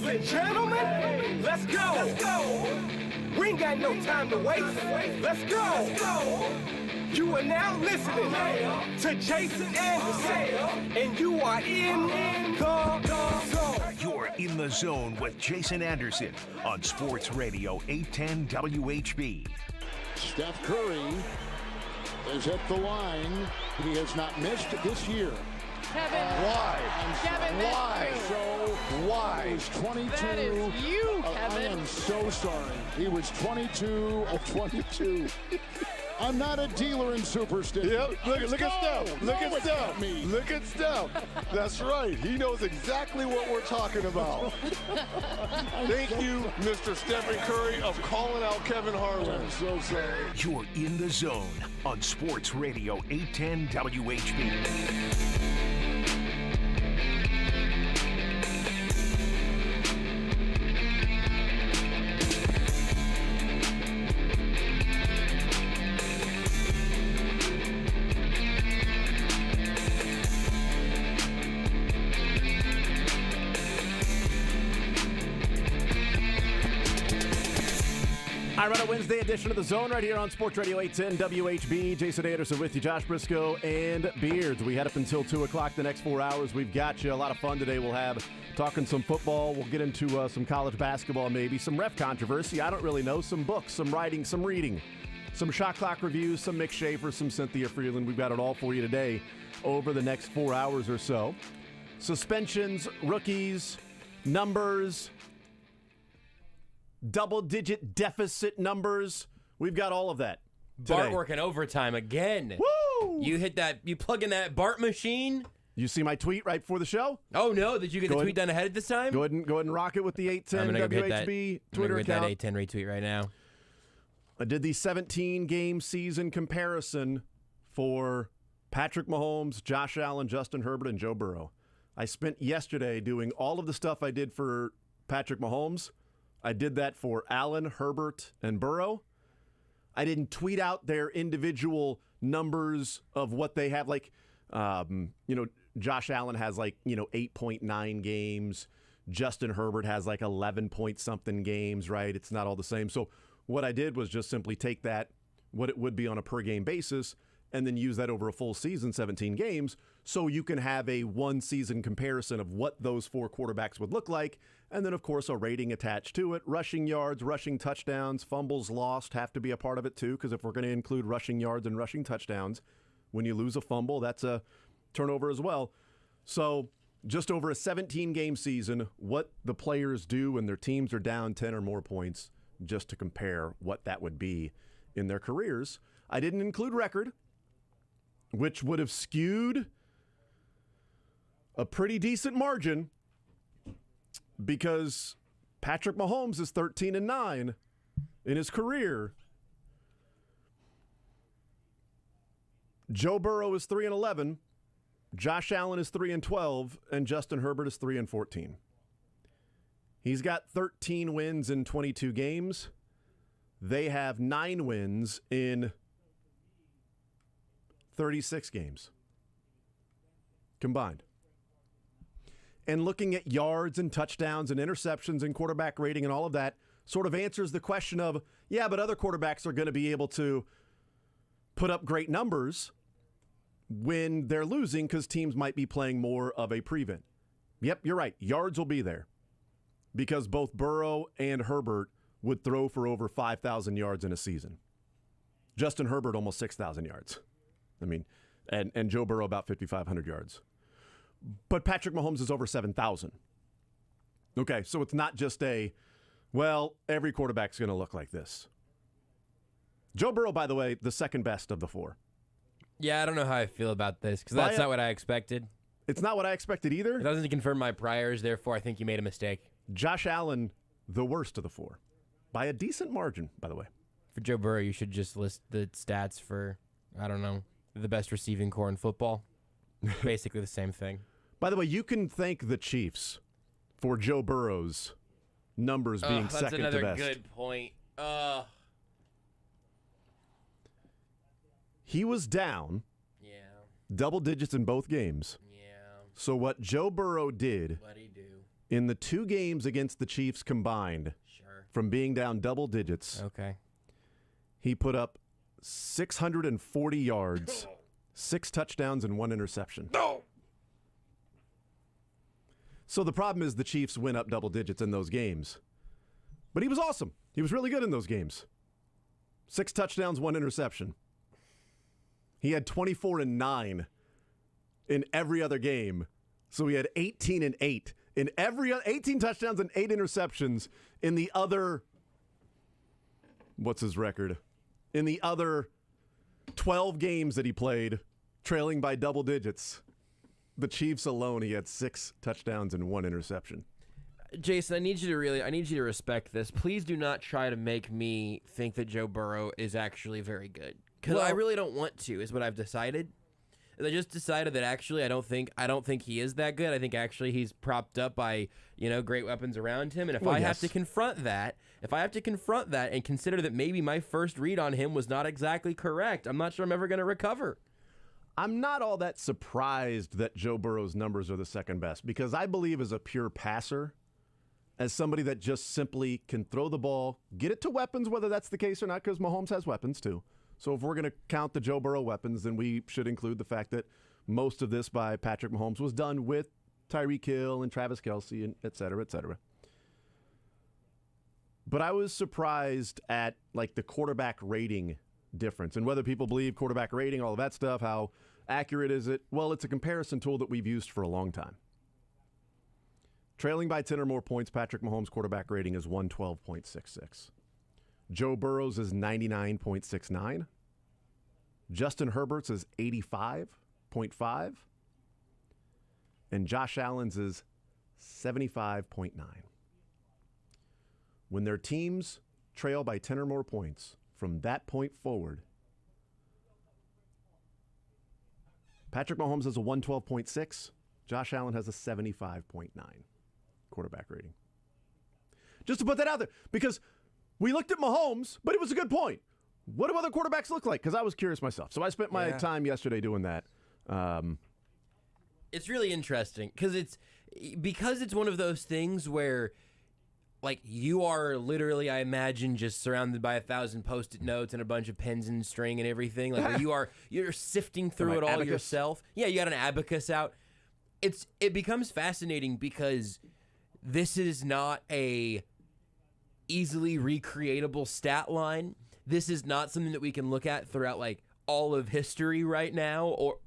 and gentlemen, let's go. We ain't got no time to waste. Let's go. You are now listening to Jason Anderson, and you are in the zone. You're in the zone with Jason Anderson on Sports Radio 810 WHB. Steph Curry is at the line. He has not missed this year. Kevin. Why? Kevin, why? So why? He was 22. That is you, Kevin. I am so sorry. He was 22 of 22. I'm not a dealer in superstition. Yep. Look at Steph. Look at Steph. Look at Steph. That's right. He knows exactly what we're talking about. Thank you, Mr. Stephen Curry, of calling out Kevin Harlan. I'm so sorry. You're in the zone on Sports Radio 810 WHB. All right, a Wednesday edition of The Zone right here on Sports Radio 810 WHB. Jason Anderson with you, Josh Brisco, and Beards. We head up until 2 o'clock the next 4 hours. We've got you. A lot of fun today. We'll have talking some football. We'll get into some college basketball maybe, some ref controversy. I don't really know. Some books, some writing, some reading, some shot clock reviews, some Mick Shaffer, some Cynthia Frelund. We've got it all for you today over the next 4 hours or so. Suspensions, rookies, numbers, double-digit deficit numbers. We've got all of that today. Bart working overtime again. Woo! You plug in that Bart machine. You see my tweet right before the show? Oh, no. Did you get the tweet done ahead of this time? Go ahead and rock it with the 810 WHB Twitter account. I'm going to get that 810 retweet right now. I did the 17-game season comparison for Patrick Mahomes, Josh Allen, Justin Herbert, and Joe Burrow. I spent yesterday doing all of the stuff I did for Patrick Mahomes. I did that for Allen, Herbert, and Burrow. I didn't tweet out their individual numbers of what they have. Like, Josh Allen has 8.9 games. Justin Herbert has 11 point something games, right? It's not all the same. So what I did was just simply take that, what it would be on a per game basis, and then use that over a full season, 17 games, so you can have a one-season comparison of what those four quarterbacks would look like, and then, of course, a rating attached to it. Rushing yards, rushing touchdowns, fumbles lost have to be a part of it, too, because if we're going to include rushing yards and rushing touchdowns, when you lose a fumble, that's a turnover as well. So just over a 17-game season, what the players do when their teams are down 10 or more points, just to compare what that would be in their careers. I didn't include record, which would have skewed a pretty decent margin because Patrick Mahomes is 13-9 in his career. Joe Burrow is 3-11, Josh Allen is 3-12, and Justin Herbert is 3-14. He's got 13 wins in 22 games. They have 9 wins in 36 games combined. And looking at yards and touchdowns and interceptions and quarterback rating and all of that sort of answers the question of, yeah, but other quarterbacks are going to be able to put up great numbers when they're losing because teams might be playing more of a prevent. Yep, you're right. Yards will be there because both Burrow and Herbert would throw for over 5,000 yards in a season. Justin Herbert almost 6,000 yards. I mean, and Joe Burrow about 5,500 yards. But Patrick Mahomes is over 7,000. Okay, so it's not just every quarterback's going to look like this. Joe Burrow, by the way, the second best of the four. Yeah, I don't know how I feel about this because that's not what I expected. It's not what I expected either. It doesn't confirm my priors, therefore I think you made a mistake. Josh Allen, the worst of the four. By a decent margin, by the way. For Joe Burrow, you should just list the stats for, I don't know, the best receiving core in football. Basically the same thing. By the way, you can thank the Chiefs for Joe Burrow's numbers being second to best. That's another good point. He was down double digits in both games. Yeah. So what Joe Burrow did What'd he do? In the 2 games against the Chiefs combined, from being down double digits, Okay. he put up 640 yards, 6 touchdowns, and 1 interception. No. So the problem is the Chiefs went up double digits in those games. But he was awesome. He was really good in those games. 6 touchdowns, 1 interception. He had 24-9 in every other game. So he had 18-8 in every 18 touchdowns and 8 interceptions in the other. What's his record? In the other 12 games that he played, trailing by double digits. The Chiefs alone, he had 6 touchdowns and 1 interception. Jason, I need you to respect this. Please do not try to make me think that Joe Burrow is actually very good. Because I really don't want to, is what I've decided. I just decided that actually I don't think he is that good. I think actually he's propped up by, great weapons around him. And if I have to confront that and consider that maybe my first read on him was not exactly correct, I'm not sure I'm ever going to recover. I'm not all that surprised that Joe Burrow's numbers are the second best because I believe as a pure passer, as somebody that just simply can throw the ball, get it to weapons, whether that's the case or not, because Mahomes has weapons too. So if we're going to count the Joe Burrow weapons, then we should include the fact that most of this by Patrick Mahomes was done with Tyreek Hill and Travis Kelce and et cetera, et cetera. But I was surprised at the quarterback rating difference and whether people believe quarterback rating, all of that stuff, how accurate is it? Well, it's a comparison tool that we've used for a long time. Trailing by 10 or more points, Patrick Mahomes' quarterback rating is 112.66. Joe Burrow's is 99.69. Justin Herbert's is 85.5. And Josh Allen's is 75.9. When their teams trail by 10 or more points, from that point forward, Patrick Mahomes has a 112.6. Josh Allen has a 75.9 quarterback rating. Just to put that out there, because we looked at Mahomes, but it was a good point. What do other quarterbacks look like? Because I was curious myself. So I spent my time yesterday doing that. It's really interesting because it's one of those things where, you are literally, I imagine, just surrounded by 1,000 Post-it notes and a bunch of pens and string and everything. You're sifting through it all abacus? yourself. Yeah, you got an abacus out. It becomes fascinating because this is not a easily recreatable stat line. This is not something that we can look at throughout all of history right now, or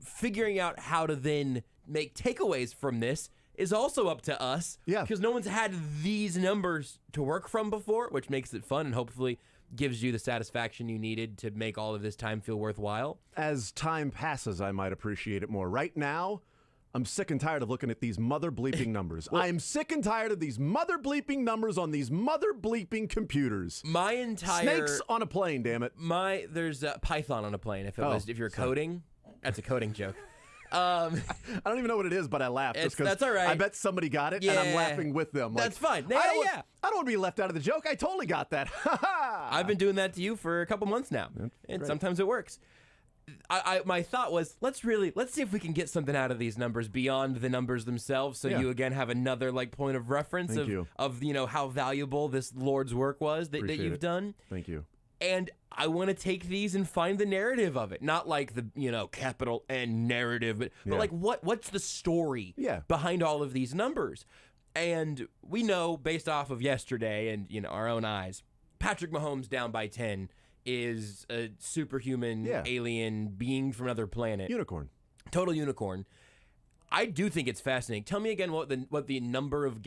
figuring out how to then make takeaways from this is also up to us. Yeah. Because no one's had these numbers to work from before, which makes it fun and hopefully gives you the satisfaction you needed to make all of this time feel worthwhile. As time passes, I might appreciate it more. Right now, I'm sick and tired of looking at these mother bleeping numbers. I am sick and tired of these mother bleeping numbers on these mother bleeping computers. My entire Snakes on a plane, damn it. There's a Python on a plane. If you're coding, that's a coding joke. I don't even know what it is, but I laughed just because that's all right. I bet somebody got it, and I'm laughing with them. That's fine. I don't want to be left out of the joke. I totally got that. I've been doing that to you for a couple months now, and sometimes it works. My thought was, let's see if we can get something out of these numbers beyond the numbers themselves. So you again have another point of reference of how valuable this Lord's work was that you've done. Thank you. And I want to take these and find the narrative of it, not the capital N narrative, but what's the story behind all of these numbers? And we know based off of yesterday and our own eyes, Patrick Mahomes down by 10. Is a superhuman alien being from another planet. Unicorn. Total unicorn. I do think it's fascinating. Tell me again what the amount of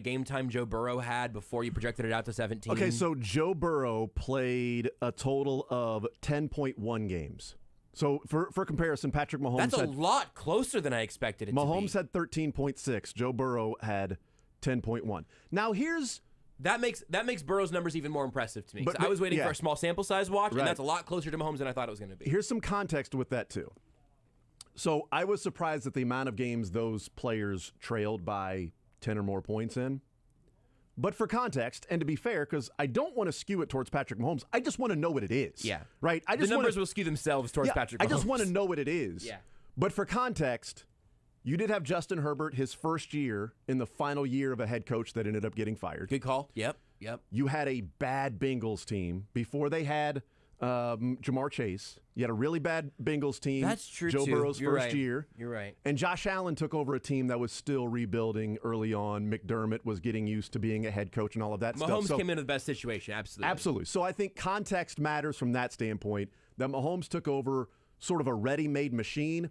game time Joe Burrow had before you projected it out to 17. Okay, so Joe Burrow played a total of 10.1 games. So for comparison, Patrick Mahomes That's a lot closer than I expected it to be. Mahomes had 13.6. Joe Burrow had 10.1. Now That makes Burrow's numbers even more impressive to me. But I was waiting for a small sample size watch, and that's a lot closer to Mahomes than I thought it was going to be. Here's some context with that, too. So I was surprised at the amount of games those players trailed by 10 or more points in. But for context, and to be fair, because I don't want to skew it towards Patrick Mahomes, I just want to know what it is. Yeah. Right? The numbers will skew themselves towards Patrick Mahomes. I just want to know what it is. Yeah. But for context, You did have Justin Herbert his first year in the final year of a head coach that ended up getting fired. Good call. Yep. You had a bad Bengals team before they had Jamar Chase. You had a really bad Bengals team. That's true, Joe too. Burrow's You're first right. year. You're right. And Josh Allen took over a team that was still rebuilding early on. McDermott was getting used to being a head coach and all of that stuff. Mahomes came into the best situation, absolutely. Absolutely. So I think context matters from that standpoint, that Mahomes took over sort of a ready-made machine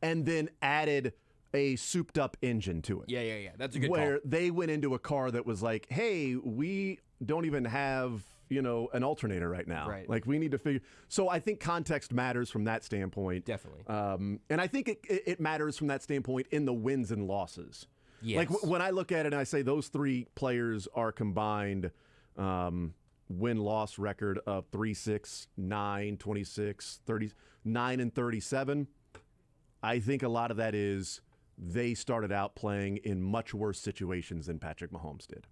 and then added a souped-up engine to it. Yeah. That's a good call. Where they went into a car that was like, hey, we don't even have, an alternator right now. Right. Like, we need to figure. So I think context matters from that standpoint. Definitely. And I think it matters from that standpoint in the wins and losses. Yes. Like, when I look at it and I say those three players are combined win-loss record of 3-6, 9, 26, 39, and 37, I think a lot of that is they started out playing in much worse situations than Patrick Mahomes did.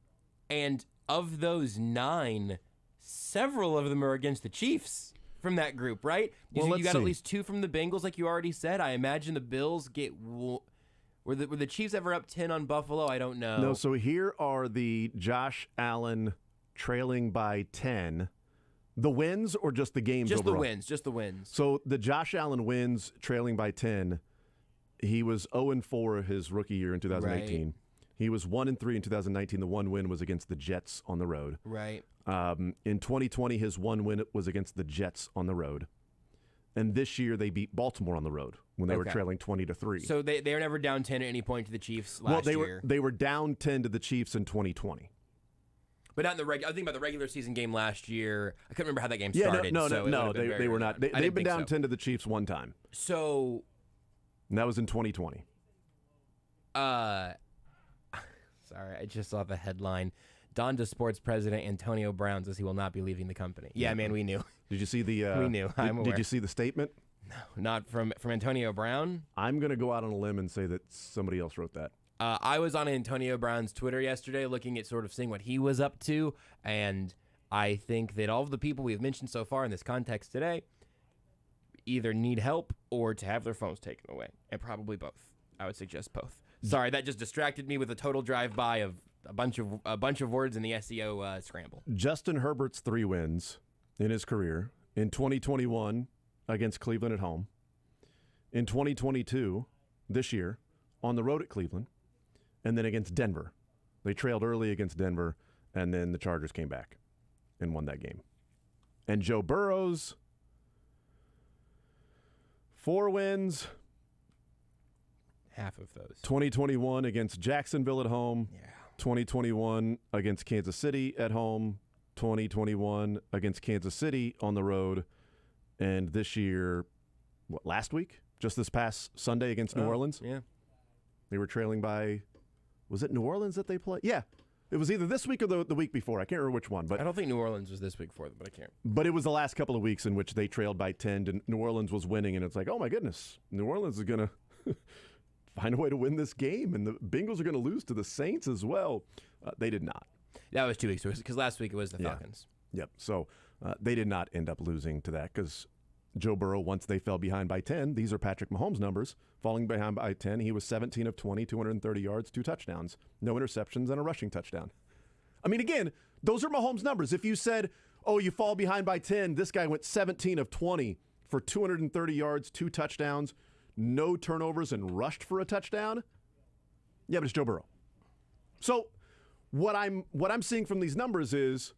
And of those 9, several of them are against the Chiefs from that group, right? Well, You got see. at least 2 from the Bengals, like you already said. I imagine the Bills get... Were the Chiefs ever up 10 on Buffalo? I don't know. No, so here are the Josh Allen trailing by 10. The wins or just the games Just overall? the wins. So the Josh Allen wins trailing by 10. He was 0-4 his rookie year in 2018. Right. He was 1-3 in 2019. The one win was against the Jets on the road. Right. In 2020, his one win was against the Jets on the road. And this year they beat Baltimore on the road when they were trailing 20-3. So they were never down 10 at any point to the Chiefs last year. They were down 10 to the Chiefs in 2020. But not in the I think about the regular season game last year. I couldn't remember how that game started. No, so they were not. They've been down 10 to the Chiefs one time. So, And that was in 2020. sorry, I just saw the headline. Donda Sports President Antonio Brown says he will not be leaving the company. Yeah, man, we knew. Did you see the? We knew. I'm aware. Did you see the statement? Not from Antonio Brown. I'm going to go out on a limb and say that somebody else wrote that. I was on Antonio Brown's Twitter yesterday looking at sort of seeing what he was up to, and I think that all of the people we've mentioned so far in this context today either need help or to have their phones taken away, and probably both. I would suggest both. Sorry, that just distracted me with a total drive-by of a bunch of words in the SEO scramble. Justin Herbert's 3 wins in his career in 2021 against Cleveland at home, in 2022 this year on the road at Cleveland, and then against Denver. They trailed early against Denver, and then the Chargers came back and won that game. And Joe Burrow's 4 wins. Half of those. 2021 against Jacksonville at home. Yeah. 2021 against Kansas City at home. 2021 against Kansas City on the road. And this year, last week? Just this past Sunday against New Orleans? Yeah. They were trailing by, was it New Orleans that they played? Yeah. It was either this week or the week before. I can't remember which one. But I don't think New Orleans was this week for them, but I can't. But it was the last couple of weeks in which they trailed by 10 and New Orleans was winning. And it's like, oh my goodness, New Orleans is going to find a way to win this game. And the Bengals are going to lose to the Saints as well. They did not. That was 2 weeks ago, because last week it was the Falcons. Yep. So they did not end up losing to that because Joe Burrow, once they fell behind by 10, these are Patrick Mahomes' numbers. Falling behind by 10, he was 17 of 20, 230 yards, 2 touchdowns, no interceptions, and a rushing touchdown. I mean, again, those are Mahomes' numbers. If you said, oh, you fall behind by 10, this guy went 17 of 20 for 230 yards, 2 touchdowns, no turnovers, and rushed for a touchdown. Yeah, but it's Joe Burrow. So what I'm seeing from these numbers is,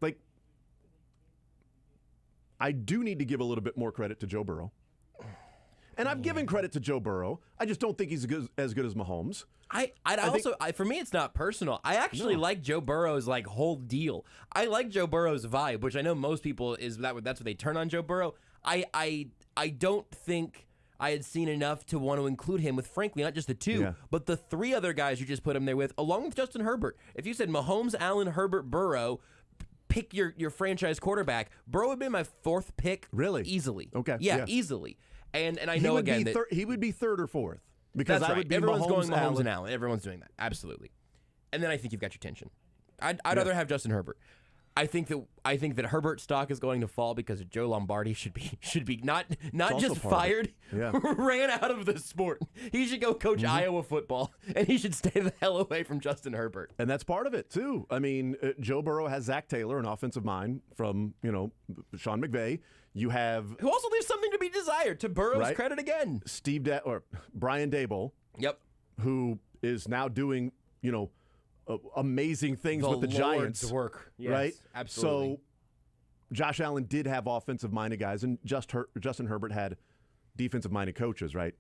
like, I do need to give a little bit more credit to Joe Burrow. And I've given credit to Joe Burrow. I just don't think he's as good as Mahomes. For me, it's not personal. I actually like Joe Burrow's whole deal. I like Joe Burrow's vibe, which I know most people that's what they turn on Joe Burrow. I don't think I had seen enough to want to include him with, frankly, not just the 2, but the 3 other guys you just put him there with, along with Justin Herbert. If you said Mahomes, Allen, Herbert, Burrow, pick your franchise quarterback, Burrow would be my 4th pick. Really? Easily. Okay. Yeah, easily. And I know again that he would be 3rd or 4th. Because that's I right. would be Everyone's going Mahomes Allen. and Allen. Everyone's doing that. Absolutely. And then I think you've got your tension. I'd rather have Justin Herbert. I think that Herbert's stock is going to fall because Joe Lombardi should be not just fired, ran out of the sport. He should go coach Iowa football, and he should stay the hell away from Justin Herbert. And that's part of it too. I mean, Joe Burrow has Zach Taylor, an offensive mind from Sean McVay. You have who also leaves something to be desired. To Burrow's credit again, Brian Daboll. Yep, who is now doing amazing things with the Lord's Giants. Work, yes, right? Absolutely. So Josh Allen did have offensive-minded guys, and Justin Herbert had defensive-minded coaches, right?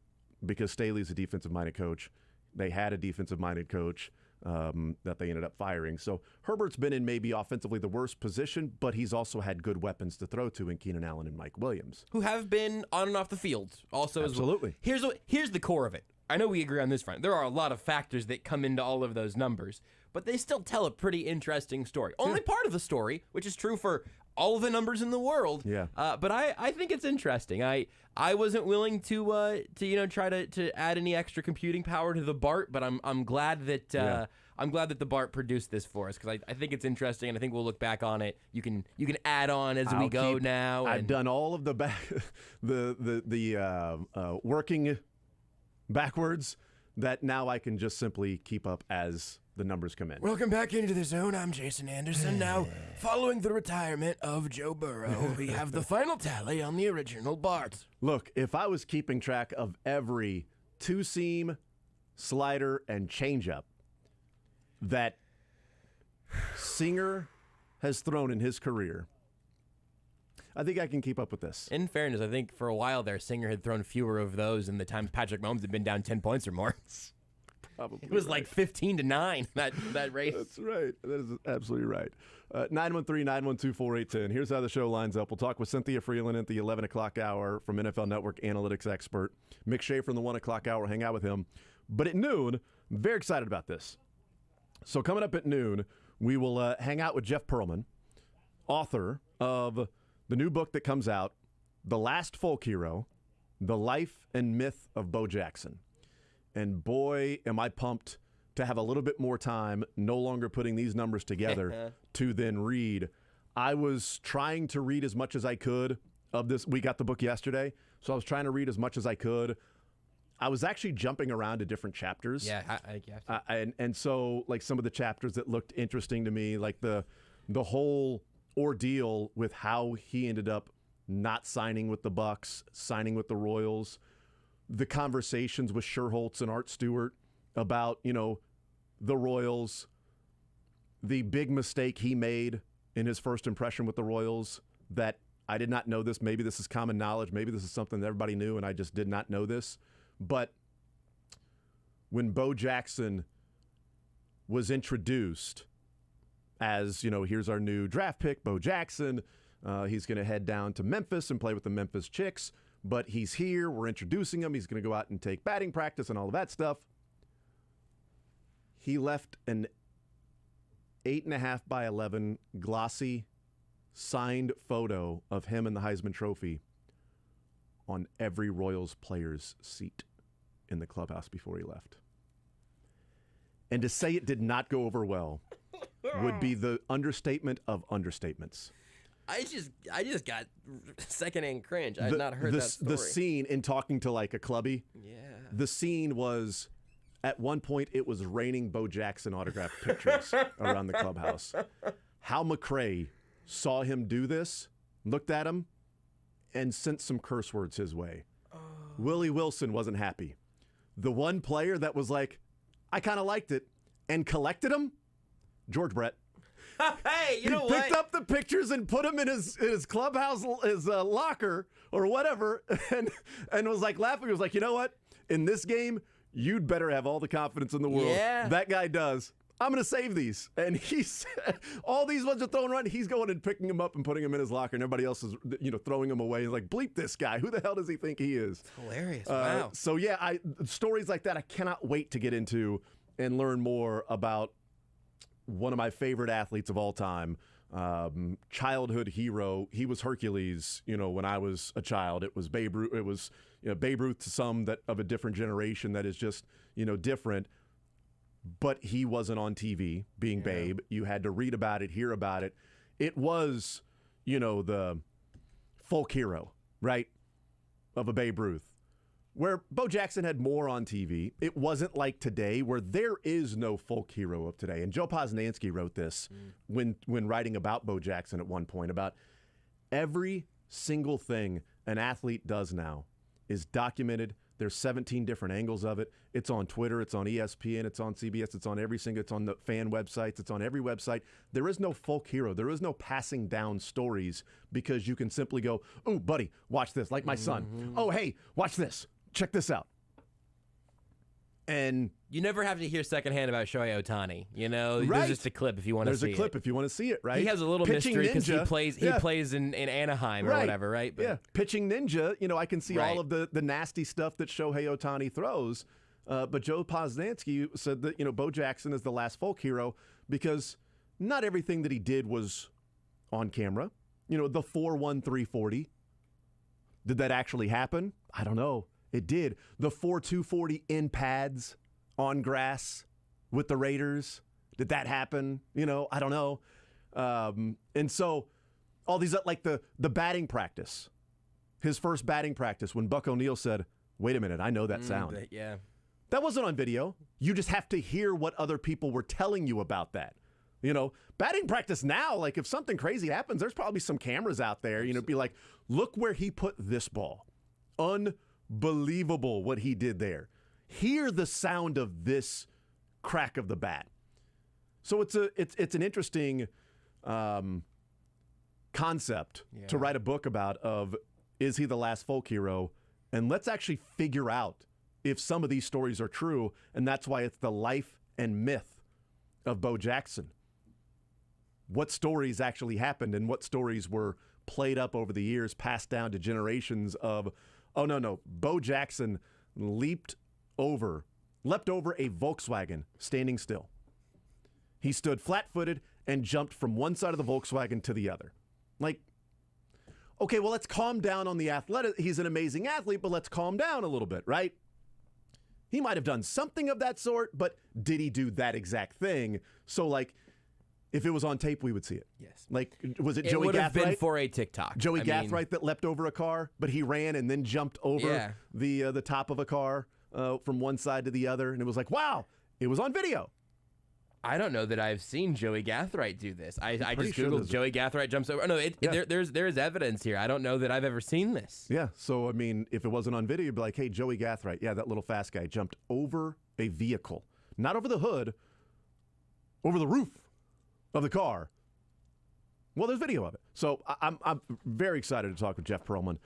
Because Staley's a defensive-minded coach. They had a defensive-minded coach that they ended up firing. So Herbert's been in maybe offensively the worst position, but he's also had good weapons to throw to in Keenan Allen and Mike Williams, who have been on and off the field also. Absolutely. As well. Here's the core of it. I know we agree on this front. There are a lot of factors that come into all of those numbers, but they still tell a pretty interesting story. Only part of the story, which is true for all of the numbers in the world. Yeah. But I think it's interesting. I wasn't willing to try to add any extra computing power to the BART, but I'm glad that the BART produced this for us because I think it's interesting, and I think we'll look back on it. You can add on as we go now. I've done all of the working backwards that now I can just simply keep up as the numbers come in. Welcome back into the zone. I'm Jason Anderson. Now, following the retirement of Joe Burrow, we have the final tally on the original BART. Look, if I was keeping track of every two-seam, slider, and changeup that Singer has thrown in his career, I think I can keep up with this. In fairness, I think for a while there, Singer had thrown fewer of those in the times Patrick Mahomes had been down 10 points or more. Probably it was like 15-9 that race. That's right. That is absolutely right. 913-912-4810. Here's how the show lines up. We'll talk with Cynthia Frelund at the 11 o'clock hour from NFL Network analytics expert. Mick Shaffer in the 1 o'clock hour. Hang out with him. But at noon, I'm very excited about this. So coming up at noon, we will hang out with Jeff Pearlman, author of the new book that comes out, The Last Folk Hero, The Life and Myth of Bo Jackson. And boy, am I pumped to have a little bit more time, no longer putting these numbers together to then read. I was trying to read as much as I could of this. We got the book yesterday, so I was trying to read as much as I could. I was actually jumping around to different chapters. Yeah, I guess. And so, like, some of the chapters that looked interesting to me, like the whole ordeal with how he ended up not signing with the Bucks, signing with the Royals, the conversations with Sherholtz and Art Stewart about, the Royals, the big mistake he made in his first impression with the Royals that I did not know this. Maybe this is common knowledge. Maybe this is something that everybody knew and I just did not know this. But when Bo Jackson was introduced as, here's our new draft pick, Bo Jackson. He's going to head down to Memphis and play with the Memphis Chicks. But he's here. We're introducing him. He's going to go out and take batting practice and all of that stuff. He left an 8.5 by 11 glossy signed photo of him and the Heisman Trophy on every Royals player's seat in the clubhouse before he left. And to say it did not go over well would be the understatement of understatements. I just got secondhand cringe. I had not heard that story. The scene in talking to like a clubby. Yeah. The scene was, at one point, it was raining Bo Jackson autographed pictures around the clubhouse. Hal McRae saw him do this, looked at him, and sent some curse words his way. Oh. Willie Wilson wasn't happy. The one player that was like, I kind of liked it, and collected them, George Brett. Hey, you know what? He picked up the pictures and put them in his clubhouse, his locker or whatever, and was like laughing. He was like, you know what? In this game, you'd better have all the confidence in the world. Yeah. That guy does. I'm going to save these. And he's all these ones are thrown around. He's going and picking them up and putting them in his locker, and everybody else is throwing them away. He's like, bleep this guy. Who the hell does he think he is? Hilarious. Wow. So yeah, stories like that I cannot wait to get into and learn more about one of my favorite athletes of all time, childhood hero. He was Hercules, when I was a child. It was Babe Ruth. It was Babe Ruth to some that of a different generation that is just different. But he wasn't on TV being Babe. You had to read about it, hear about it. it was, the folk hero, right, of a Babe Ruth. Where Bo Jackson had more on TV, it wasn't like today where there is no folk hero of today. And Joe Posnanski wrote this when writing about Bo Jackson at one point, about every single thing an athlete does now is documented. There's 17 different angles of it. It's on Twitter, it's on ESPN, it's on CBS, it's on it's on the fan websites, it's on every website. There is no folk hero. There is no passing down stories because you can simply go, "Oh, buddy, watch this," like my son. "Oh, hey, watch this. Check this out." And you never have to hear secondhand about Shohei Ohtani. Right. There's just a clip if you want to see it. There's a clip if you want to see it, right? He has a little Pitching mystery because Ninja, he plays in Anaheim or whatever, right? But, yeah, Pitching Ninja, I can see Right. all of the nasty stuff that Shohei Ohtani throws. But Joe Posnanski said that, Bo Jackson is the last folk hero because not everything that he did was on camera. The 4.1340. Did that actually happen? I don't know. It did. The 4.240 in pads on grass with the Raiders. Did that happen? I don't know. And so all these, like the batting practice, his first batting practice when Buck O'Neil said, "Wait a minute, I know that sound." Yeah. That wasn't on video. You just have to hear what other people were telling you about that. Batting practice now, like if something crazy happens, there's probably some cameras out there, be like, "Look where he put this ball. Unbelievable what he did there. Hear the sound of this crack of the bat." So it's an interesting concept to write a book about of, is he the last folk hero? And let's actually figure out if some of these stories are true, and that's why it's the life and myth of Bo Jackson. What stories actually happened and what stories were played up over the years, passed down to generations of, "Oh, no, Bo Jackson leapt over a Volkswagen standing still. He stood flat-footed and jumped from one side of the Volkswagen to the other." Like, okay, well, let's calm down on the athletic. He's an amazing athlete, but let's calm down a little bit, right? He might have done something of that sort, but did he do that exact thing? So, like, if it was on tape, we would see it. Yes. Like, was it It Joey would have been Gathright? for a TikTok. Joey Gathright that leapt over a car, but he ran and then jumped over the top of a car from one side to the other, and it was like, wow, it was on video. I don't know that I've seen Joey Gathright do this. I just sure Googled Joey Gathright jumps over. No, there is evidence here. I don't know that I've ever seen this. Yeah, so, I mean, if it wasn't on video, you'd be like, "Hey, Joey Gathright, that little fast guy jumped over a vehicle. Not over the hood, over the roof of the car." Well, there's video of it. So I'm very excited to talk with Jeff Pearlman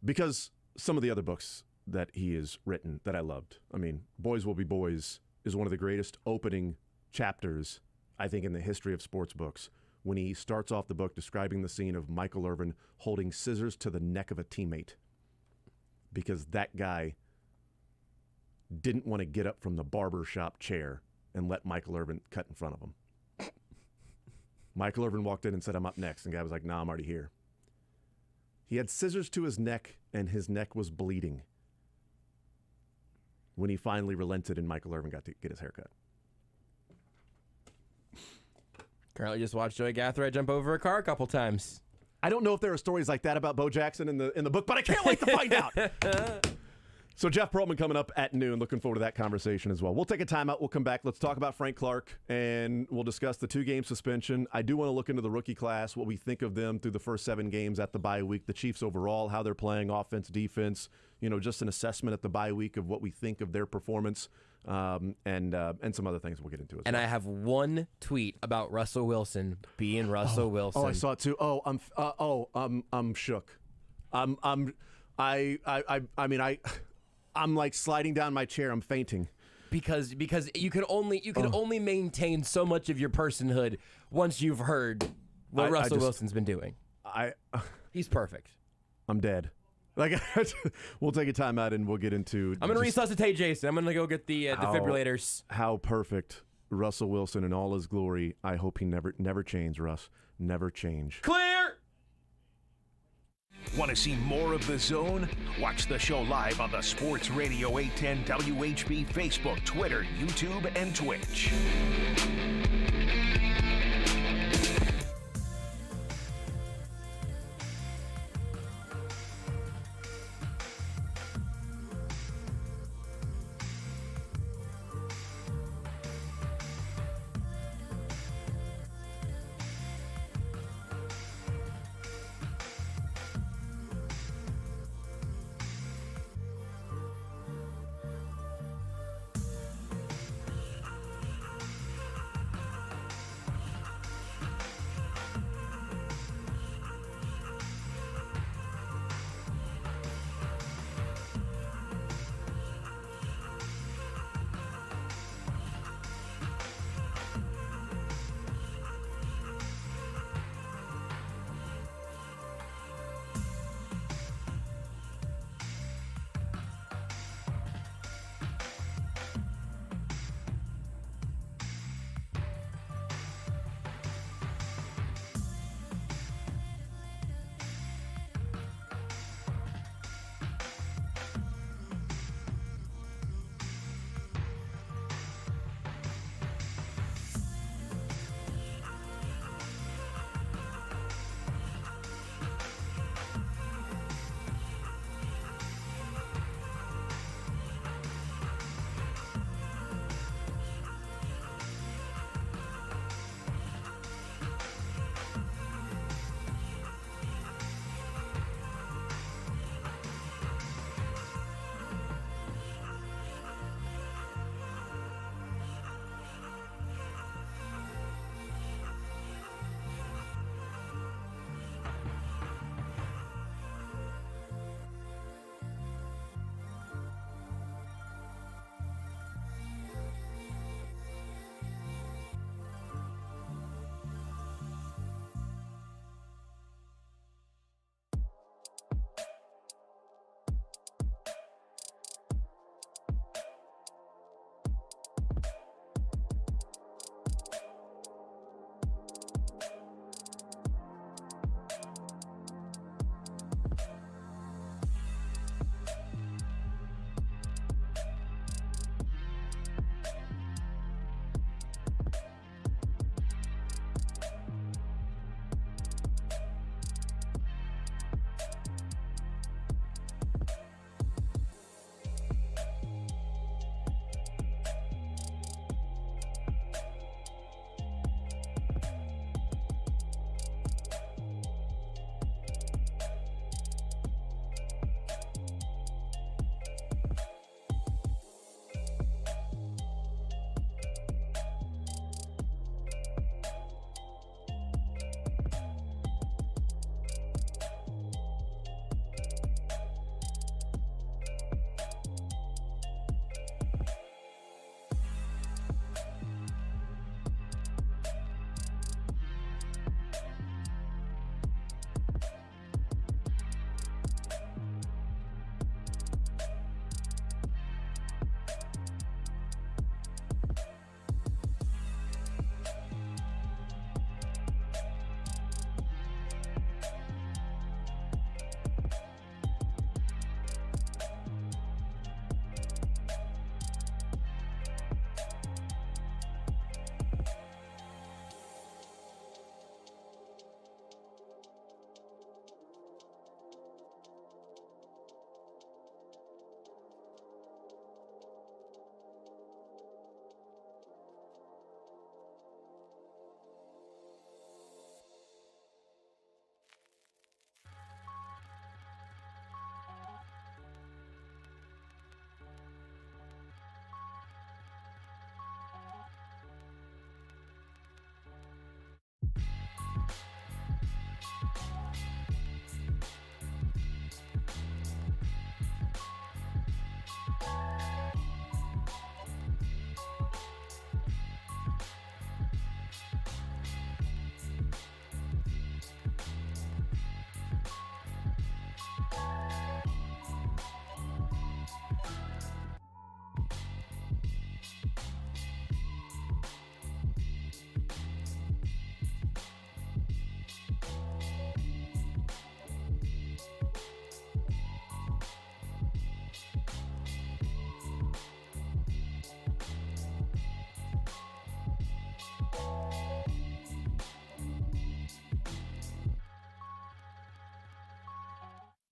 because some of the other books that he has written that I loved. I mean, Boys Will Be Boys is one of the greatest opening chapters, I think, in the history of sports books, when he starts off the book describing the scene of Michael Irvin holding scissors to the neck of a teammate because that guy didn't want to get up from the barbershop chair and let Michael Irvin cut in front of him. Michael Irvin walked in and said, "I'm up next." And the guy was like, "Nah, I'm already here." He had scissors to his neck, and his neck was bleeding when he finally relented and Michael Irvin got to get his haircut. Currently just watched Joey Gathright jump over a car a couple times. I don't know if there are stories like that about Bo Jackson in the book, but I can't wait to find out. So Jeff Pearlman coming up at noon. Looking forward to that conversation as well. We'll take a timeout. We'll come back. Let's talk about Frank Clark, and we'll discuss the 2-game suspension. I do want to look into the rookie class, what we think of them through the first 7 games at the bye week, the Chiefs overall, how they're playing, offense, defense, just an assessment at the bye week of what we think of their performance, and some other things we'll get into as well. And I have one tweet about Russell Wilson being Russell Wilson. Oh, I saw it too. I'm shook. I'm like sliding down my chair. I'm fainting. Because you can only maintain so much of your personhood once you've heard what Russell Wilson's been doing. He's perfect. I'm dead. Like, we'll take a time out and we'll get into. I'm gonna resuscitate Jason. I'm gonna go get the defibrillators. How perfect Russell Wilson in all his glory. I hope he never change, Russ. Never change. Clear. Want to see more of The Zone? Watch the show live on the Sports Radio 810 WHB Facebook, Twitter, YouTube, and Twitch.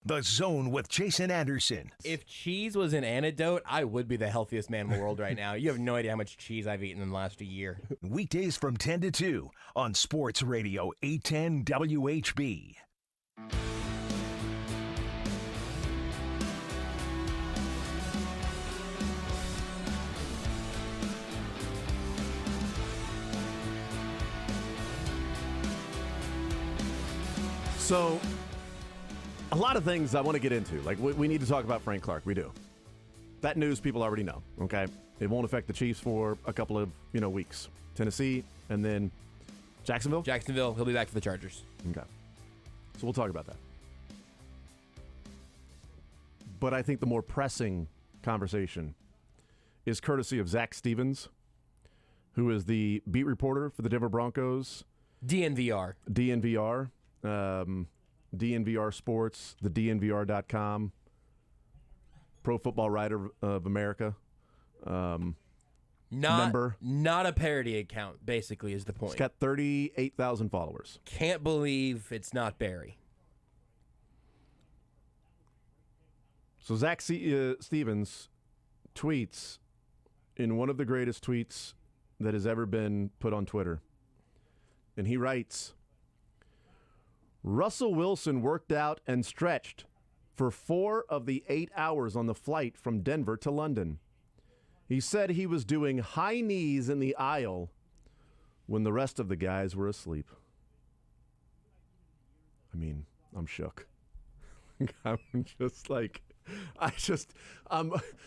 The Zone with Jason Anderson. If cheese was an antidote, I would be the healthiest man in the world right now. You have no idea how much cheese I've eaten in the last year. Weekdays from 10 to 2 on Sports Radio 810 WHB. So, a lot of things I want to get into. Like, we need to talk about Frank Clark. We do. That news people already know, okay? It won't affect the Chiefs for a couple of, weeks. Tennessee, and then Jacksonville? Jacksonville, he'll be back for the Chargers. Okay. So we'll talk about that. But I think the more pressing conversation is courtesy of Zach Stevens, who is the beat reporter for the Denver Broncos. DNVR. DNVR Sports, the DNVR.com, Pro Football Writer of America. Member. Not a parody account, basically, is the point. It's got 38,000 followers. Can't believe it's not Barry. So Zach Stevens tweets in one of the greatest tweets that has ever been put on Twitter. And he writes, Russell Wilson worked out and stretched for 4 of the 8 hours on the flight from Denver to London. He said he was doing high knees in the aisle when the rest of the guys were asleep. I mean, I'm shook. I'm just like,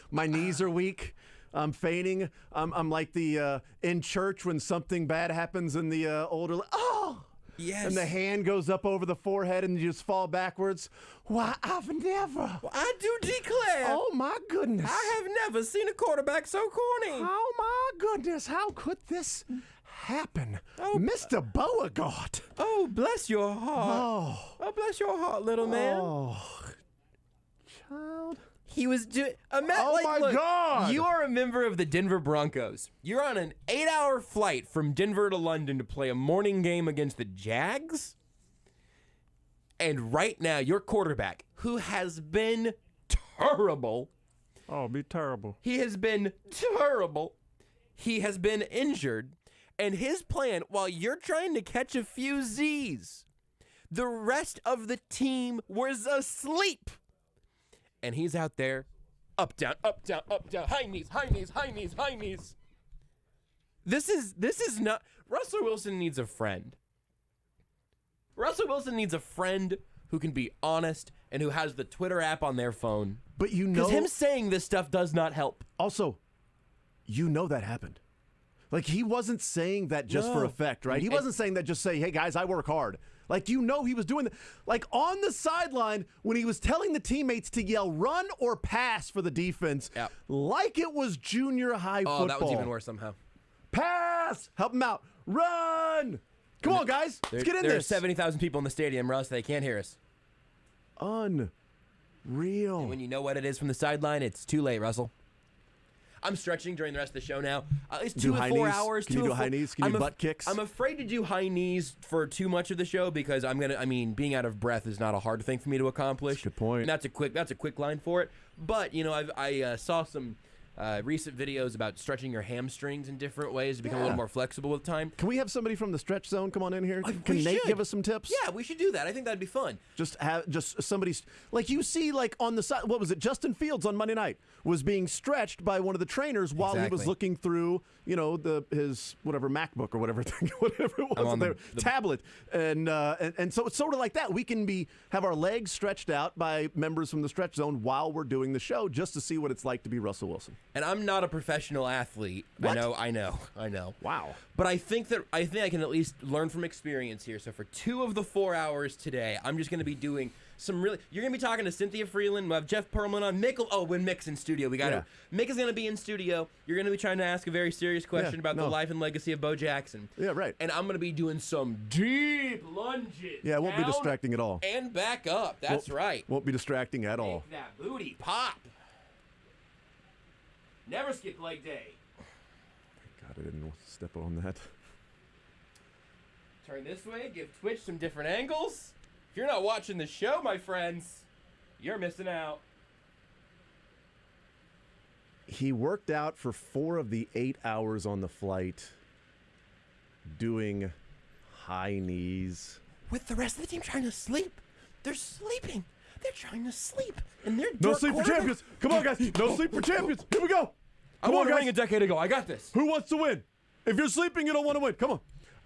my knees are weak. I'm fainting. I'm like the in church when something bad happens and the older, oh! Yes. And the hand goes up over the forehead and you just fall backwards. Why, I've never. Well, I do declare. Oh, my goodness. I have never seen a quarterback so corny. Oh, my goodness. How could this happen? Oh, Mr. Beauregard. Oh, bless your heart. Oh, bless your heart, little man. Oh, child. He was doing. God! You are a member of the Denver Broncos. You're on an 8-hour flight from Denver to London to play a morning game against the Jags. And right now, your quarterback, who has been terrible. Oh, be terrible. He has been terrible. He has been injured. And his plan, while you're trying to catch a few Z's, the rest of the team was asleep. And he's out there, up, down, high knees, high knees, high knees, high knees. This is not. Russell Wilson needs a friend. Russell Wilson needs a friend who can be honest and who has the Twitter app on their phone. But because him saying this stuff does not help. Also, that happened. Like, he wasn't saying that just for effect, right? He wasn't saying that just say, hey, guys, I work hard. Like, he was doing that. Like, on the sideline, when he was telling the teammates to yell run or pass for the defense, like it was junior high football. Oh, that was even worse somehow. Pass! Help him out. Run! Come on, guys. Let's get in there this. There are 70,000 people in the stadium, Russ. They can't hear us. Unreal. And when you know what it is from the sideline, it's too late, Russell. I'm stretching during the rest of the show now. At least 2 to 4 hours. Can you do high knees? Can you do butt kicks? I'm afraid to do high knees for too much of the show because being out of breath is not a hard thing for me to accomplish. That's a good point. And that's a quick line for it. But, I saw some recent videos about stretching your hamstrings in different ways to become a little more flexible with time. Can we have somebody from the stretch zone come on in here? Can Nate give us some tips? Yeah, we should do that. I think that'd be fun. Just somebody, like you see, like on the side, what was it? Justin Fields on Monday night was being stretched by one of the trainers while he was looking through, his whatever MacBook or whatever thing, whatever it was, the tablet, and so it's sort of like that. We can have our legs stretched out by members from the stretch zone while we're doing the show, just to see what it's like to be Russell Wilson. And I'm not a professional athlete. What? I know. Wow. But I think I can at least learn from experience here. So for 2 of the 4 hours today, I'm just going to be doing some really. You're going to be talking to Cynthia Frelund. We'll have Jeff Pearlman on. When Mick's in studio, Mick is going to be in studio. You're going to be trying to ask a very serious question about the life and legacy of Bo Jackson. Yeah, right. And I'm going to be doing some deep lunges. Yeah, it won't be distracting at all. And back up. That's right. Won't be distracting at all. Make that booty pop. Never skip leg day. God, I didn't step on that. Turn this way, give Twitch some different angles. If you're not watching the show, my friends, You're missing out. He worked out for 4 of the 8 hours on the flight doing high knees. With the rest of the team trying to sleep. They're sleeping. They're trying to sleep. And they're No sleep for champions. Come on, guys. No sleep for champions. Here we go. I won a ring a decade ago. I got this. Who wants to win? If you're sleeping, you don't want to win. Come on.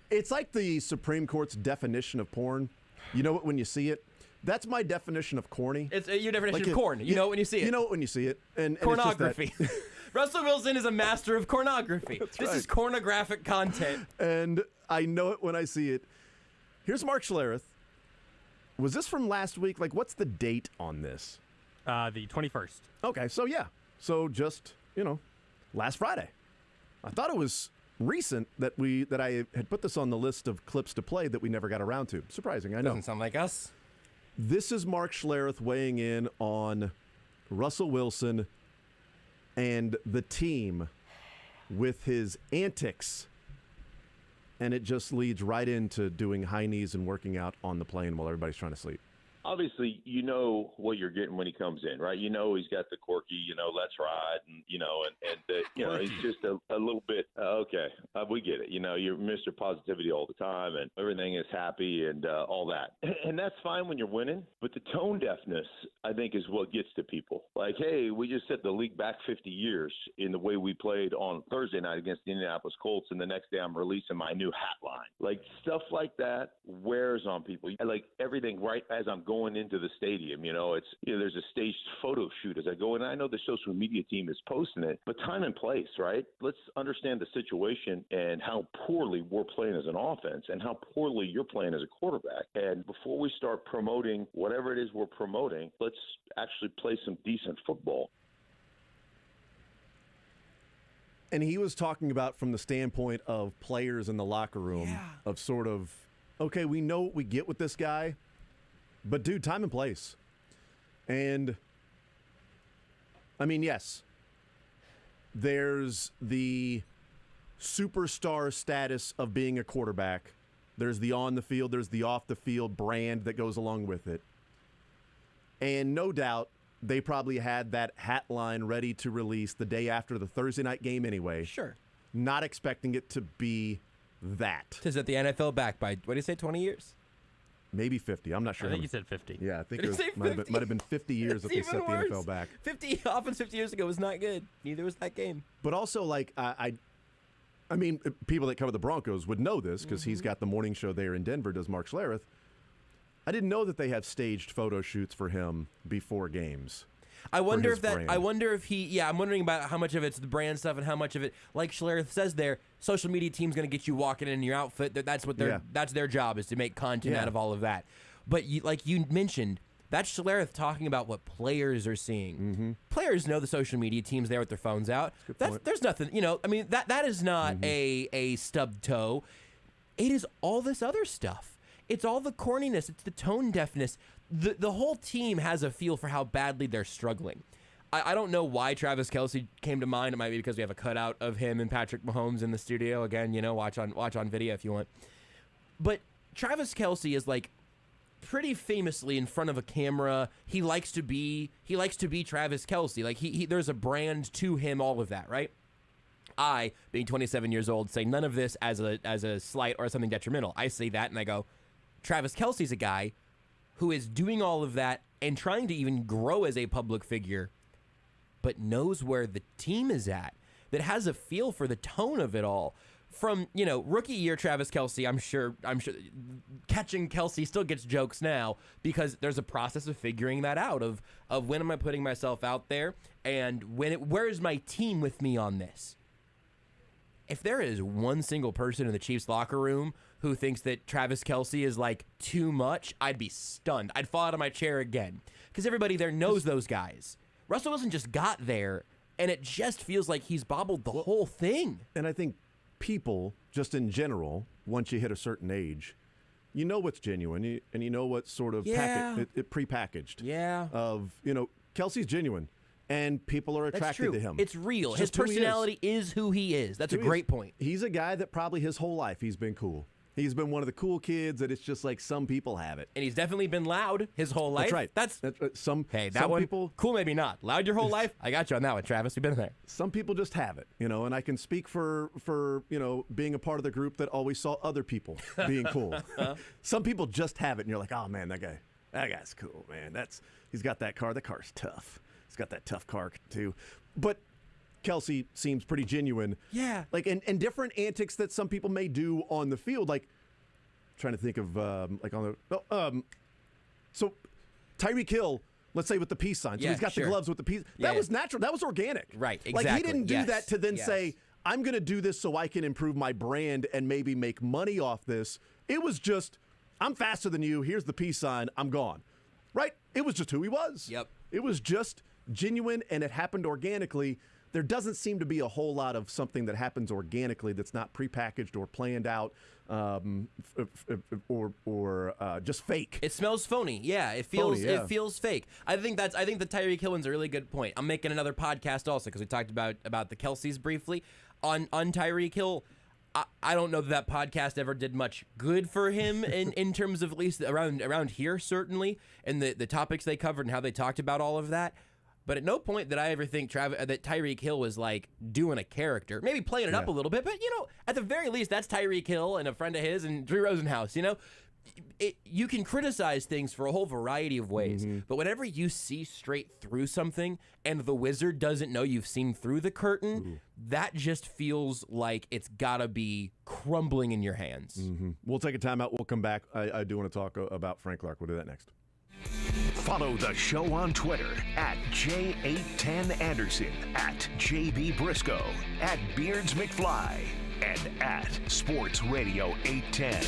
It's like the Supreme Court's definition of porn. You know it when you see it. That's my definition of corny. It's your definition of corn. You know it when you see it. You know it when you see it. And pornography. It's just that. Russell Wilson is a master of pornography. This is pornographic content. And I know it when I see it. Here's Mark Schlereth. Was this from last week? Like, what's the date on this? The 21st. Okay, so yeah. So just, last Friday. I thought it was recent that I had put this on the list of clips to play that we never got around to. Surprising, I know. Doesn't sound like us. This is Mark Schlereth weighing in on Russell Wilson and the team with his antics. And it just leads right into doing high knees and working out on the plane while everybody's trying to sleep. Obviously, you know what you're getting when he comes in, right? You know he's got the quirky, let's ride, and he's just a little bit, we get it. You're Mr. Positivity all the time, and everything is happy and all that. And that's fine when you're winning, but the tone deafness, I think, is what gets to people. Like, hey, we just set the league back 50 years in the way we played on Thursday night against the Indianapolis Colts, and the next day I'm releasing my new hat line. Like, stuff like that wears on people. Like, everything right as I'm going into the stadium, there's a staged photo shoot as I go in. I know the social media team is posting it, but time and place, right? Let's understand the situation and how poorly we're playing as an offense and how poorly you're playing as a quarterback. And before we start promoting whatever it is we're promoting, let's actually play some decent football. And he was talking about from the standpoint of players in the locker room of sort of, okay, we know what we get with this guy. But, dude, time and place. And, I mean, yes, there's the superstar status of being a quarterback. There's the on the field, there's the off the field brand that goes along with it. And no doubt they probably had that hat line ready to release the day after the Thursday night game anyway. Sure. Not expecting it to be that. To set the NFL back by, what do you say, 20 years? Maybe 50. I'm not sure. I think you said 50. Yeah, I think Did it might have been 50 years that they set the NFL back. 50 offense 50 years ago was not good. Neither was that game. But also, like, I mean, people that cover the Broncos would know this because he's got the morning show there in Denver, does Mark Schlereth. I didn't know that they have staged photo shoots for him before games. I wonder if brand. I'm wondering about how much of it's the brand stuff and how much of it, like Schlereth says there, social media team's going to get you walking in your outfit. That's what that's their job, is to make content out of all of that. But like you mentioned, that's Schlereth talking about what players are seeing. Mm-hmm. Players know the social media team's there with their phones out. There's nothing, that is not a stubbed toe. It is all this other stuff. It's all the corniness. It's the tone deafness. The whole team has a feel for how badly they're struggling. I don't know why Travis Kelce came to mind. It might be because we have a cutout of him and Patrick Mahomes in the studio. Again, watch on video if you want. But Travis Kelce is like pretty famously in front of a camera. He likes to be Travis Kelce. Like he there's a brand to him. All of that, right? I, being 27 years old, say none of this as a slight or something detrimental. I say that and I go, Travis Kelce's a guy who is doing all of that and trying to even grow as a public figure, but knows where the team is at, that has a feel for the tone of it all. From, rookie year Travis Kelce, I'm sure catching Kelce still gets jokes now because there's a process of figuring that out of when am I putting myself out there and where is my team with me on this? If there is one single person in the Chiefs locker room who thinks that Travis Kelce is like too much, I'd be stunned. I'd fall out of my chair again because everybody there knows those guys. Russell Wilson just got there, and it just feels like he's bobbled the whole thing. And I think people, just in general, once you hit a certain age, you know what's genuine, and you know what's sort of prepackaged. Yeah. Of, Kelce's genuine. And people are attracted to him. It's real. His personality is who he is. That's a great point. He's a guy that probably his whole life he's been cool. He's been one of the cool kids that it's just like some people have it. And he's definitely been loud his whole life. That's right. That's some. Hey, that some one, people cool, maybe not. Loud your whole life? I got you on that one, Travis. We've been there. Some people just have it, and I can speak for being a part of the group that always saw other people being cool. Some people just have it, and you're like, oh man, that guy's cool, man. He's got that car. That car's tough. He's got that tough car too. But Kelsey seems pretty genuine. Yeah. Like, and different antics that some people may do on the field. Like, trying to think of so Tyreek Hill, let's say with the peace sign. So he's got the gloves with the peace. That was natural. That was organic. Right. Exactly. Like, he didn't do that to then say, I'm going to do this so I can improve my brand and maybe make money off this. It was just, I'm faster than you. Here's the peace sign. I'm gone. Right? It was just who he was. Yep. It was just genuine, and it happened organically. There doesn't seem to be a whole lot of something that happens organically that's not prepackaged or planned out, or just fake. It smells phony. Yeah, it feels fake. I think the Tyreek Hill one's a really good point. I'm making another podcast also because we talked about the Kelseys briefly on Tyreek Hill. I don't know that podcast ever did much good for him in terms of, at least around here, certainly, and the topics they covered and how they talked about all of that. But at no point did I ever think that Tyreek Hill was like doing a character, maybe playing it up a little bit. But at the very least, that's Tyreek Hill and a friend of his and Drew Rosenhaus. You can criticize things for a whole variety of ways, but whenever you see straight through something and the wizard doesn't know you've seen through the curtain, that just feels like it's gotta be crumbling in your hands. We'll take a timeout. We'll come back. I do want to talk about Frank Clark. We'll do that next. Follow the show on Twitter at J810Anderson, at JB Briscoe, at Beards McFly, and at Sports Radio 810.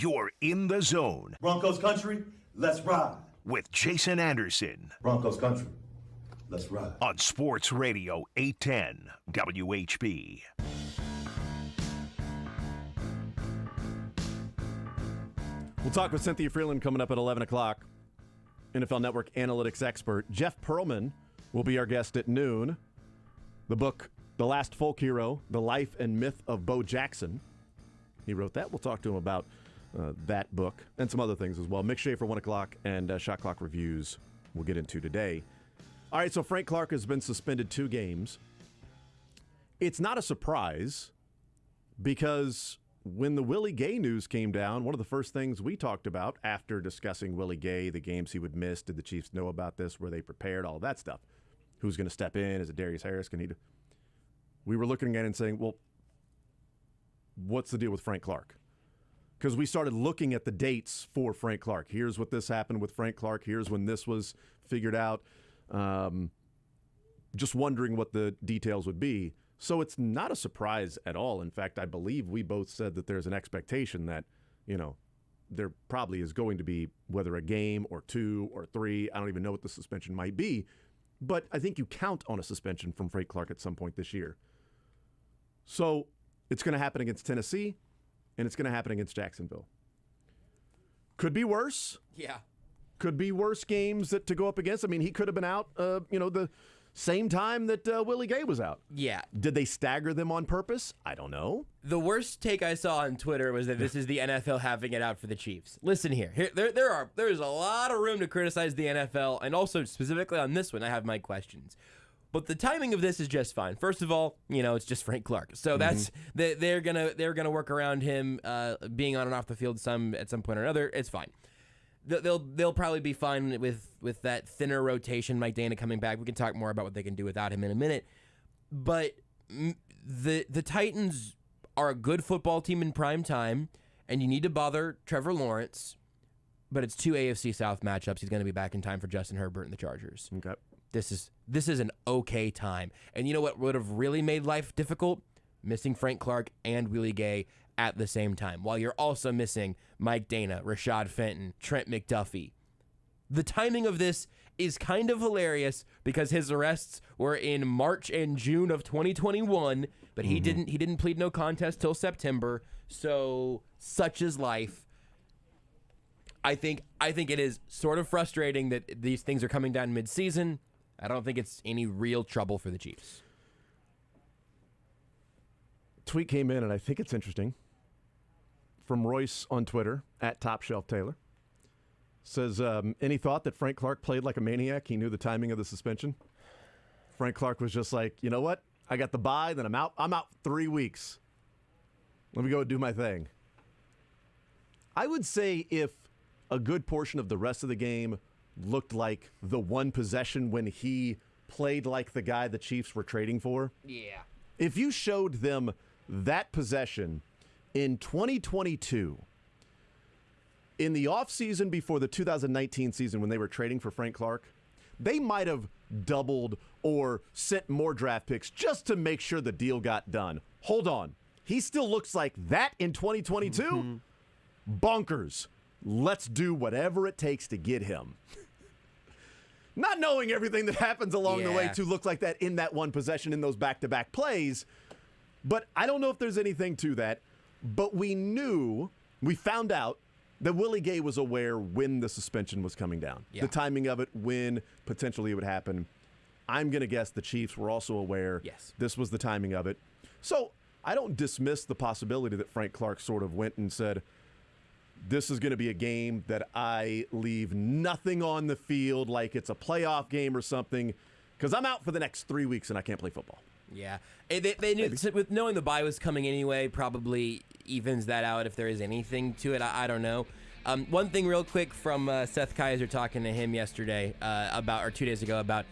You're in the zone Broncos country, let's ride. with Jason Anderson Broncos country, let's ride. on Sports Radio 810 WHB. We'll talk with Cynthia Frelund coming up at 11 o'clock. NFL Network analytics expert Jeff Pearlman will be our guest at noon. The book, The Last Folk Hero, The Life and Myth of Bo Jackson. He wrote that. We'll talk to him about that book and some other things as well. Mick Shaffer, 1 o'clock, and Shot Clock Reviews we'll get into today. All right, so Frank Clark has been suspended 2 games. It's not a surprise because when the Willie Gay news came down, one of the first things we talked about after discussing Willie Gay, the games he would miss, did the Chiefs know about this? Were they prepared? All that stuff. Who's going to step in? Is it Darius Harris? We were looking at it and saying, well, what's the deal with Frank Clark? Because we started looking at the dates for Frank Clark. Here's what this happened with Frank Clark. Here's when this was figured out. Just wondering what the details would be. So it's not a surprise at all. In fact, I believe we both said that there's an expectation that, there probably is going to be whether a game or 2 or 3. I don't even know what the suspension might be. But I think you count on a suspension from Frank Clark at some point this year. So it's going to happen against Tennessee, and it's going to happen against Jacksonville. Could be worse. Yeah. Could be worse games to go up against. I mean, he could have been out, the same time that Willie Gay was out. Yeah. Did they stagger them on purpose? I don't know. The worst take I saw on Twitter was that this is the NFL having it out for the Chiefs. Listen here. There's a lot of room to criticize the NFL, and also specifically on this one, I have my questions. But the timing of this is just fine. First of all, it's just Frank Clark, so that's they're gonna work around him being on and off the field at some point or another. It's fine. They'll probably be fine with that thinner rotation. Mike Dana coming back. We can talk more about what they can do without him in a minute. But the Titans are a good football team in prime time, and you need to bother Trevor Lawrence. But it's 2 AFC South matchups. He's going to be back in time for Justin Herbert and the Chargers. Okay. This is an okay time. And you know what would have really made life difficult? Missing Frank Clark and Willie Gay at the same time, while you're also missing Mike Dana, Rashad Fenton, Trent McDuffie. The timing of this is kind of hilarious because his arrests were in March and June of 2021, but he didn't plead no contest till September. So such is life. I think it is sort of frustrating that these things are coming down mid-season. I don't think it's any real trouble for the Chiefs. Tweet came in, and I think it's interesting, from Royce on Twitter, at Top Shelf Taylor. Says, any thought that Frank Clark played like a maniac? He knew the timing of the suspension. Frank Clark was just like, you know what? I got the bye, then I'm out 3 weeks. Let me go do my thing. I would say if a good portion of the rest of the game looked like the one possession when he played like the guy the Chiefs were trading for. Yeah. If you showed them that possession in 2022, in the offseason before the 2019 season when they were trading for Frank Clark, they might have doubled or sent more draft picks just to make sure the deal got done. Hold on. He still looks like that in 2022? Bonkers. Let's do whatever it takes to get him. Not knowing everything that happens along the way to look like that in that one possession in those back-to-back plays. But I don't know if there's anything to that. But we found out that Willie Gay was aware when the suspension was coming down. Yeah. The timing of it, when potentially it would happen. I'm going to guess the Chiefs were also aware this was the timing of it. So I don't dismiss the possibility that Frank Clark sort of went and said, this is going to be a game that I leave nothing on the field like it's a playoff game or something because I'm out for the next 3 weeks and I can't play football. Yeah. They knew, with knowing the bye was coming anyway, probably evens that out if there is anything to it. I don't know. One thing real quick from Seth Kaiser talking to him yesterday 2 days ago about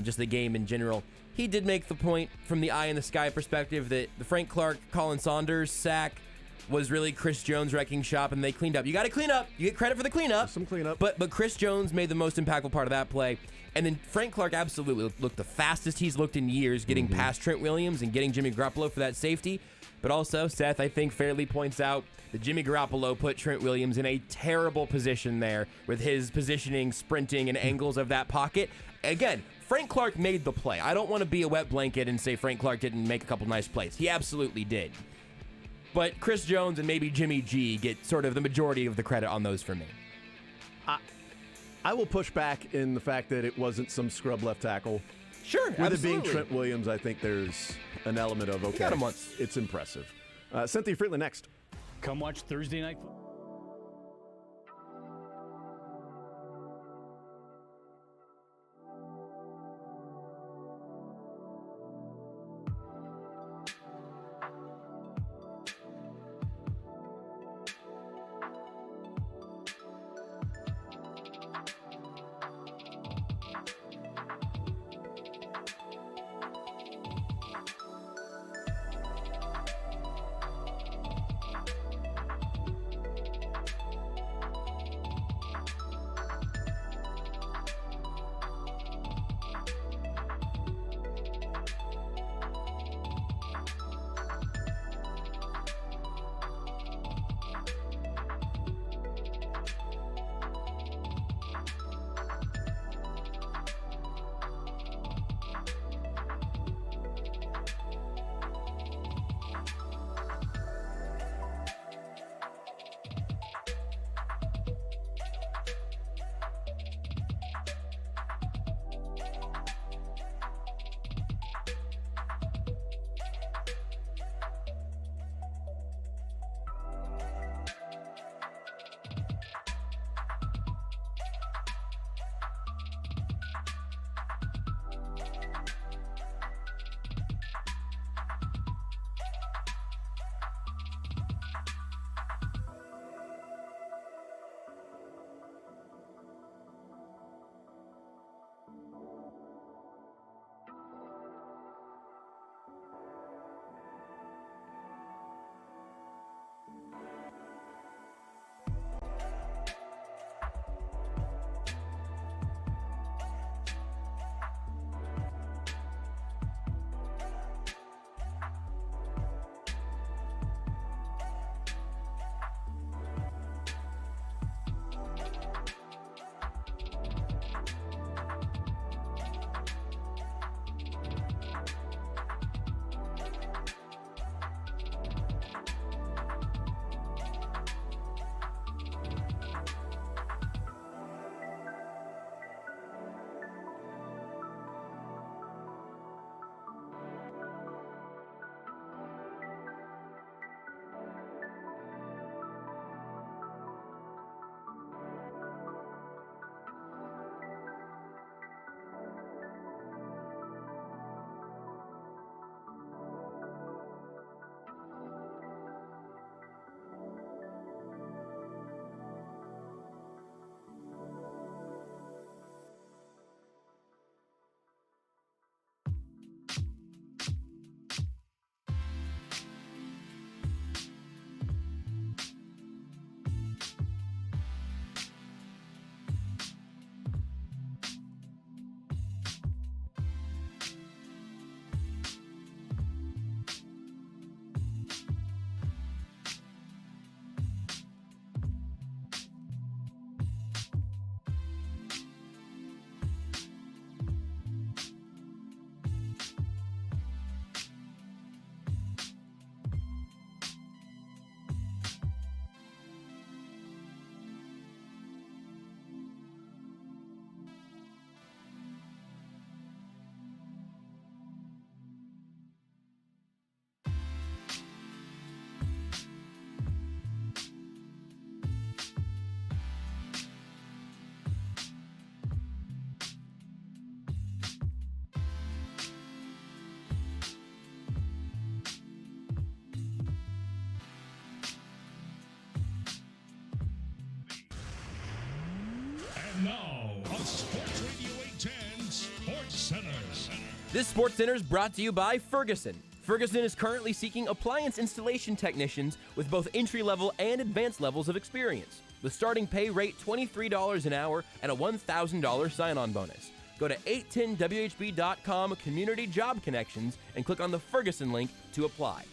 just the game in general. He did make the point from the eye in the sky perspective that the Frank Clark, Colin Saunders sack was really Chris Jones wrecking shop, and they cleaned up. You got to clean up. You get credit for the cleanup. Some cleanup. But Chris Jones made the most impactful part of that play. And then Frank Clark absolutely looked the fastest he's looked in years, getting past Trent Williams and getting Jimmy Garoppolo for that safety. But also, Seth, I think, fairly points out that Jimmy Garoppolo put Trent Williams in a terrible position there with his positioning, sprinting, and angles of that pocket. Again, Frank Clark made the play. I don't want to be a wet blanket and say Frank Clark didn't make a couple nice plays. He absolutely did. But Chris Jones and maybe Jimmy G get sort of the majority of the credit on those for me. I will push back in the fact that it wasn't some scrub left tackle. Sure, With absolutely. it being Trent Williams, I think there's an element of, okay, got him once. It's impressive. Cynthia Frelund next. Come watch Thursday Night Football. Now, on Sports Radio 810 Sports Center. This Sports Center is brought to you by Ferguson. Ferguson is currently seeking appliance installation technicians with both entry-level and advanced levels of experience. The starting pay rate $23 an hour and a $1,000 sign-on bonus. Go to 810WHB.com Community Job Connections and click on the Ferguson link to apply.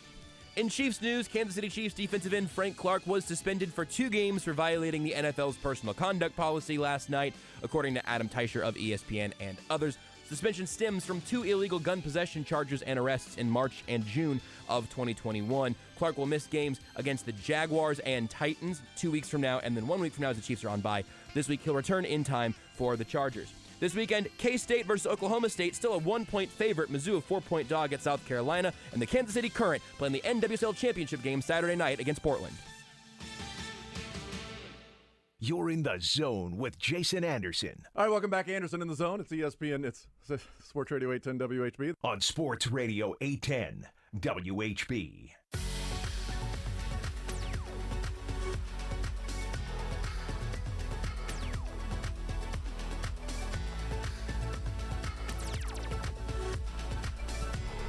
In Chiefs news, Kansas City Chiefs defensive end Frank Clark was suspended for 2 games for violating the NFL's personal conduct policy last night, according to Adam Teicher of ESPN and others. Suspension stems from 2 illegal gun possession charges and arrests in March and June of 2021. Clark will miss games against the Jaguars and Titans 2 weeks from now, and then 1 week from now as the Chiefs are on bye. This week he'll return in time for the Chargers. This weekend, K-State versus Oklahoma State, still a 1-point favorite. Mizzou a 4-point dog at South Carolina, and the Kansas City Current playing the NWSL Championship game Saturday night against Portland. You're in the zone with Jason Anderson. All right, welcome back, Anderson in the Zone. It's ESPN. It's Sports Radio 810 WHB. On Sports Radio 810 WHB.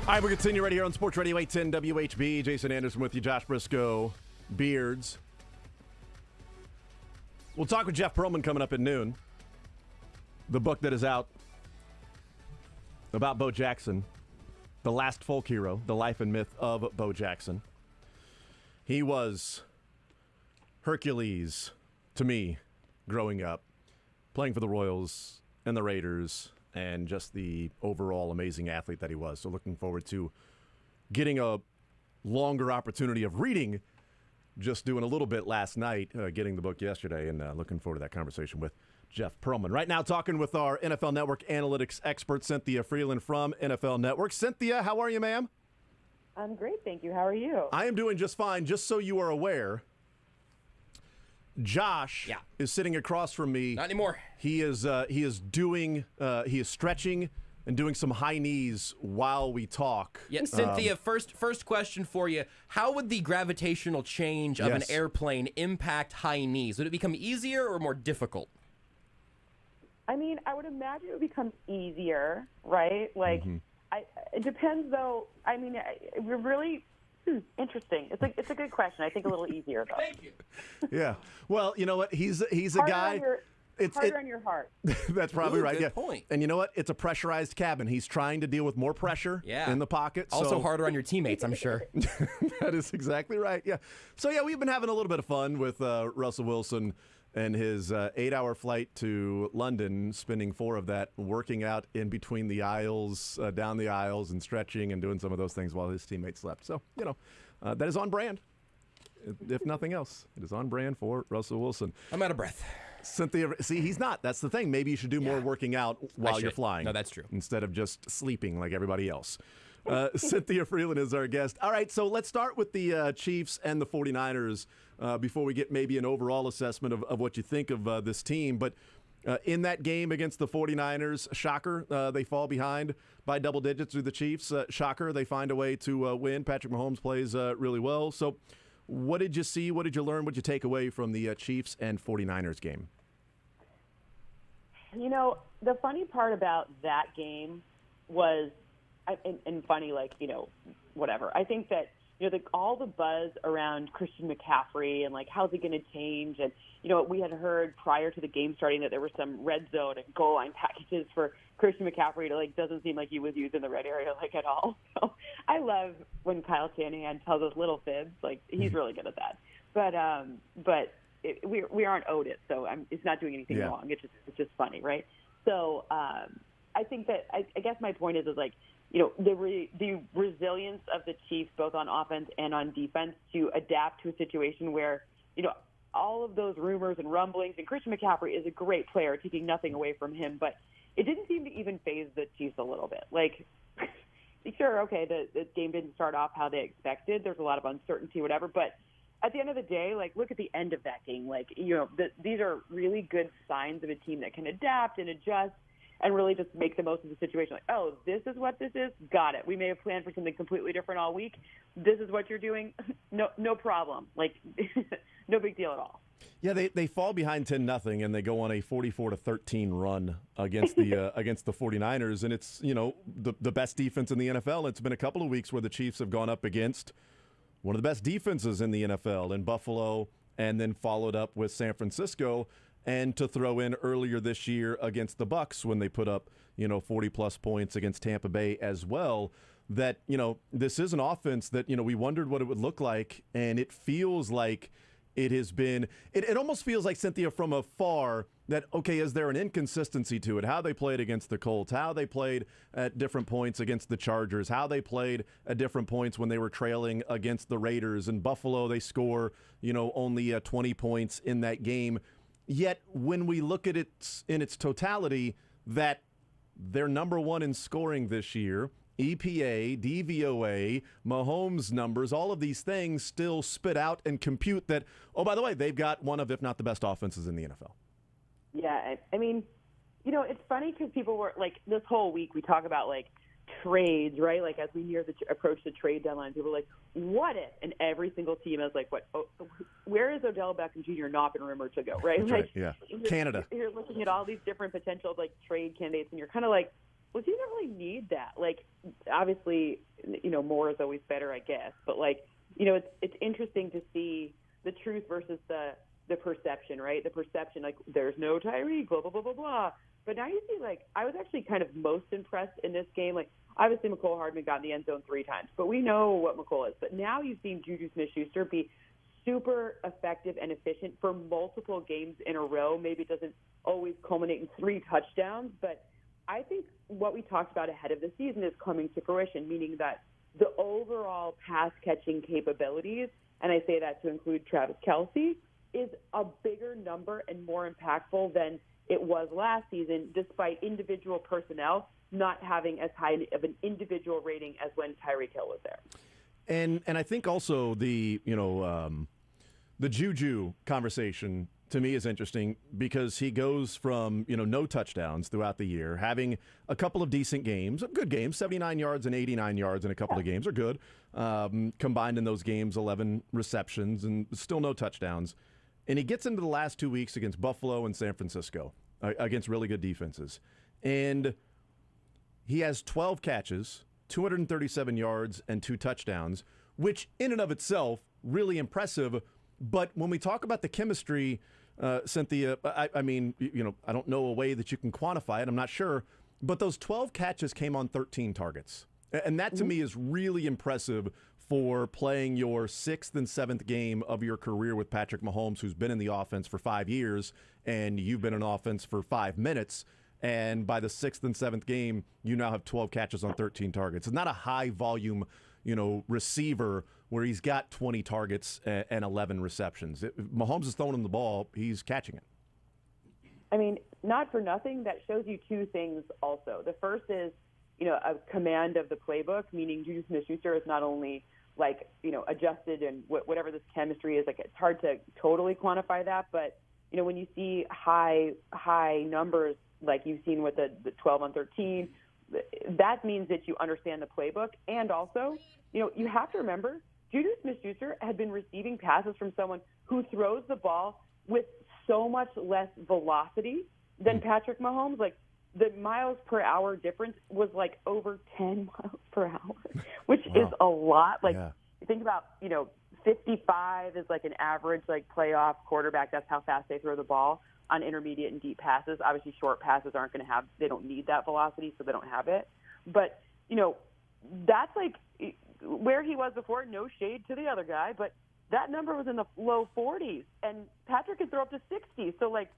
All right, we continue right here on Sports Radio 810 WHB. Jason Anderson with you, Josh Brisco, Beards. We'll talk with Jeff Pearlman coming up at noon. The book that is out about Bo Jackson, the last folk hero, the life and myth of Bo Jackson. He was Hercules to me growing up, playing for the Royals and the Raiders, and just the overall amazing athlete that he was. So looking forward to getting a longer opportunity of reading, just doing a little bit last night, getting the book yesterday, and looking forward to that conversation with Jeff Pearlman. Right now, talking with our NFL Network analytics expert, Cynthia Frelund from NFL Network. Cynthia, how are you, ma'am? I'm great, thank you. How are you? I am doing just fine. Just so you are aware, Josh is sitting across from me. Not anymore. He is stretching and doing some high knees while we talk. Yeah, Cynthia, first question for you. How would the gravitational change of an airplane impact high knees? Would it become easier or more difficult? I mean, I would imagine it would become easier, right? Like, it depends, though. I mean, we're really interesting. It's a good question. I think a little easier, though. Thank you. Yeah. Well, you know what? He's a guy. Harder on your heart. That's probably right. Good point. And you know what? It's a pressurized cabin. He's trying to deal with more pressure in the pocket. Also harder on your teammates, I'm sure. That is exactly right. Yeah. So, yeah, we've been having a little bit of fun with Russell Wilson and his 8-hour flight to London, spending 4 of that working out in between the aisles, down the aisles, and stretching and doing some of those things while his teammates slept. So, you know, that is on brand. If nothing else, it is on brand for Russell Wilson. I'm out of breath. Cynthia, see, he's not. That's the thing. Maybe you should do more working out while you're flying. No, that's true. Instead of just sleeping like everybody else. Cynthia Frelund is our guest. All right, so let's start with the Chiefs and the 49ers before we get maybe an overall assessment of what you think of this team. But in that game against the 49ers, shocker, they fall behind by double digits to the Chiefs. Shocker, they find a way to win. Patrick Mahomes plays really well. So what did you see? What did you learn? What did you take away from the Chiefs and 49ers game? You know, the funny part about that game was, and funny, like, you know, whatever. I think that, you know, all the buzz around Christian McCaffrey and, like, how's he going to change? And, you know, we had heard prior to the game starting that there were some red zone and goal line packages for Christian McCaffrey. It, like, doesn't seem like he was used in the red area, like, at all. So I love when Kyle Shanahan tells us little fibs. Like, he's really good at that. But we aren't owed it, so it's not doing anything wrong. It's just funny, right? So I think that I guess my point is like, you know, the resilience of the Chiefs, both on offense and on defense, to adapt to a situation where, you know, all of those rumors and rumblings, and Christian McCaffrey is a great player, taking nothing away from him, but it didn't seem to even faze the Chiefs a little bit. Like, sure, okay, the game didn't start off how they expected. There's a lot of uncertainty, whatever, but at the end of the day, like, look at the end of that game. Like, you know, these are really good signs of a team that can adapt and adjust and really just make the most of the situation. Like, oh, this is what this is? Got it. We may have planned for something completely different all week. This is what you're doing? No problem. Like, no big deal at all. Yeah, they fall behind 10-0, and they go on a 44-13 run against the 49ers. And it's, you know, the best defense in the NFL. It's been a couple of weeks where the Chiefs have gone up against one of the best defenses in the NFL in Buffalo, and then followed up with San Francisco, and to throw in earlier this year against the Bucs when they put up, you know, 40-plus points against Tampa Bay as well. that, this is an offense that, we wondered what it would look like, and it feels like it has been – it almost feels like, Cynthia, from afar that, okay, is there an inconsistency to it? How they played against the Colts, how they played at different points against the Chargers, how they played at different points when they were trailing against the Raiders. In Buffalo, they score, only 20 points in that game. Yet when we look at it in its totality, that they're number one in scoring this year, EPA, DVOA, Mahomes numbers, all of these things still spit out and compute that, oh, by the way, they've got one of, if not the best offenses in the NFL. Yeah, I mean, it's funny because people were like, this whole week we talk about like trades, right? Like as we approach the trade deadline, people are like, what if? And every single team is like, where is Odell Beckham Jr. not been rumored to go, right? That's like, right, yeah. Canada. You're looking at all these different potential like trade candidates, and you're kind of like, well, do you not really need that? Like, obviously, more is always better, I guess. But like, it's interesting to see the truth versus the perception, right? The perception, like, there's no Tyreek, blah, blah, blah, blah, blah. But now you see, like, I was actually kind of most impressed in this game. Like, obviously, McCole Hardman got in the end zone 3 times, but we know what McCole is. But now you've seen Juju Smith-Schuster be super effective and efficient for multiple games in a row. Maybe it doesn't always culminate in 3 touchdowns, but I think what we talked about ahead of the season is coming to fruition, meaning that the overall pass-catching capabilities, and I say that to include Travis Kelce, is a bigger number and more impactful than it was last season, despite individual personnel not having as high of an individual rating as when Tyreek Hill was there. And I think also the Juju conversation to me is interesting because he goes from, no touchdowns throughout the year, having a couple of decent games, good games, 79 yards and 89 yards in a couple of games are good. Combined in those games, 11 receptions and still no touchdowns. And he gets into the last 2 weeks against Buffalo and San Francisco, against really good defenses. And he has 12 catches, 237 yards, and 2 touchdowns, which in and of itself, really impressive. But when we talk about the chemistry, Cynthia, I mean, I don't know a way that you can quantify it. I'm not sure. But those 12 catches came on 13 targets. And that to me is really impressive for playing your 6th and 7th game of your career with Patrick Mahomes, who's been in the offense for 5 years, and you've been in offense for 5 minutes. And by the 6th and 7th game, you now have 12 catches on 13 targets. It's not a high volume, receiver where he's got 20 targets and 11 receptions. Mahomes is throwing him the ball, he's catching it. I mean, not for nothing, that shows you 2 things also. The first is, a command of the playbook, meaning Juju Smith-Schuster is not only adjusted and whatever this chemistry is, like it's hard to totally quantify that, but, when you see high numbers like you've seen with the 12 on 13, that means that you understand the playbook. And also, you have to remember, Juju Smith-Schuster had been receiving passes from someone who throws the ball with so much less velocity than Patrick Mahomes. Like, the miles per hour difference was like over 10 miles per hour, which is a lot. Like, you think about, 55 is like an average, like, playoff quarterback. That's how fast they throw the ball on intermediate and deep passes. Obviously, short passes they don't need that velocity, so they don't have it. But, that's like where he was before. No shade to the other guy, but that number was in the low 40s, and Patrick could throw up to 60. So, like,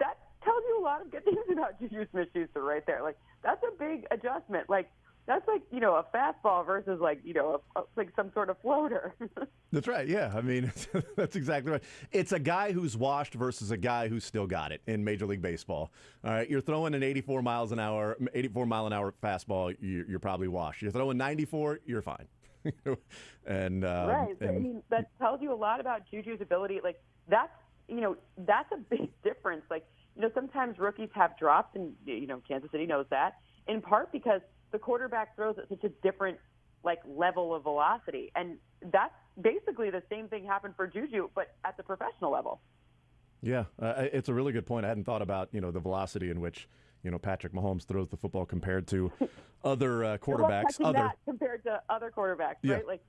that tells you a lot of good things about Juju Smith-Schuster right there. Like, that's a big adjustment. Like, that's like, a fastball versus like, like some sort of floater. That's right. Yeah. I mean, that's exactly right. It's a guy who's washed versus a guy who's still got it in Major League Baseball. All right. You're throwing an 84 mile an hour fastball. You're probably washed. You're throwing 94. You're fine. And right. I mean, that tells you a lot about Juju's ability. Like, that's a big difference. Like, sometimes rookies have drops, and, Kansas City knows that, in part because the quarterback throws at such a different, like, level of velocity. And that's basically the same thing happened for Juju, but at the professional level. Yeah, it's a really good point. I hadn't thought about, the velocity in which, Patrick Mahomes throws the football compared to other quarterbacks. Compared to other quarterbacks, right? Like,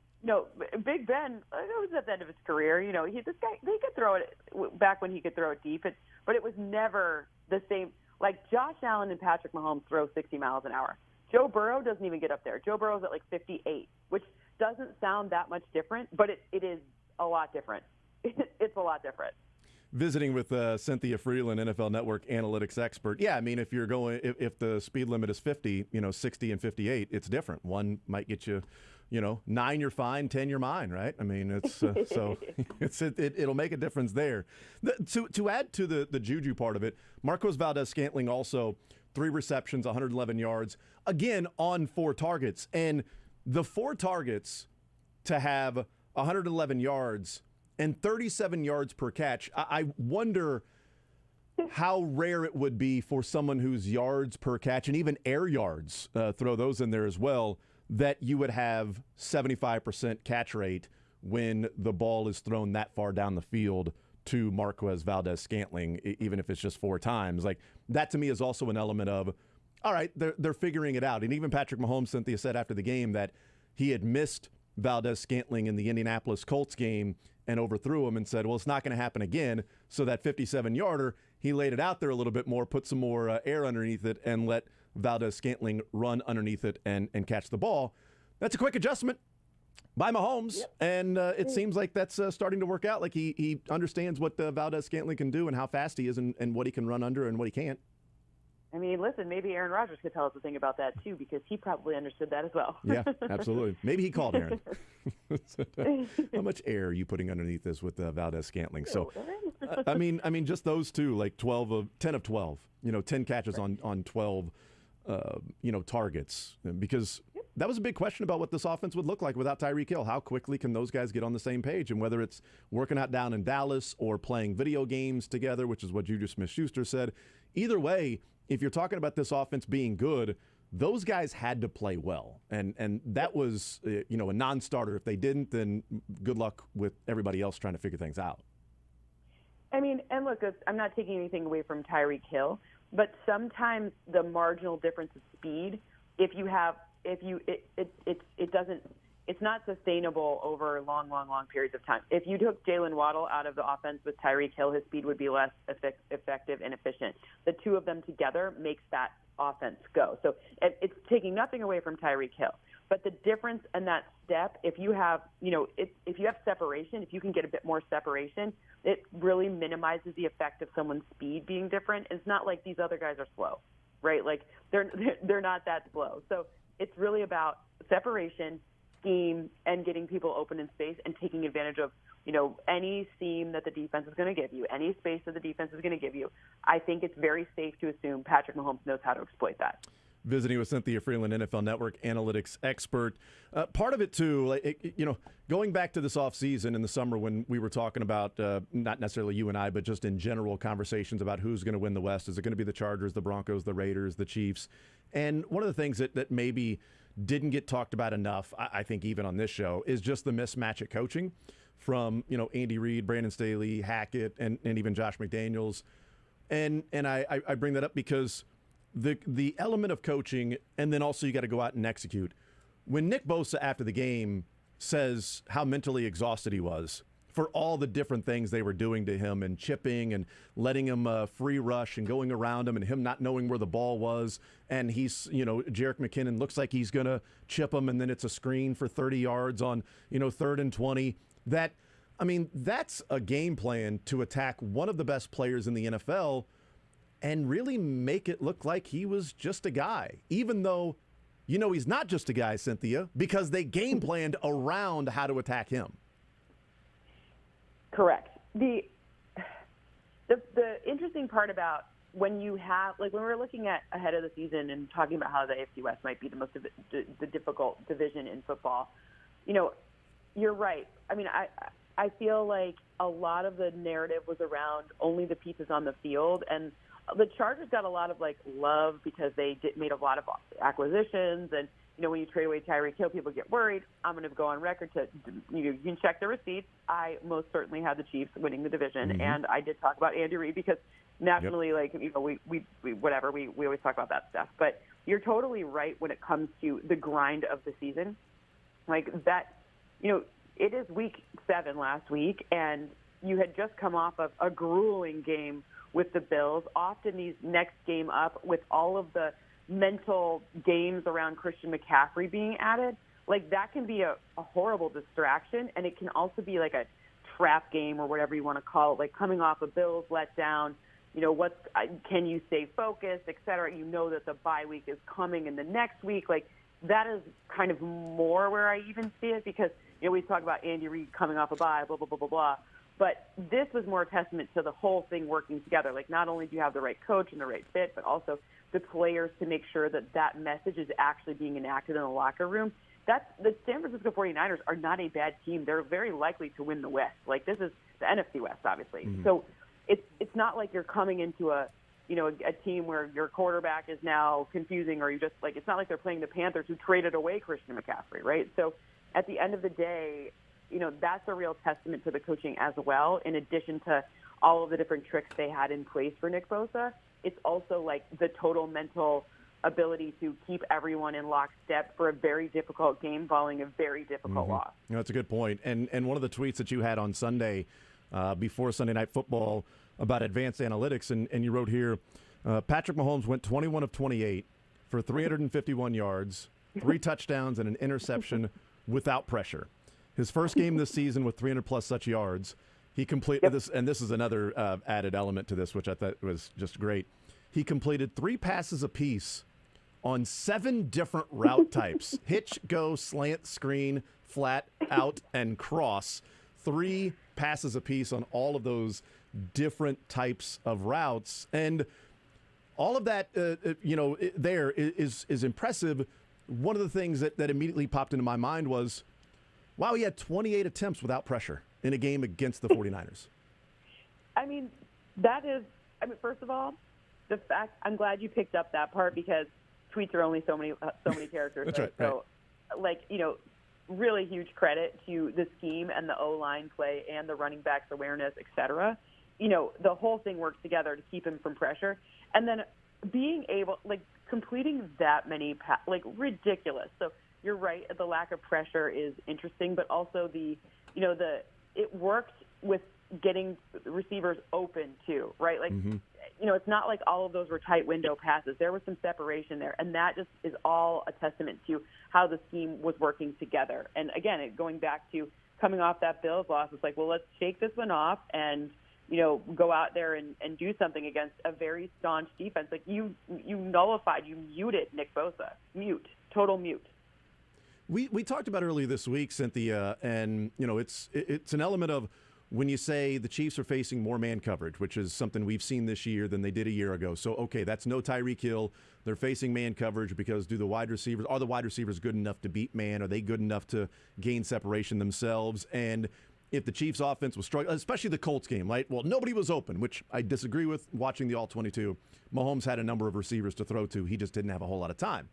Big Ben, it was at the end of his career. He could throw it back when he could throw it deep, but it was never the same. Like, Josh Allen and Patrick Mahomes throw 60 miles an hour. Joe Burrow doesn't even get up there. Joe Burrow's at like 58, which doesn't sound that much different, but it is a lot different. It's a lot different. Visiting with Cynthia Frelund, NFL Network analytics expert. Yeah, I mean, if if the speed limit is 50, 60 and 58, it's different. One might get you, 9 you're fine, 10 you're mine, right? I mean, it's so it'll make a difference there. To add to the juju part of it, Marquez Valdes-Scantling also 3 receptions, 111 yards, again on 4 targets, and the 4 targets to have 111 yards and 37 yards per catch. I wonder how rare it would be for someone whose yards per catch and even air yards, throw those in there as well, that you would have 75% catch rate when the ball is thrown that far down the field to Marquez Valdes-Scantling, even if it's just 4 times. Like, that to me is also an element of, all right, they're figuring it out. And even Patrick Mahomes, Cynthia said after the game that he had missed Valdes-Scantling in the Indianapolis Colts game and overthrew him and said, well, it's not going to happen again. So that 57-yarder, he laid it out there a little bit more, put some more air underneath it, and let Valdes-Scantling run underneath it and catch the ball. That's a quick adjustment by Mahomes, and it seems like that's starting to work out. Like he understands what Valdes-Scantling can do and how fast he is and what he can run under and what he can't. I mean, listen, maybe Aaron Rodgers could tell us a thing about that, too, because he probably understood that as well. Yeah, absolutely. Maybe he called Aaron. How much air are you putting underneath this with Valdes-Scantling? So, I mean, just those two, like 10 of 12, 10 catches on 12, targets. Because that was a big question about what this offense would look like without Tyreek Hill. How quickly can those guys get on the same page? And whether it's working out down in Dallas or playing video games together, which is what Juju Smith-Schuster said. Either way, if you're talking about this offense being good, those guys had to play well. And that was, a non-starter. If they didn't, then good luck with everybody else trying to figure things out. I mean, and look, I'm not taking anything away from Tyreek Hill, but sometimes the marginal difference of speed, it's not sustainable over long periods of time. If you took Jalen Waddle out of the offense with Tyreek Hill, his speed would be less effective and efficient. The two of them together makes that offense go. So it's taking nothing away from Tyreek Hill. But the difference in that step, if you have, if you have separation, if you can get a bit more separation, it really minimizes the effect of someone's speed being different. It's not like these other guys are slow, right? Like they're not that slow. So it's really about separation, scheme, and getting people open in space and taking advantage of, any seam that the defense is going to give you, any space that the defense is going to give you. I think it's very safe to assume Patrick Mahomes knows how to exploit that. Visiting with Cynthia Frelund, NFL Network analytics expert. Part of it, too, going back to this offseason in the summer when we were talking about, not necessarily you and I, but just in general conversations about who's going to win the West. Is it going to be the Chargers, the Broncos, the Raiders, the Chiefs? And one of the things that maybe didn't get talked about enough, I think even on this show, is just the mismatch at coaching from, Andy Reid, Brandon Staley, Hackett, and even Josh McDaniels. And I bring that up because the element of coaching, and then also you got to go out and execute. When Nick Bosa after the game says how mentally exhausted he was for all the different things they were doing to him and chipping and letting him free rush and going around him and him not knowing where the ball was, and he's, Jerick McKinnon looks like he's going to chip him, and then it's a screen for 30 yards on, 3rd and 20. That's a game plan to attack one of the best players in the NFL and really make it look like he was just a guy, even though, he's not just a guy, Cynthia, because they game planned around how to attack him. Correct. The interesting part about when you have, when we're looking at ahead of the season and talking about how the AFC West might be the most the difficult division in football, you're right. I feel like a lot of the narrative was around only the pieces on the field, and the Chargers got a lot of love because they made a lot of acquisitions, and when you trade away Tyreek Hill, people get worried. I'm going to go on record you can check the receipts. I most certainly had the Chiefs winning the division, and I did talk about Andy Reid because nationally, we always talk about that stuff. But you're totally right when it comes to the grind of the season, it is week 7 last week, and you had just come off of a grueling game with the Bills. Often these next game up with all of the mental games around Christian McCaffrey being added, like that can be a horrible distraction, and it can also be like a trap game or whatever you want to call it, like coming off a Bills letdown. Can you stay focused, et cetera? You know that the bye week is coming in the next week. Like that is kind of more where I even see it, because we talk about Andy Reid coming off a bye, blah, blah, blah, blah, blah. But this was more a testament to the whole thing working together. Like not only do you have the right coach and the right fit, but also the players to make sure that that message is actually being enacted in the locker room. The San Francisco 49ers are not a bad team. They're very likely to win the West. Like this is the NFC West, obviously. Mm-hmm. So it's not like you're coming into a team where your quarterback is now confusing, or you just like, it's not like they're playing the Panthers who traded away Christian McCaffrey, right? So at the end of the day, that's a real testament to the coaching as well. In addition to all of the different tricks they had in place for Nick Bosa, it's also like the total mental ability to keep everyone in lockstep for a very difficult game following a very difficult loss. That's a good point. And one of the tweets that you had on Sunday before Sunday Night Football about advanced analytics, and you wrote here, Patrick Mahomes went 21 of 28 for 351 yards, 3 touchdowns, and an interception without pressure. His first game this season with 300-plus such yards, he completed this, and this is another added element to this, which I thought was just great. He completed 3 passes apiece on 7 different route types: hitch, go, slant, screen, flat, out, and cross. 3 passes apiece on all of those different types of routes. And all of that, there is impressive. One of the things that immediately popped into my mind was, wow, he had 28 attempts without pressure in a game against the 49ers. First of all, the fact, I'm glad you picked up that part, because tweets are only so many characters. That's right. So, really huge credit to the scheme and the O-line play and the running backs awareness, et cetera. The whole thing works together to keep him from pressure. And then being able, completing that many, ridiculous. So you're right, the lack of pressure is interesting, but also it worked with getting receivers open too, right? It's not like all of those were tight window passes. There was some separation there, and that just is all a testament to how the scheme was working together. And again, going back to coming off that Bills loss, it's like, well, let's shake this one off and go out there and do something against a very staunch defense. Like you nullified, you muted Nick Bosa, total mute. We talked about earlier this week, Cynthia, and it's an element of when you say the Chiefs are facing more man coverage, which is something we've seen this year than they did a year ago. So, okay, that's no Tyreek Hill. They're facing man coverage because are the wide receivers good enough to beat man? Are they good enough to gain separation themselves? And if the Chiefs offense was struggling, especially the Colts game, right? Well, nobody was open, which I disagree with watching the All-22. Mahomes had a number of receivers to throw to. He just didn't have a whole lot of time.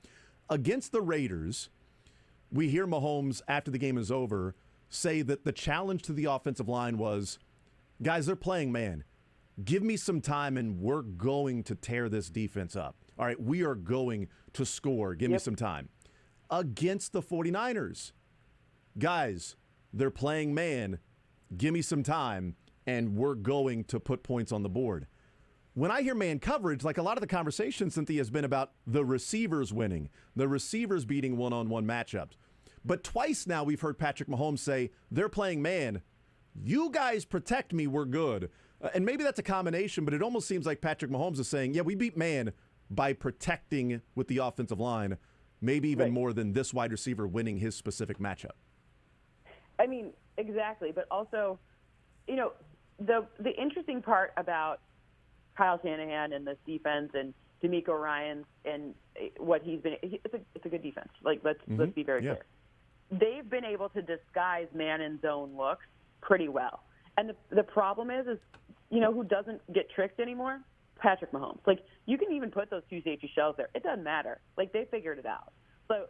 Against the Raiders, we hear Mahomes, after the game is over, say that the challenge to the offensive line was, guys, they're playing man. Give me some time and we're going to tear this defense up. All right, we are going to score. Give me some time. Against the 49ers, guys, they're playing man. Give me some time and we're going to put points on the board. When I hear man coverage, like a lot of the conversation, Cynthia, has been about the receivers winning, the receivers beating one-on-one matchups. But twice now we've heard Patrick Mahomes say, they're playing man. You guys protect me, we're good. And maybe that's a combination, but it almost seems like Patrick Mahomes is saying, yeah, we beat man by protecting with the offensive line, maybe even more than this wide receiver winning his specific matchup. Exactly. But also, the interesting part about Kyle Shanahan and this defense and DeMeco Ryans and what he's been, it's a good defense. Let's be very clear. They've been able to disguise man and zone looks pretty well. And the problem is who doesn't get tricked anymore? Patrick Mahomes. You can even put those 2 safety shells there. It doesn't matter. They figured it out. So,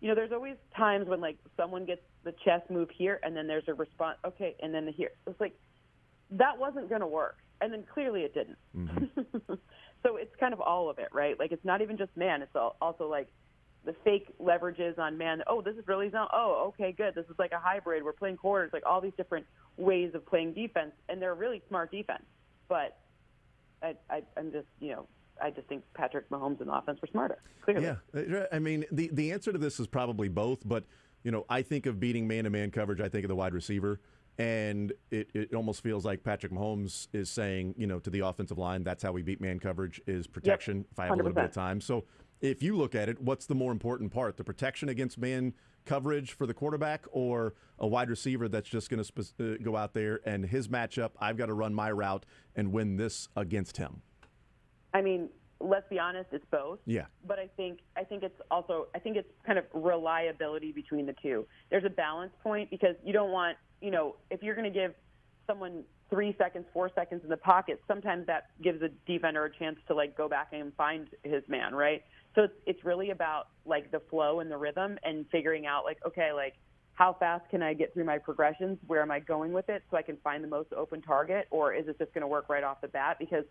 there's always times when, someone gets the chest move here and then there's a response, okay, and then here. It's that wasn't going to work. And then clearly it didn't. Mm-hmm. So it's kind of all of it, right? It's not even just man. It's also the fake leverages on man. Oh, this is really zone. Oh, okay, good. This is a hybrid. We're playing quarters, all these different ways of playing defense. And they're really smart defense. But I'm just, just think Patrick Mahomes and the offense were smarter. Clearly. Yeah, I mean the answer to this is probably both, but I think of beating man-to-man coverage. I think of the wide receiver, and it almost feels like Patrick Mahomes is saying, to the offensive line, that's how we beat man coverage is protection. Yep, if I have 100%. a little bit of time, so if you look at it, what's the more important part, the protection against man coverage for the quarterback, or a wide receiver that's just going to go out there and his matchup, I've got to run my route and win this against him? I mean, let's be honest, it's both. Yeah. But I think it's kind of reliability between the two. There's a balance point because you don't want, if you're going to give someone 3 seconds, 4 seconds in the pocket, sometimes that gives a defender a chance to go back and find his man, right? So it's really about the flow and the rhythm and figuring out how fast can I get through my progressions? Where am I going with it so I can find the most open target, or is it just going to work right off the bat? Because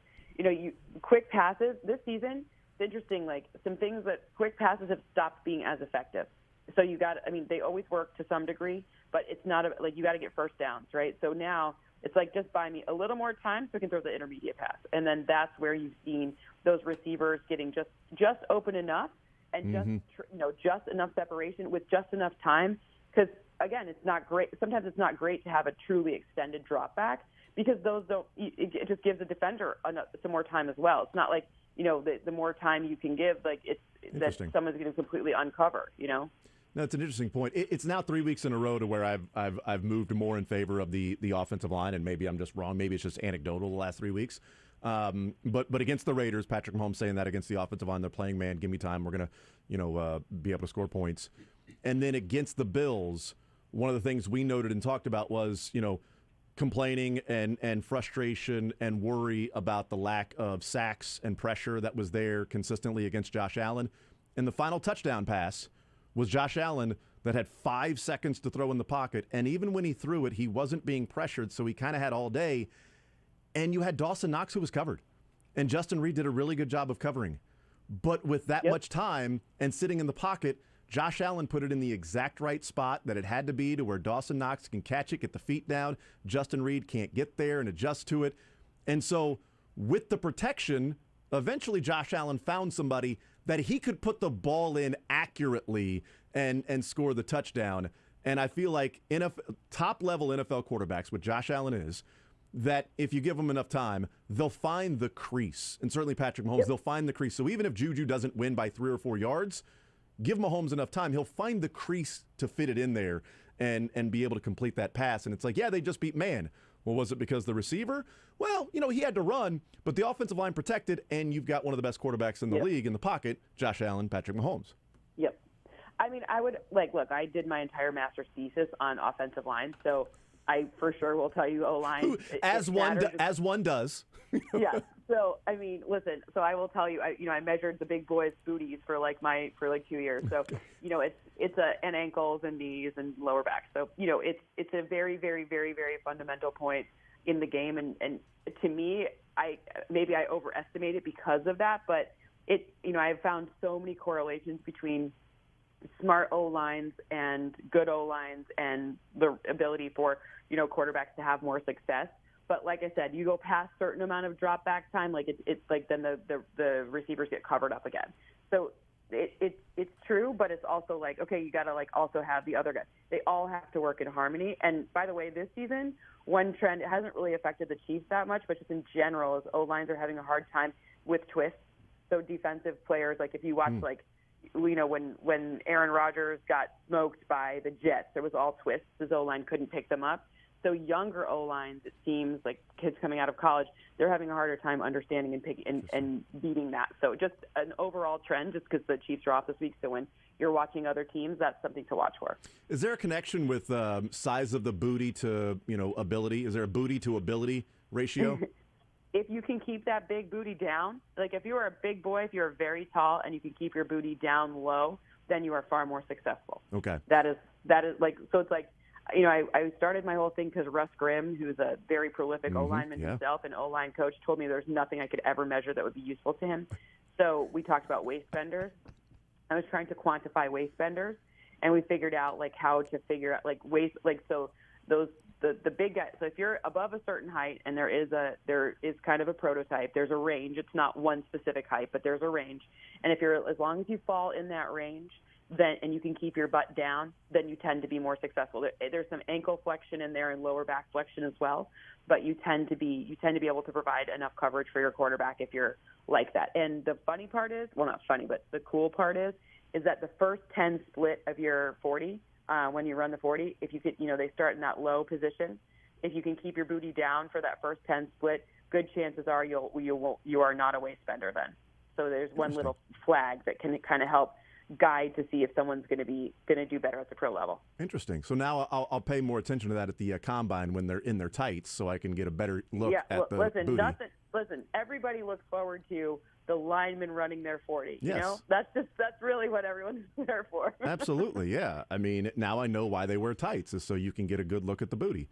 quick passes this season, it's interesting. Some things that quick passes have stopped being as effective. So they always work to some degree, but it's not you got to get first downs, right? So now it's just buy me a little more time so I can throw the intermediate pass, and then that's where you've seen those receivers getting just open enough and just enough separation with just enough time. Because again, it's not great. Sometimes it's not great to have a truly extended drop back because those don't. It just gives the defender some more time as well. It's not the more time you can give, it's that someone's going to completely uncover. No, it's an interesting point. It's now 3 weeks in a row to where I've moved more in favor of the offensive line, and maybe I'm just wrong. Maybe it's just anecdotal the last 3 weeks. But against the Raiders, Patrick Mahomes saying that against the offensive line, they're playing man, give me time. We're gonna be able to score points. And then against the Bills, one of the things we noted and talked about was complaining and frustration and worry about the lack of sacks and pressure that was there consistently against Josh Allen. And the final touchdown pass was Josh Allen that had 5 seconds to throw in the pocket. And even when he threw it, he wasn't being pressured, so he kind of had all day. And you had Dawson Knox who was covered. And Justin Reed did a really good job of covering. But with that much time and sitting in the pocket, Josh Allen put it in the exact right spot that it had to be to where Dawson Knox can catch it, get the feet down. Justin Reed can't get there and adjust to it. And so with the protection, eventually Josh Allen found somebody that he could put the ball in accurately and score the touchdown. And I feel like top-level NFL quarterbacks, what Josh Allen is, that if you give them enough time, they'll find the crease. And certainly Patrick Mahomes, they'll find the crease. So even if Juju doesn't win by 3 or 4 yards, give Mahomes enough time, he'll find the crease to fit it in there and be able to complete that pass. And it's they just beat man. Well, was it because the receiver? Well, he had to run, but the offensive line protected, and you've got one of the best quarterbacks in the league in the pocket, Josh Allen, Patrick Mahomes. Yep. I mean, I would look, I did my entire master's thesis on offensive line, so I for sure will tell you O-line. As one does. Yeah. So, I mean, listen, so I will tell you, I measured the big boys' booties for 2 years. So, it's and ankles and knees and lower back. So, it's a very, very, very, very fundamental point in the game. And to me, I overestimate it because of that. But I've found so many correlations between smart O-lines and good O-lines and the ability for, quarterbacks to have more success. But like I said, you go past certain amount of drop back time, then the receivers get covered up again. So it's true, but it's also okay, you got to also have the other guys. They all have to work in harmony. And by the way, this season, one trend, it hasn't really affected the Chiefs that much, but just in general, is O-lines are having a hard time with twists. So defensive players, if you watch when Aaron Rodgers got smoked by the Jets, there was all twists. His O-line couldn't pick them up. So younger O-lines, it seems like kids coming out of college, they're having a harder time understanding and beating that. So just an overall trend, just because the Chiefs are off this week. So when you're watching other teams, that's something to watch for. Is there a connection with size of the booty to ability? Is there a booty to ability ratio? If you can keep that big booty down, if you are a big boy, if you're very tall and you can keep your booty down low, then you are far more successful. Okay. That is so it's I started my whole thing because Russ Grimm, who's a very prolific O-lineman himself and O-line coach, told me there's nothing I could ever measure that would be useful to him. So we talked about waist benders. I was trying to quantify waist benders, and we figured out how to figure out waist, so those the big guy. So if you're above a certain height, and there is kind of a prototype, there's a range. It's not one specific height, but there's a range. And as long as you fall in that range, then and you can keep your butt down, then you tend to be more successful. There's some ankle flexion in there and lower back flexion as well, but you tend to be able to provide enough coverage for your quarterback if you're like that. And the funny part is, well, not funny, but the cool part is that the first 10 split of your 40, when you run the 40, if you could, they start in that low position. If you can keep your booty down for that first 10 split, good chances are you are not a waist bender then. So there's one little flag that can kind of help guide to see if someone's going to do better at the pro level. Interesting. So now I'll pay more attention to that at the combine when they're in their tights, so I can get a better look at the booty. Listen, everybody looks forward to the lineman running their 40. Yes. You know, that's really what everyone's there for. Absolutely, yeah. I mean, now I know why they wear tights, is so you can get a good look at the booty.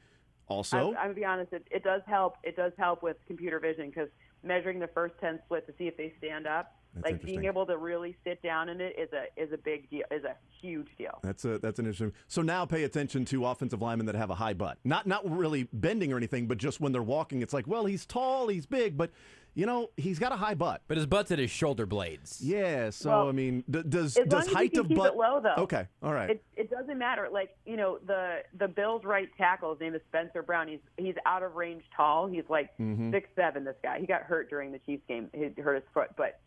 Also, I'm going to be honest, it does help. It does help with computer vision, because measuring the first 10 split to see if they stand up, like being able to really sit down in it is a big deal, is a huge deal. That's an interesting. So now pay attention to offensive linemen that have a high butt. Not really bending or anything, but just when they're walking, it's like, well, he's tall, he's big, but he's got a high butt. But his butt's at his shoulder blades. Yeah. So well, I mean, does height of keep butt? It low, though. Okay. All right. It doesn't matter. Like the Bills' right tackle, his name is Spencer Brown. He's out of range tall. He's like 6'7". This guy. He got hurt during the Chiefs game. He hurt his foot, but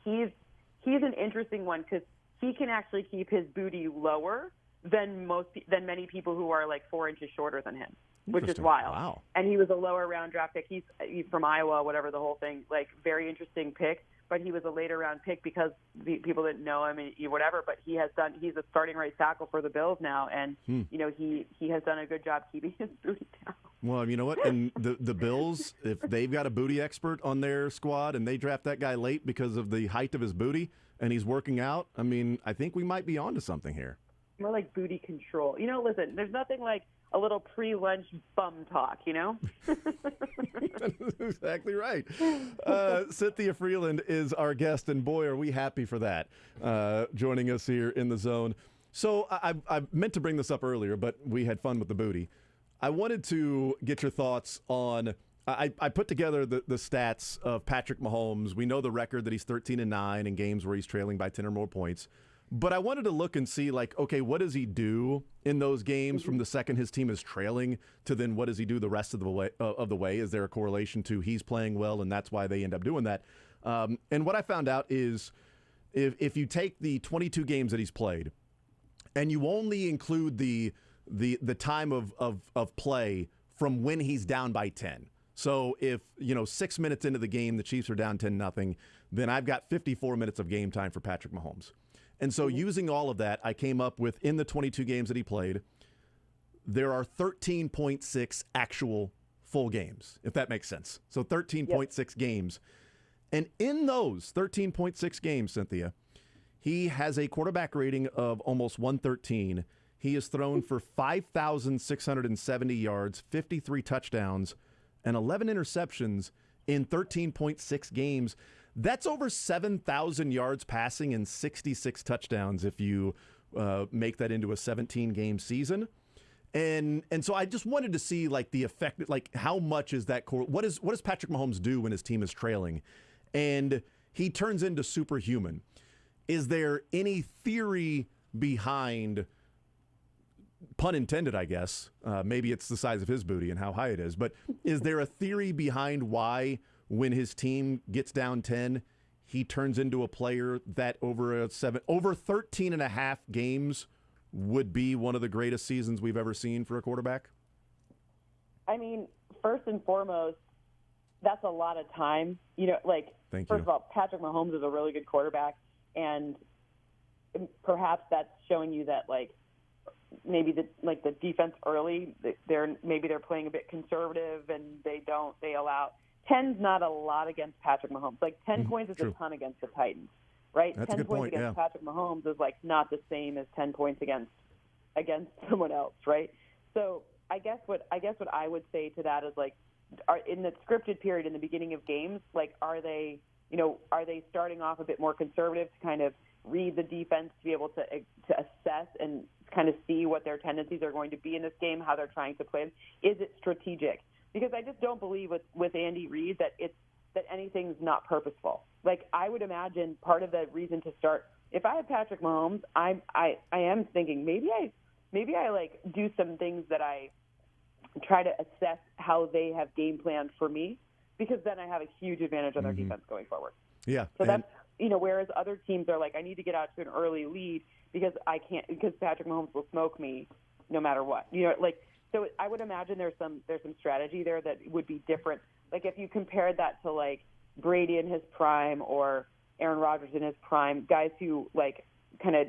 he's an interesting one, because he can actually keep his booty lower than many people who are like 4 inches shorter than him, which is wild. Wow. And he was a lower round draft pick. He's from Iowa, whatever the whole thing. Like, very interesting pick. But he was a later round pick because people didn't know him and whatever. But he's a starting right tackle for the Bills now, and he has done a good job keeping his booty down. Well, you know what? And the Bills, if they've got a booty expert on their squad and they draft that guy late because of the height of his booty and he's working out, I mean, I think we might be onto something here. More like booty control. Listen, there's nothing like a little pre-lunch bum talk, That's exactly right. Cynthia Frelund is our guest, and boy, are we happy for that, joining us here in the zone. So I meant to bring this up earlier, but we had fun with the booty. I wanted to get your thoughts on, I put together the stats of Patrick Mahomes. We know the record that he's 13-9 in games where he's trailing by 10 or more points. But I wanted to look and see, like, okay, what does he do in those games from the second his team is trailing to then what does he do the rest of the way? Is there a correlation to he's playing well and that's why they end up doing that? And what I found out is if you take the 22 games that he's played and you only include the time of play from when he's down by 10. So if, 6 minutes into the game, the Chiefs are down 10-0, then I've got 54 minutes of game time for Patrick Mahomes. And so using all of that, I came up with, in the 22 games that he played, there are 13.6 actual full games, if that makes sense. So 13.6 games. And in those 13.6 games, Cynthia, he has a quarterback rating of almost 113. He has thrown for 5,670 yards, 53 touchdowns, and 11 interceptions in 13.6 games. That's over 7,000 yards passing and 66 touchdowns if you make that into a 17-game season. And so I just wanted to see, like, the effect, like, how much is that what does Patrick Mahomes do when his team is trailing? And he turns into superhuman. Is there any theory behind, pun intended, I guess, maybe it's the size of his booty and how high it is, but is there a theory behind why when his team gets down 10, he turns into a player that over 13 and a half games would be one of the greatest seasons we've ever seen for a quarterback? I mean, first and foremost, that's a lot of time. First of all, Patrick Mahomes is a really good quarterback, and perhaps that's showing you that, like, maybe the defense early, they're playing a bit conservative and they allow 10's not a lot against Patrick Mahomes. Like 10 points is a ton against the Titans, right? That's 10 a good points point, against Patrick Mahomes is like not the same as 10 points against someone else, right? So I guess what I would say to that is, like, in the scripted period in the beginning of games, like, are they starting off a bit more conservative to kind of read the defense to be able to assess and kind of see what their tendencies are going to be in this game, how they're trying to play. Is it strategic? Because I just don't believe with Andy Reid that anything's not purposeful. Like, I would imagine part of the reason to start, if I have Patrick Mahomes, I am thinking maybe I like do some things that I try to assess how they have game planned for me, because then I have a huge advantage on their defense going forward. Yeah. So that's, whereas other teams are like, I need to get out to an early lead because Patrick Mahomes will smoke me no matter what. So I would imagine there's some strategy there that would be different. Like if you compared that to like Brady in his prime or Aaron Rodgers in his prime, guys who like kind of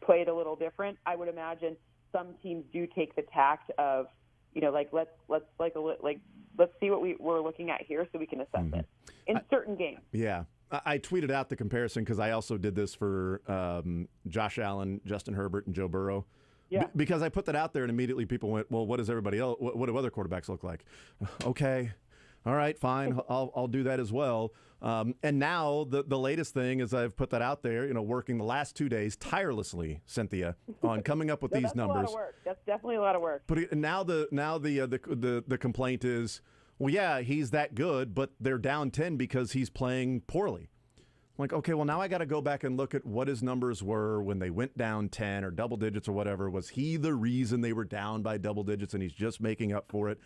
played a little different, I would imagine some teams do take the tact of, let's see what we're looking at here so we can assess it in certain games. Yeah. I tweeted out the comparison because I also did this for Josh Allen, Justin Herbert, and Joe Burrow. Yeah. Because I put that out there and immediately people went, well, what does everybody else, what do other quarterbacks look like? Okay. All right, fine. I'll do that as well. And now the latest thing is I've put that out there, working the last 2 days tirelessly, Cynthia, on coming up with these numbers. That's a lot of work. That's definitely a lot of work. But now the complaint is, well, yeah, he's that good, but they're down 10 because he's playing poorly. I'm like, okay, well, now I got to go back and look at what his numbers were when they went down 10 or double digits or whatever. Was he the reason they were down by double digits and he's just making up for it?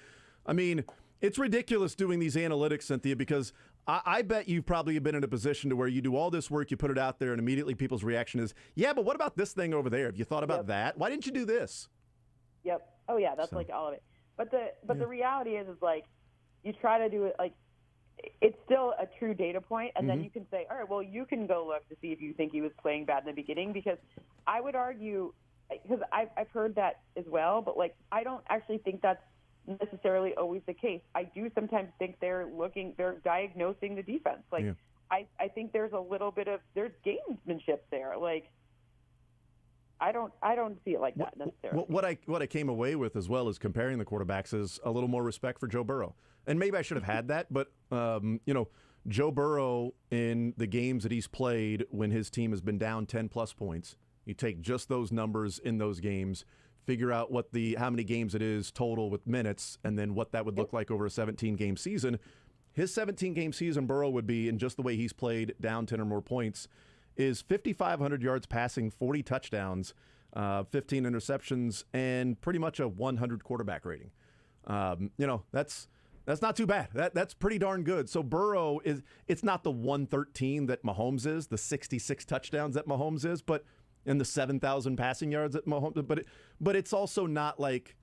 I mean, it's ridiculous doing these analytics, Cynthia, because I bet you've probably been in a position to where you do all this work, you put it out there, and immediately people's reaction is, yeah, but what about this thing over there? Have you thought about that? Why didn't you do this? Yep. Oh, yeah, that's like all of it. But the reality is like, you try to do it like, it's still a true data point, and then you can say, all right, well, you can go look to see if you think he was playing bad in the beginning, because I would argue, because I've heard that as well, but like I don't actually think that's necessarily always the case. I do sometimes think they're diagnosing the defense. Like I think there's a little bit of there's gamesmanship there. Like I don't see it like that necessarily. What I came away with as well as comparing the quarterbacks is a little more respect for Joe Burrow. And maybe I should have had that, but Joe Burrow in the games that he's played when his team has been down 10+ points, you take just those numbers in those games, figure out how many games it is total with minutes, and then what that would look like over a 17-game season. His 17-game season, Burrow would be, in just the way he's played down 10 or more points, is 5,500 yards passing, 40 touchdowns, 15 interceptions, and pretty much a 100 quarterback rating. That's not too bad. That's pretty darn good. So Burrow it's not the 113 that Mahomes is, the 66 touchdowns that Mahomes is, but in the 7,000 passing yards that Mahomes, but it's also not like,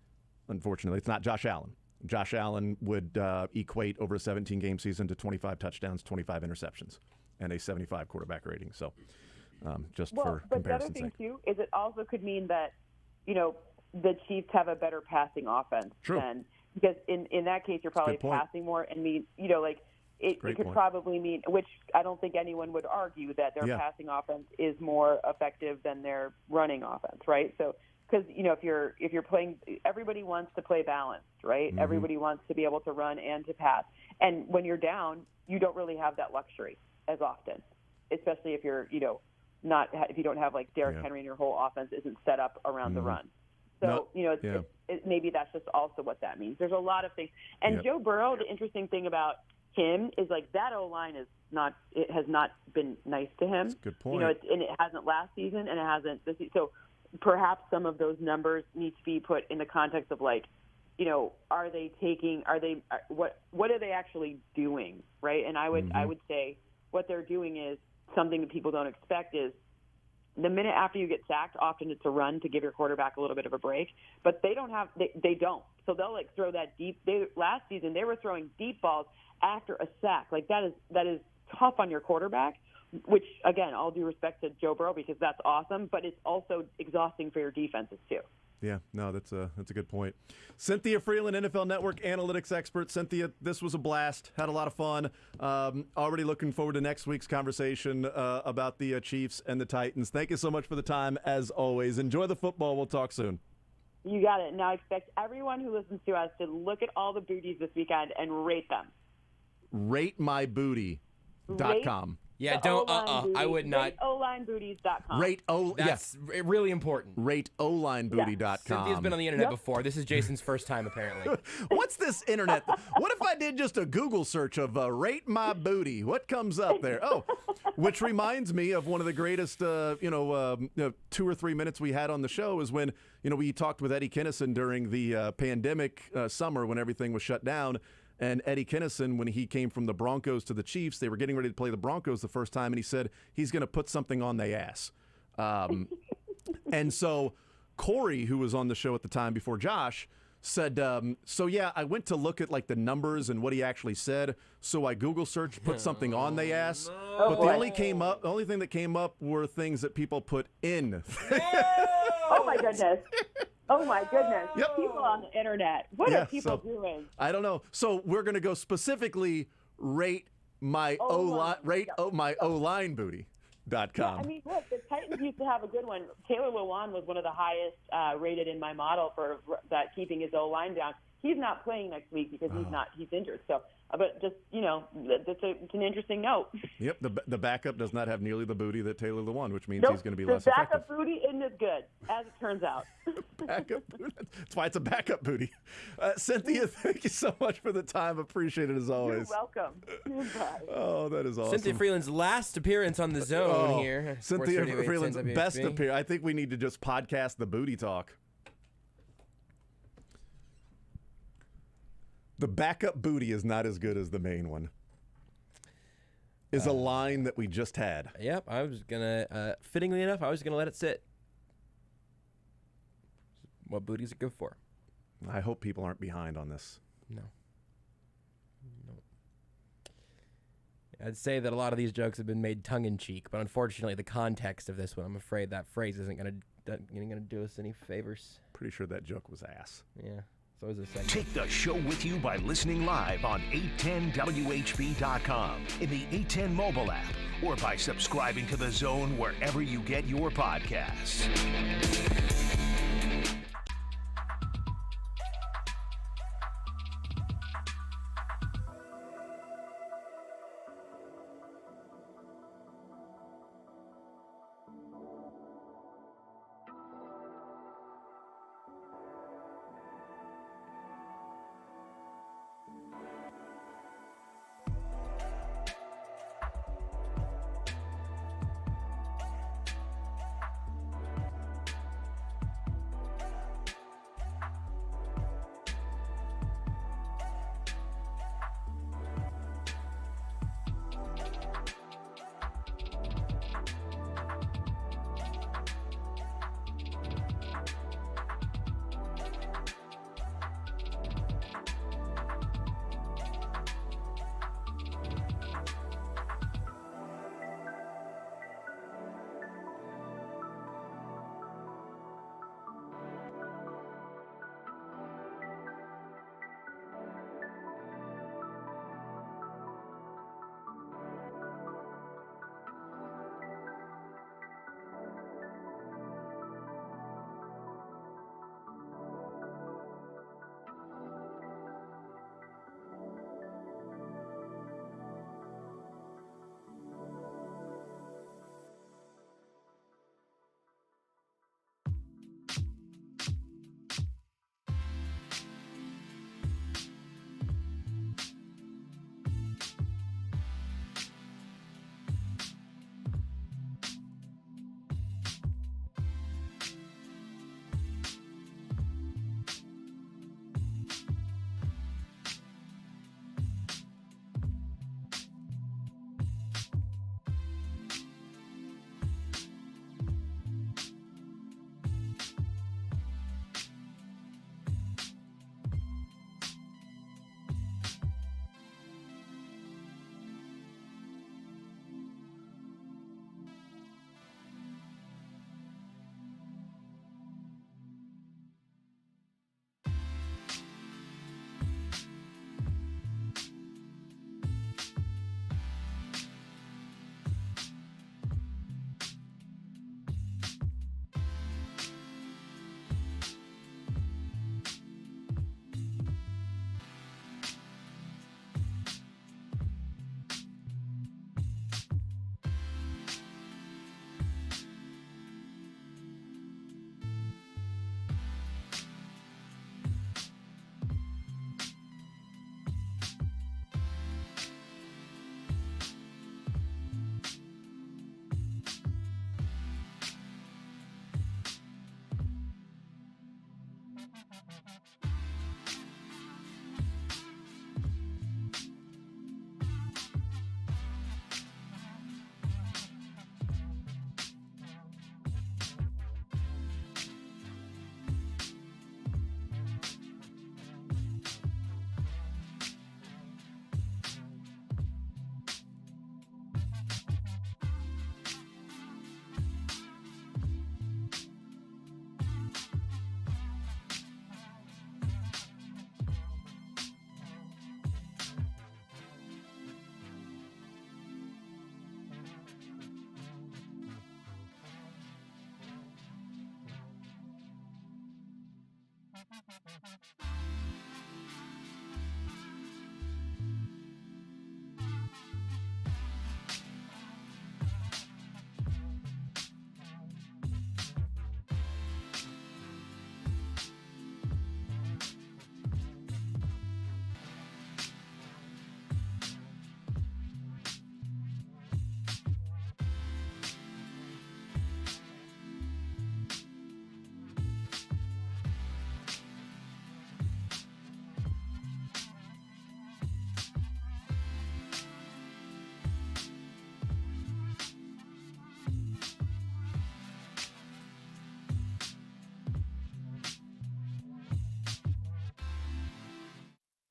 unfortunately, it's not Josh Allen. Josh Allen would equate over a 17-game season to 25 touchdowns, 25 interceptions, and a 75 quarterback rating. So for but the other thing too is it also could mean that the Chiefs have a better passing offense than. Because in that case, you're probably passing more, and it could probably mean, which I don't think anyone would argue, that their passing offense is more effective than their running offense, right? So, because if you're playing, everybody wants to play balanced, right? Mm-hmm. Everybody wants to be able to run and to pass, and when you're down, you don't really have that luxury as often, especially if you're if you don't have like Derrick Henry and your whole offense isn't set up around the run. So, maybe that's just also what that means. There's a lot of things. And Joe Burrow, the interesting thing about him is like that O-line has not been nice to him. That's a good point. And it hasn't last season, and it hasn't this season. So perhaps some of those numbers need to be put in the context of like, what are they actually doing, right? And I would say what they're doing is something that people don't expect is, the minute after you get sacked, often it's a run to give your quarterback a little bit of a break. But they don't. So they'll like throw that deep. Last season they were throwing deep balls after a sack. Like that is tough on your quarterback. Which again, all due respect to Joe Burrow, because that's awesome. But it's also exhausting for your defenses too. Yeah, no, that's a good point. Cynthia Frelund, NFL Network analytics expert. Cynthia, this was a blast. Had a lot of fun. Already looking forward to next week's conversation about the Chiefs and the Titans. Thank you so much for the time, as always. Enjoy the football. We'll talk soon. You got it. Now I expect everyone who listens to us to look at all the booties this weekend and rate them. RateMyBooty.com. Yeah, The don't. O-line booty. I would not. RateOlineBooties.com. That's really important. RateOlineBooty.com. Cynthia's been on the internet before. This is Jason's first time, apparently. What's this internet? What if I did just a Google search of rate my booty? What comes up there? Oh, which reminds me of one of the greatest, 2 or 3 minutes we had on the show is when, we talked with Eddie Kinnison during the pandemic summer when everything was shut down. And Eddie Kinnison, when he came from the Broncos to the Chiefs, they were getting ready to play the Broncos the first time, and he said he's going to put something on their ass. And so Corey, who was on the show at the time before Josh, said, I went to look at like the numbers and what he actually said. So I Google searched, put something on their ass. But the only thing that came up were things that people put in. Oh my goodness. Oh my goodness! Yep. People on the internet. What are people doing? I don't know. So we're going to go specifically rate my O-line booty.com. Yeah, I mean, look, the Titans used to have a good one. Taylor Lewan was one of the highest rated in my model for that keeping his O-line down. He's not playing next week because he's injured. So, but just it's an interesting note. Yep, the backup does not have nearly the booty that Taylor Lewan, which means he's going to be less effective. effective. The backup booty isn't as good as it turns out. Backup booty. That's why it's a backup booty. Cynthia, thank you so much for the time. Appreciate it as always. You're welcome. Bye. Oh, that is awesome. Cynthia Frelund's last appearance on the Zone here. Cynthia Frelund's best appearance. I think we need to just podcast the booty talk. The backup booty is not as good as the main one. Is a line that we just had. Yep, I was gonna. Fittingly enough, I was gonna let it sit. What booties are good for? I hope people aren't behind on this. No. I'd say that a lot of these jokes have been made tongue-in-cheek, but unfortunately, the context of this one, I'm afraid that phrase isn't gonna do us any favors. Pretty sure that joke was ass. Yeah. So is a segment. Take the show with you by listening live on 810WHB.com, in the 810 mobile app, or by subscribing to The Zone wherever you get your podcasts.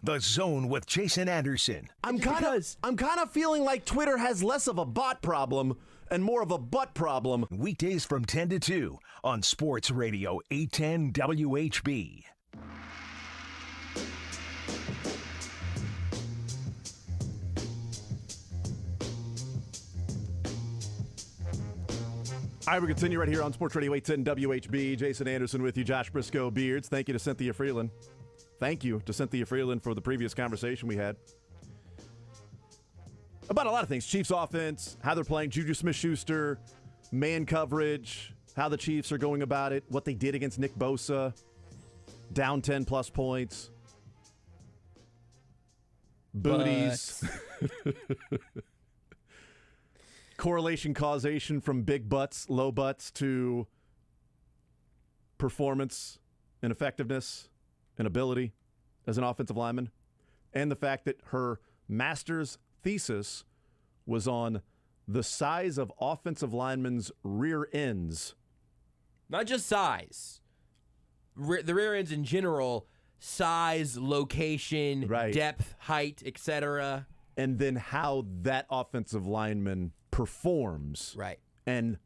The Zone with Jason Anderson. I'm kind of feeling like Twitter has less of a bot problem and more of a butt problem. Weekdays from 10 to 2 on Sports Radio 810 WHB. All right, we continue right here on Sports Radio 810 WHB. Jason Anderson with you, Josh Brisco Beards. Thank you to Cynthia Frelund. Thank you to Cynthia Frelund for the previous conversation we had about a lot of things. Chiefs offense, how they're playing, Juju Smith-Schuster, man coverage, how the Chiefs are going about it, what they did against Nick Bosa, down 10-plus points, booties. Correlation, causation from big butts, low butts to performance and effectiveness and ability as an offensive lineman. And the fact that her master's thesis was on the size of offensive linemen's rear ends. Not just size. The rear ends in general, size, location, depth, height, etc. And then how that offensive lineman performs, right? And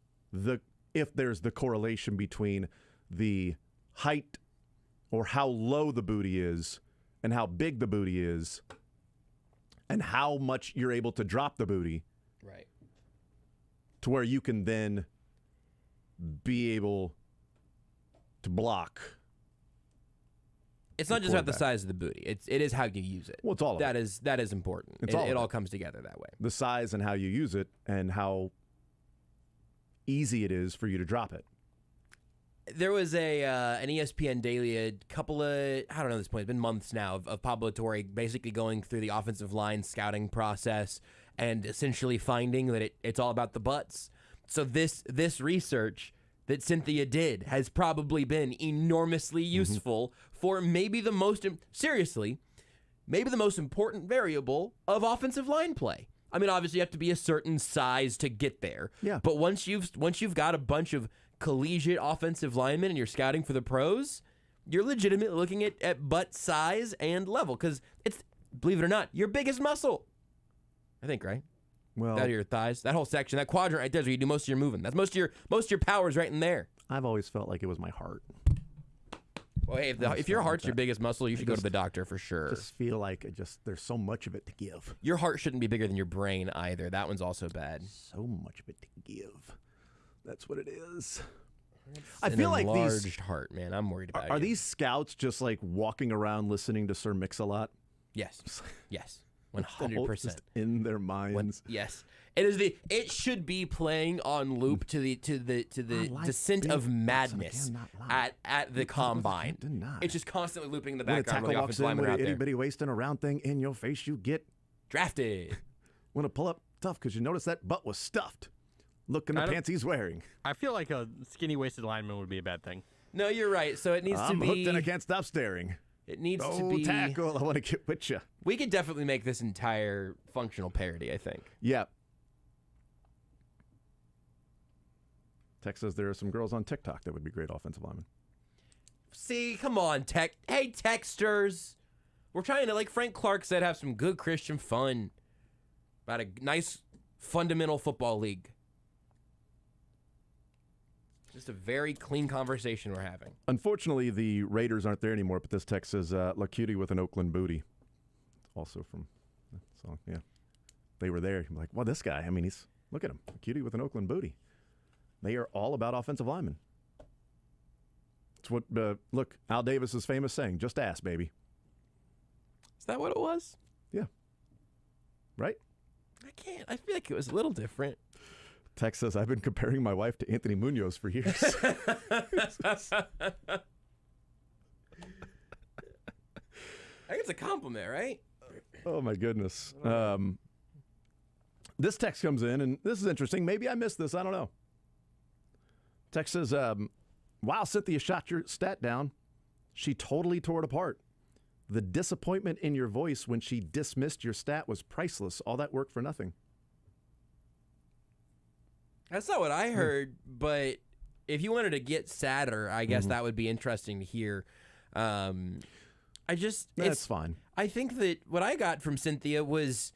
if there's the correlation between the height or how low the booty is and how big the booty is and how much you're able to drop the booty, right? To where you can then be able to block. It's not just about the size of the booty. It is how you use it. Well, it's all of that is important. It all comes together that way. The size and how you use it and how easy it is for you to drop it. There was an ESPN Daily a couple of, I don't know at this point, it's been months now, of Pablo Torre basically going through the offensive line scouting process and essentially finding that it's all about the butts. So this research that Cynthia did has probably been enormously useful for maybe the most important variable of offensive line play. I mean, obviously you have to be a certain size to get there. Yeah. But once you've got a bunch of collegiate offensive linemen and you're scouting for the pros, you're legitimately looking at butt size and level because it's, believe it or not, your biggest muscle. I think, right? Well, out of your thighs, that whole section, that quadrant right there is where you do most of your moving. That's most of your power's right in there. I've always felt like it was my heart. Well, hey, if your heart's your biggest muscle, you should go to the doctor for sure. Just feel like there's so much of it to give. Your heart shouldn't be bigger than your brain either. That one's also bad. So much of it to give. That's what it is. I feel like these heart, man. I'm worried about. Are these scouts just like walking around listening to Sir Mix-a-Lot? Yes. Yes. 100% in their minds. Yes, it should be playing on loop to the descent of madness at the combine. It's just constantly looping in the background. When a tackle walks in with an itty-bitty waist and a round thing in your face, you get drafted. Want to pull up tough because you notice that butt was stuffed. Look in the pants he's wearing. I feel like a skinny-waisted lineman would be a bad thing. No, you're right. So it needs to be. I'm hooked and I can't stop staring. It needs to be tackle. I want to get with you. We could definitely make this entire functional parody, I think. Yeah. Tech says there are some girls on TikTok that would be great offensive linemen. See, come on, Tech. Hey, Techsters. We're trying to, like Frank Clark said, have some good Christian fun about a nice fundamental football league. Just a very clean conversation we're having. Unfortunately, the Raiders aren't there anymore, but this text says, La Cutie with an Oakland booty. Also from that song, yeah. They were there. I'm like, well, this guy, I mean, look at him. La Cutie with an Oakland booty. They are all about offensive linemen. It's what, look, Al Davis is famous saying, just ask, baby. Is that what it was? Yeah. Right? I feel like it was a little different. Tex says, I've been comparing my wife to Anthony Munoz for years. I think it's a compliment, right? Oh, my goodness. This text comes in, and this is interesting. Maybe I missed this. I don't know. Text says, wow, Cynthia shot your stat down. She totally tore it apart. The disappointment in your voice when she dismissed your stat was priceless. All that work for nothing. That's not what I heard, but if you wanted to get sadder, I guess that would be interesting to hear. I That's fine. I think that what I got from Cynthia was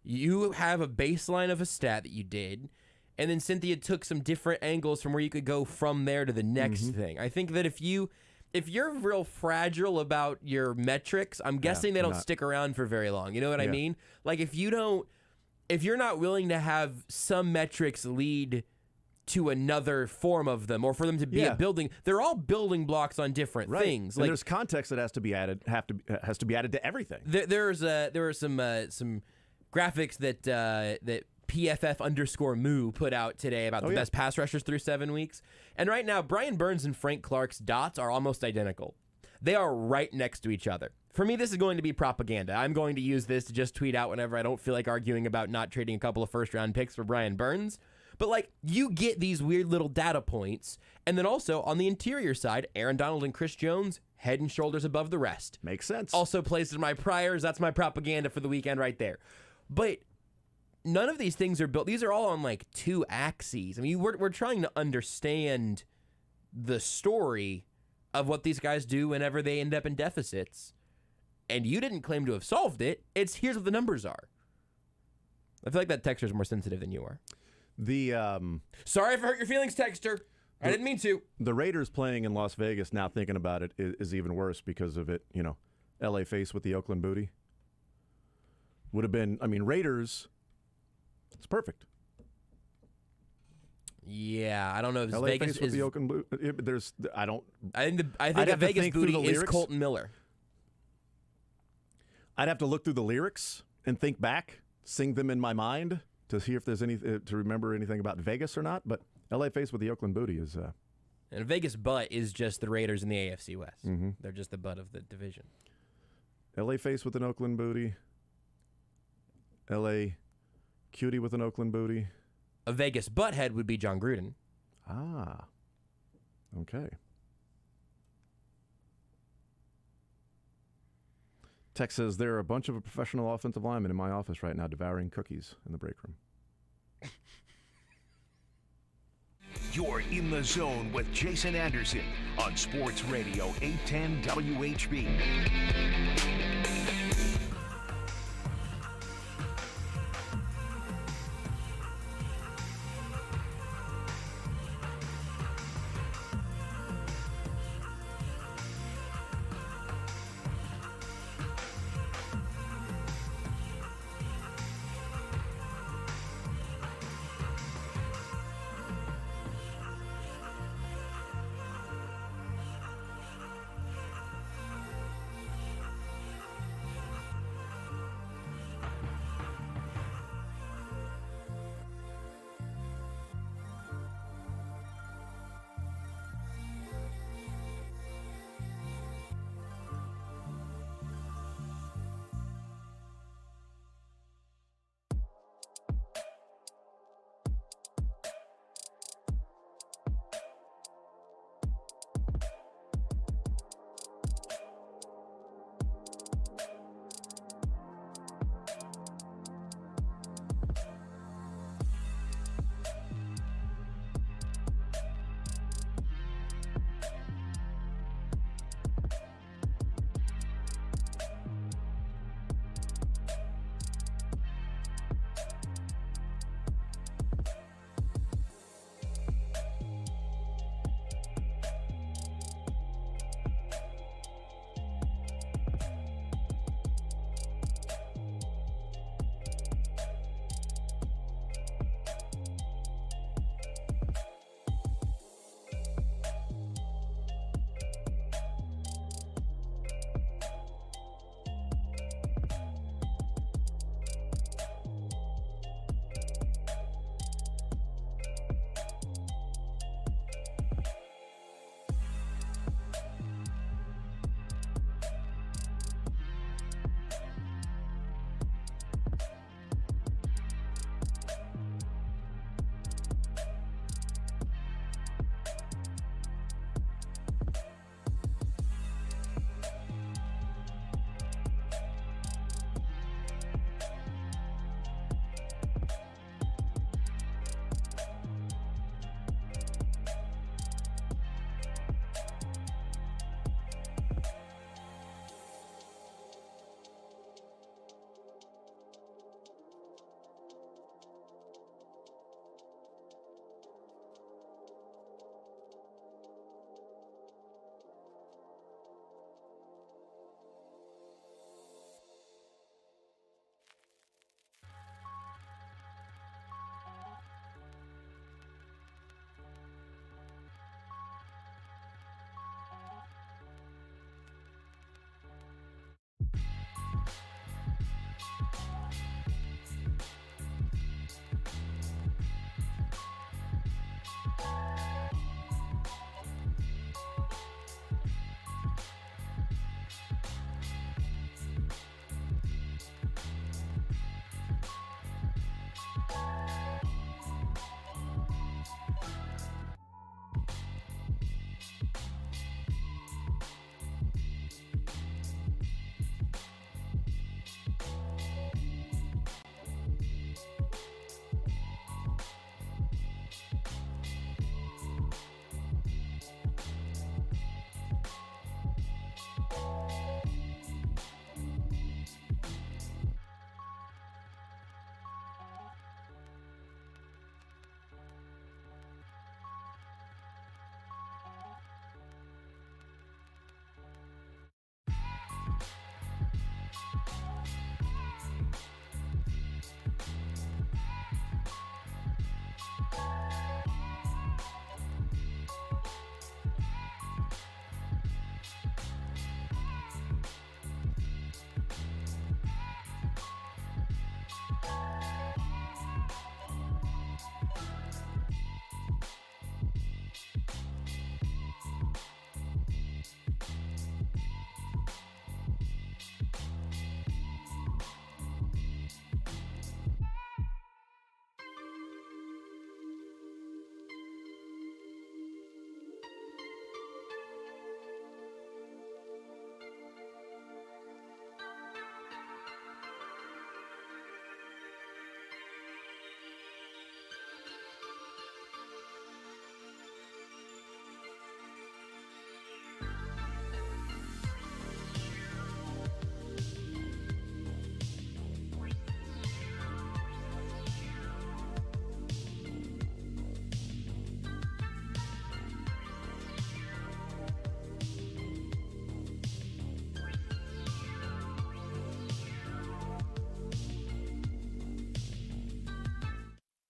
you have a baseline of a stat that you did, and then Cynthia took some different angles from where you could go from there to the next thing. I think that if you're real fragile about your metrics, I'm guessing they don't stick around for very long. You know what I mean? Like if you're not willing to have some metrics lead to another form of them, or for them to be a building, they're all building blocks on different things. And like there's context that has to be added to everything. There were some graphics that PFF_Moo put out today about the best pass rushers through 7 weeks. And right now, Brian Burns and Frank Clark's dots are almost identical. They are right next to each other. For me, this is going to be propaganda. I'm going to use this to just tweet out whenever I don't feel like arguing about not trading a couple of first-round picks for Brian Burns. But, like, you get these weird little data points. And then also, on the interior side, Aaron Donald and Chris Jones, head and shoulders above the rest. Makes sense. Also plays to my priors. That's my propaganda for the weekend right there. But none of these things are built. These are all on, like, two axes. I mean, we're trying to understand the story of what these guys do whenever they end up in deficits. And you didn't claim to have solved it. It's here's what the numbers are. I feel like that texter is more sensitive than you are. Sorry if I hurt your feelings, texter. I didn't mean to. The Raiders playing in Las Vegas, now thinking about it, is even worse because of it. You know, LA face with the Oakland booty. Would have been, I mean, Raiders, it's perfect. Yeah, I don't know. LA Vegas face with the Oakland booty. I think a Vegas booty is Colton Miller. I'd have to look through the lyrics and think back, sing them in my mind to see if there's any to remember anything about Vegas or not. But LA face with the Oakland booty is. And Vegas butt is just the Raiders in the AFC West. They're just the butt of the division. LA face with an Oakland booty. LA cutie with an Oakland booty. A Vegas butthead would be John Gruden. Ah. Okay. Tex says there are a bunch of professional offensive linemen in my office right now devouring cookies in the break room. You're in the zone with Jason Anderson on Sports Radio 810 WHB.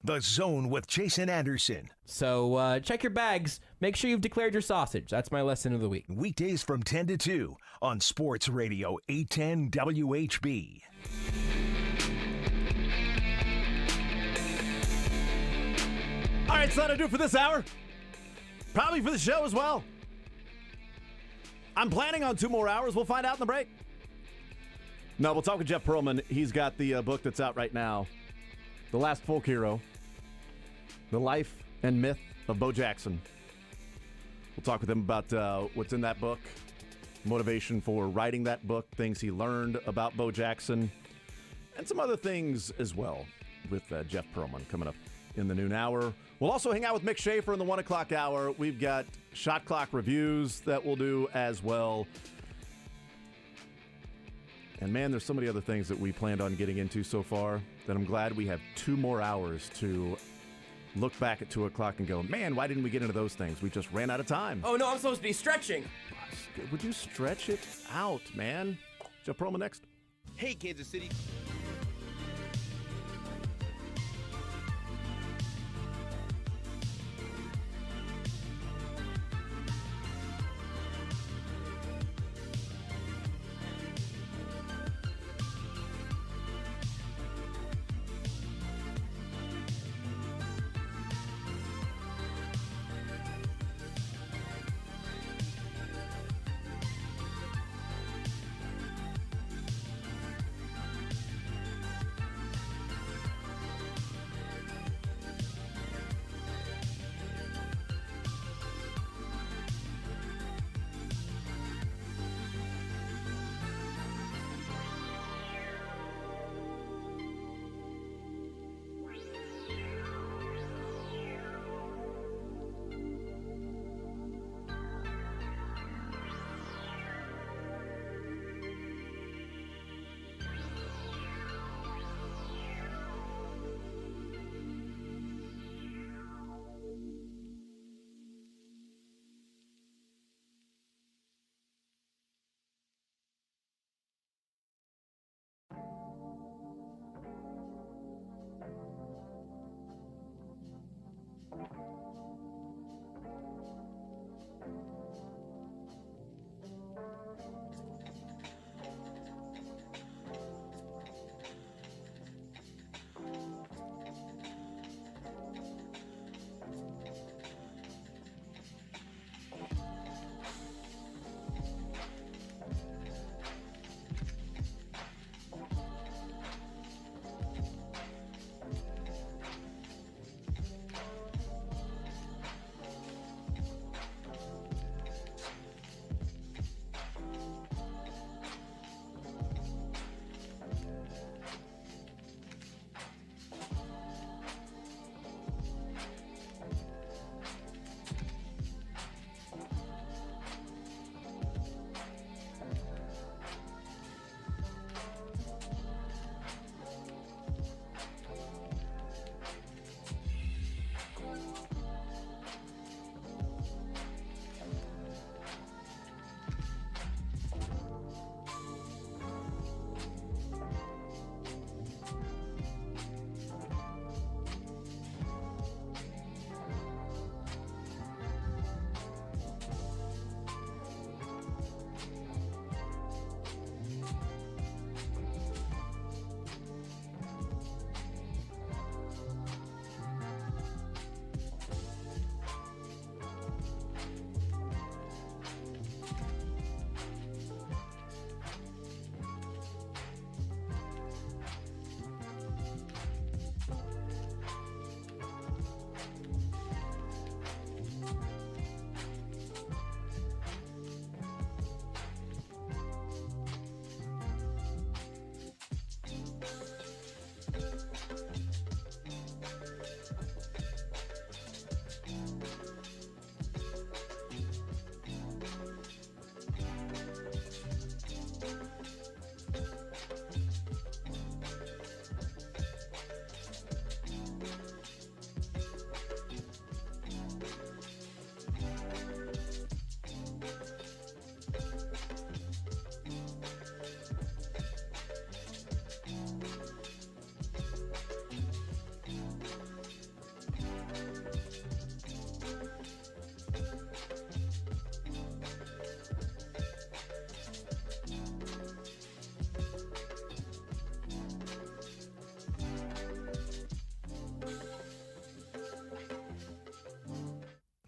The Zone with Jason Anderson. So check your bags. Make sure you've declared your sausage. That's my lesson of the week. Weekdays from 10 to 2 on Sports Radio 810 WHB. All right, so that'll do for this hour. Probably for the show as well. I'm planning on 2 more hours. We'll find out in the break. No, we'll talk with Jeff Pearlman. He's got the book that's out right now, The Last Folk Hero, The Life and Myth of Bo Jackson. We'll talk with him about what's in that book, motivation for writing that book, things he learned about Bo Jackson, and some other things as well with Jeff Pearlman coming up in the noon hour. We'll also hang out with Mick Shaffer in the 1 o'clock hour. We've got shot clock reviews that we'll do as well. And man, there's so many other things that we planned on getting into so far that I'm glad we have 2 more hours to look back at 2 o'clock and go, man, why didn't we get into those things? We just ran out of time. Oh, no, I'm supposed to be stretching. Would you stretch it out, man? Jeff Pearlman next. Hey, Kansas City.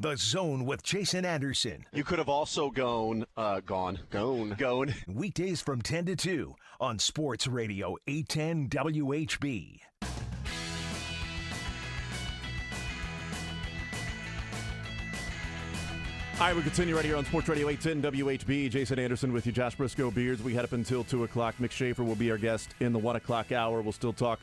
The Zone with Jason Anderson. You could have also gone. Weekdays from 10 to 2 on Sports Radio 810 WHB. All right, we continue right here on Sports Radio 810 WHB. Jason Anderson with you, Josh Brisco, Beards. We head up until 2 o'clock. Mick Shaffer will be our guest in the 1 o'clock hour. We'll still talk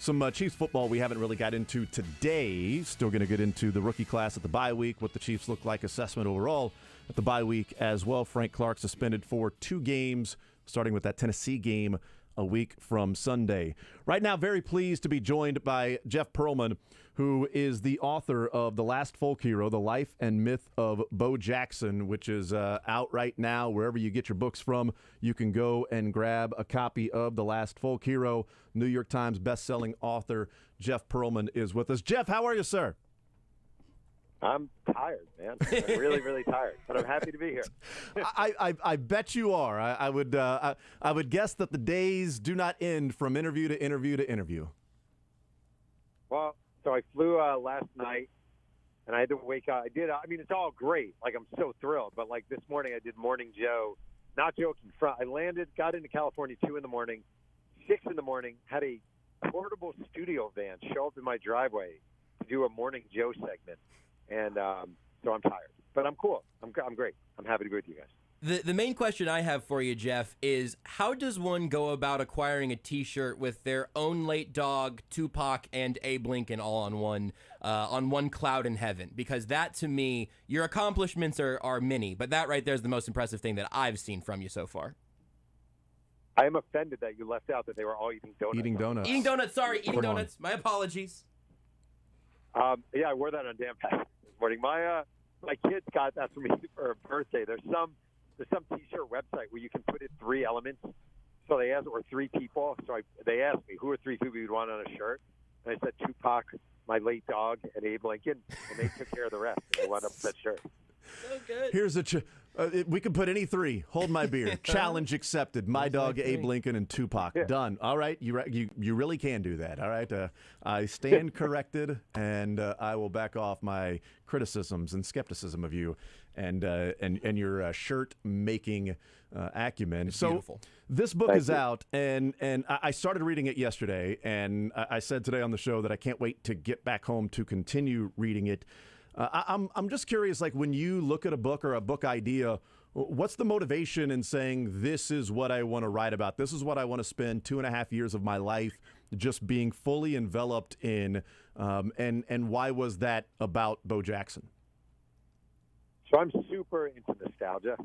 some Chiefs football we haven't really got into today. Still going to get into the rookie class at the bye week, what the Chiefs look like, assessment overall at the bye week as well. Frank Clark suspended for 2 games, starting with that Tennessee game a week from Sunday. Right now, very pleased to be joined by Jeff Pearlman, who is the author of The Last Folk Hero, The Life and Myth of Bo Jackson, which is out right now. Wherever you get your books from, you can go and grab a copy of The Last Folk Hero. New York Times bestselling author Jeff Pearlman is with us. Jeff, how are you, sir? I'm tired, man. I'm really, really tired, but I'm happy to be here. I bet you are. I would guess that the days do not end from interview to interview to interview. Well, so I flew last night, and I had to wake up. I mean, it's all great. Like, I'm so thrilled. But, like, this morning I did Morning Joe. Not joking. I landed, got into California 2 in the morning, 6 in the morning, had a portable studio van show up in my driveway to do a Morning Joe segment. And so I'm tired. But I'm cool. I'm great. I'm happy to be with you guys. The main question I have for you, Jeff, is how does one go about acquiring a T-shirt with their own late dog, Tupac, and Abe Lincoln all on one cloud in heaven? Because that, to me, your accomplishments are many, but that right there is the most impressive thing that I've seen from you so far. I am offended that you left out that they were all eating donuts. Eating donuts. Eating donuts. Sorry, eating donuts. My apologies. Yeah, I wore that on Dan Patrick this morning. My kids got that for me for a birthday. There's some T-shirt website where you can put in 3 elements. So they asked, or 3 people. So they asked me, who are 3 people you'd want on a shirt? And I said Tupac, my late dog, and Abe Lincoln. And they took care of the rest. And I wound up with that shirt. So good. Here's we can put any 3. Hold my beer. Challenge accepted. My dog, Abe Lincoln, and Tupac. Yeah. Done. All right. You really can do that. All right. I stand corrected, and I will back off my criticisms and skepticism of you and your shirt making acumen. It's beautiful. This book is out, and I started reading it yesterday, and I said today on the show that I can't wait to get back home to continue reading it. I'm just curious, like, when you look at a book or a book idea, what's the motivation in saying this is what I want to write about? This is what I want to spend 2.5 years of my life just being fully enveloped in, and why was that about Bo Jackson? So I'm super into nostalgia,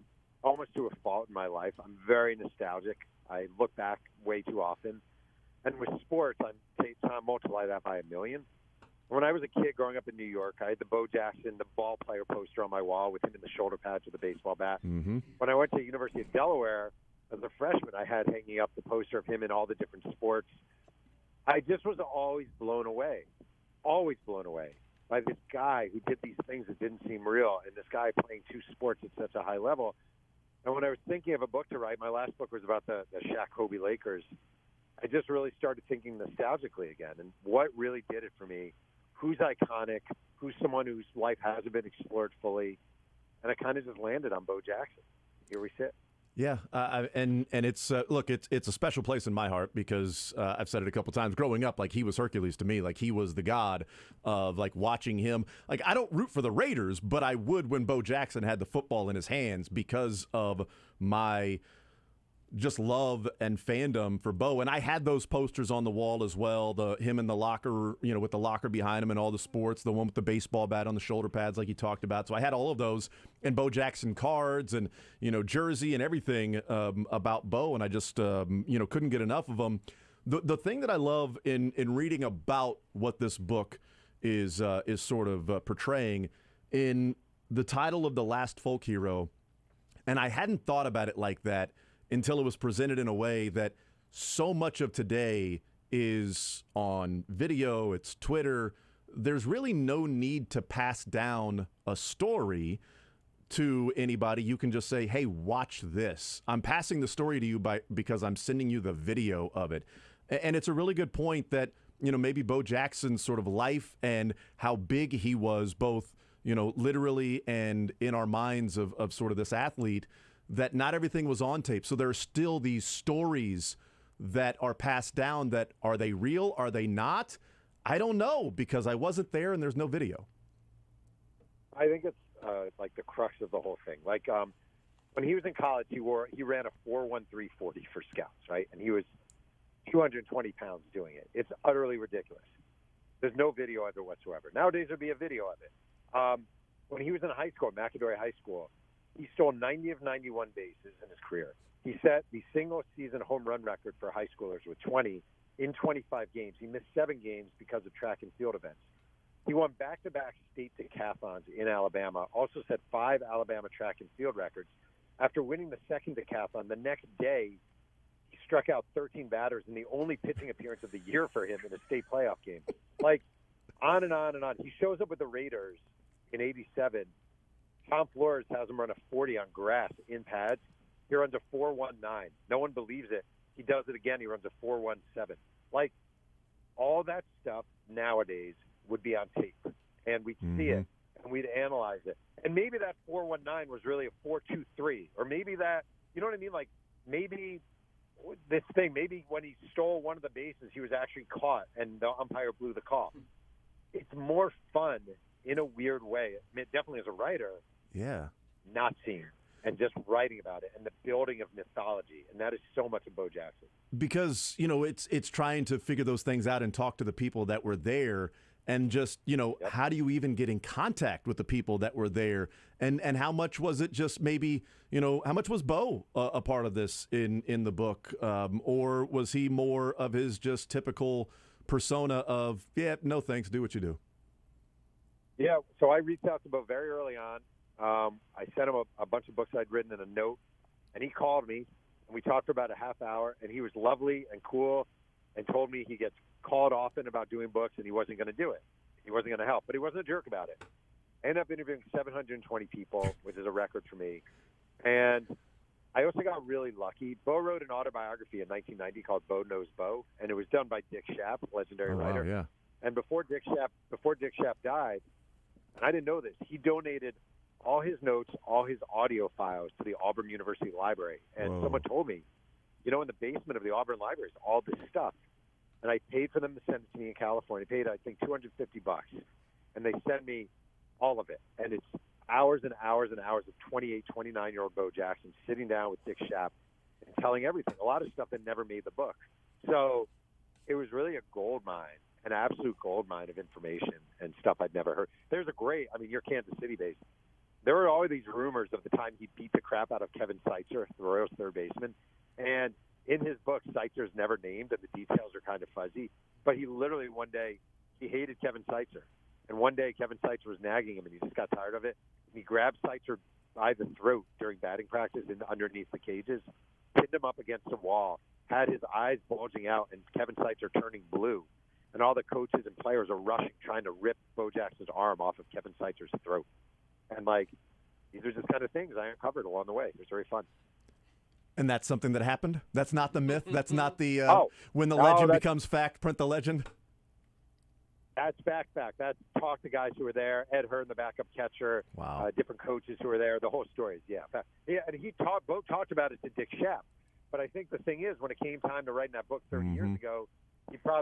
almost to a fault in my life. I'm very nostalgic. I look back way too often. And with sports, I'm multiply that by 1,000,000. When I was a kid growing up in New York, I had the Bo Jackson, the ball player poster on my wall with him in the shoulder pads with the baseball bat. Mm-hmm. When I went to the University of Delaware as a freshman, I had hanging up the poster of him in all the different sports. I just was always blown away by this guy who did these things that didn't seem real, and this guy playing 2 sports at such a high level. And when I was thinking of a book to write, my last book was about the Shaq-Kobe Lakers. I just really started thinking nostalgically again, and what really did it for me. Who's iconic, who's someone whose life hasn't been explored fully, and I kind of just landed on Bo Jackson. Here we sit. Yeah, and it's look, it's a special place in my heart because I've said it a couple times. Growing up, like, he was Hercules to me. Like, he was the god of, like, watching him. Like, I don't root for the Raiders, but I would when Bo Jackson had the football in his hands because of my just love and fandom for Bo. And I had those posters on the wall as well, him in the locker, with the locker behind him and all the sports, the one with the baseball bat on the shoulder pads like you talked about. So I had all of those and Bo Jackson cards and, jersey and everything about Bo. And I just, couldn't get enough of them. The thing that I love in reading about what this book is sort of portraying in the title of The Last Folk Hero, and I hadn't thought about it like that until it was presented in a way that so much of today is on video, it's Twitter. There's really no need to pass down a story to anybody. You can just say, hey, watch this. I'm passing the story to you because I'm sending you the video of it. And it's a really good point that, maybe Bo Jackson's sort of life and how big he was both literally and in our minds of sort of this athlete, that not everything was on tape. So there are still these stories that are passed down that, are they real? Are they not? I don't know, because I wasn't there and there's no video. I think it's like the crux of the whole thing. Like when he was in college, he ran a 4.1340 for scouts, right? And he was 220 pounds doing it. It's utterly ridiculous. There's no video of it whatsoever. Nowadays, there'd be a video of it. When he was in high school, McAdory High School, he stole 90 of 91 bases in his career. He set the single-season home run record for high schoolers with 20 in 25 games. He missed 7 games because of track and field events. He won back-to-back state decathlons in Alabama, also set 5 Alabama track and field records. After winning the second decathlon, the next day, he struck out 13 batters in the only pitching appearance of the year for him in a state playoff game. Like, on and on and on. He shows up with the Raiders in 87. Tom Flores has him run a 40 on grass in pads. He runs a 4.19. No one believes it. He does it again. He runs a 4.17. Like, all that stuff nowadays would be on tape, and we'd see it, and we'd analyze it. And maybe that 4.19 was really a 4.23, or maybe that, you know what I mean? Like, maybe this thing, maybe when he stole one of the bases, he was actually caught, and the umpire blew the call. It's more fun in a weird way. I mean, definitely as a writer, not seeing and just writing about it and the building of mythology, and that is so much of Bo Jackson. Because, it's trying to figure those things out and talk to the people that were there. And just, how do you even get in contact with the people that were there? And how much was it just maybe, how much was Bo a part of this in the book? Or was he more of his just typical persona of, no thanks, do what you do? Yeah, so I reached out to Bo very early on. I sent him a bunch of books I'd written in a note, and he called me, and we talked for about a half hour, and he was lovely and cool and told me he gets called often about doing books, and he wasn't going to do it. He wasn't going to help, but he wasn't a jerk about it. I ended up interviewing 720 people, which is a record for me. And I also got really lucky. Bo wrote an autobiography in 1990 called Bo Knows Bo, and it was done by Dick Schaap, legendary writer. Yeah. And before Dick Schaap died, and I didn't know this, he donated all his notes, all his audio files to the Auburn University Library. And someone told me, in the basement of the Auburn Library is all this stuff. And I paid for them to send it to me in California. I paid, I think, $250. And they sent me all of it. And it's hours and hours and hours of 28, 29-year-old Bo Jackson sitting down with Dick Schaap and telling everything, a lot of stuff that never made the book. So it was really a gold mine, an absolute gold mine of information and stuff I'd never heard. There's you're Kansas City-based. There were always these rumors of the time he beat the crap out of Kevin Seitzer, the Royals' third baseman. And in his book, Seitzer's never named, and the details are kind of fuzzy. But he literally one day, he hated Kevin Seitzer. And one day, Kevin Seitzer was nagging him, and he just got tired of it. And he grabbed Seitzer by the throat during batting practice underneath the cages, pinned him up against the wall, had his eyes bulging out, and Kevin Seitzer turning blue. And all the coaches and players are rushing, trying to rip Bo Jackson's arm off of Kevin Seitzer's throat. And, these are just kind of things I uncovered along the way. It was very fun. And that's something that happened? That's not the myth? That's not the when the legend becomes fact, print the legend? That's fact. That's talk to guys who were there, Ed Hearn, the backup catcher, different coaches who were there. The whole story is, and Bo talked about it to Dick Schaap. But I think the thing is, when it came time to write that book 30 years ago,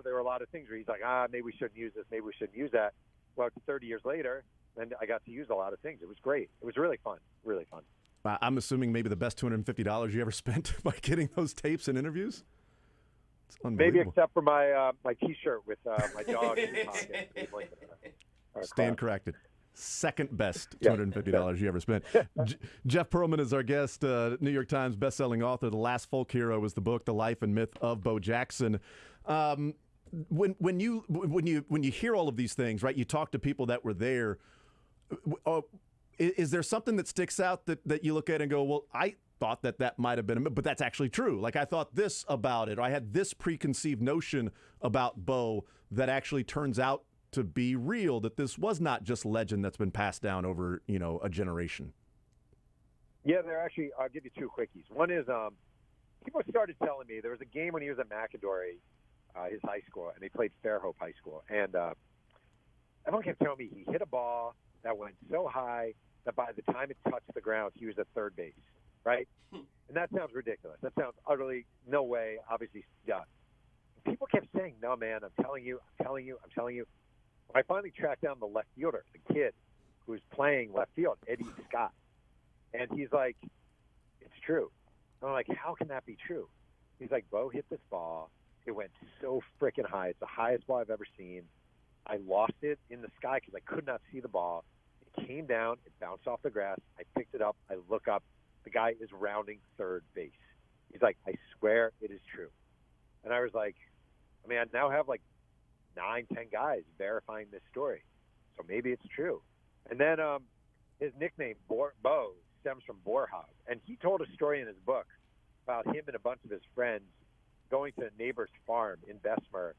there were a lot of things where he's like, maybe we shouldn't use this, maybe we shouldn't use that. Well, 30 years later, and I got to use a lot of things. It was great. It was really fun, really fun. I'm assuming maybe the best $250 you ever spent by getting those tapes and interviews? It's unbelievable. Maybe except for my T-shirt with my dog in the pocket. Stand corrected. Second best $250 you ever spent. Jeff Pearlman is our guest, New York Times bestselling author. The Last Folk Hero is the book, The Life and Myth of Bo Jackson. When you hear all of these things, right, you talk to people that were there, is there something that sticks out that you look at and go, well, I thought that might have been, but that's actually true. Like, I thought this about it, or I had this preconceived notion about Bo that actually turns out to be real, that this was not just legend that's been passed down over, a generation. Yeah, I'll give you 2 quickies. One is people started telling me there was a game when he was at McAdory, his high school, and they played Fairhope High School. And everyone kept telling me he hit a ball that went so high that by the time it touched the ground, he was at third base, right? And that sounds ridiculous. That sounds utterly no way, obviously, done. People kept saying, no, man, I'm telling you. When I finally tracked down the left fielder, the kid who was playing left field, Eddie Scott, and he's like, it's true. And I'm like, how can that be true? He's like, Bo hit this ball. It went so freaking high. It's the highest ball I've ever seen. I lost it in the sky because I could not see the ball. It came down. It bounced off the grass. I picked it up. I look up. The guy is rounding third base. He's like, I swear it is true. And I was like, I mean, I now have like 9, 10 guys verifying this story. So maybe it's true. And then his nickname, Bo, stems from Boerhaave. And he told a story in his book about him and a bunch of his friends going to a neighbor's farm in Bessemer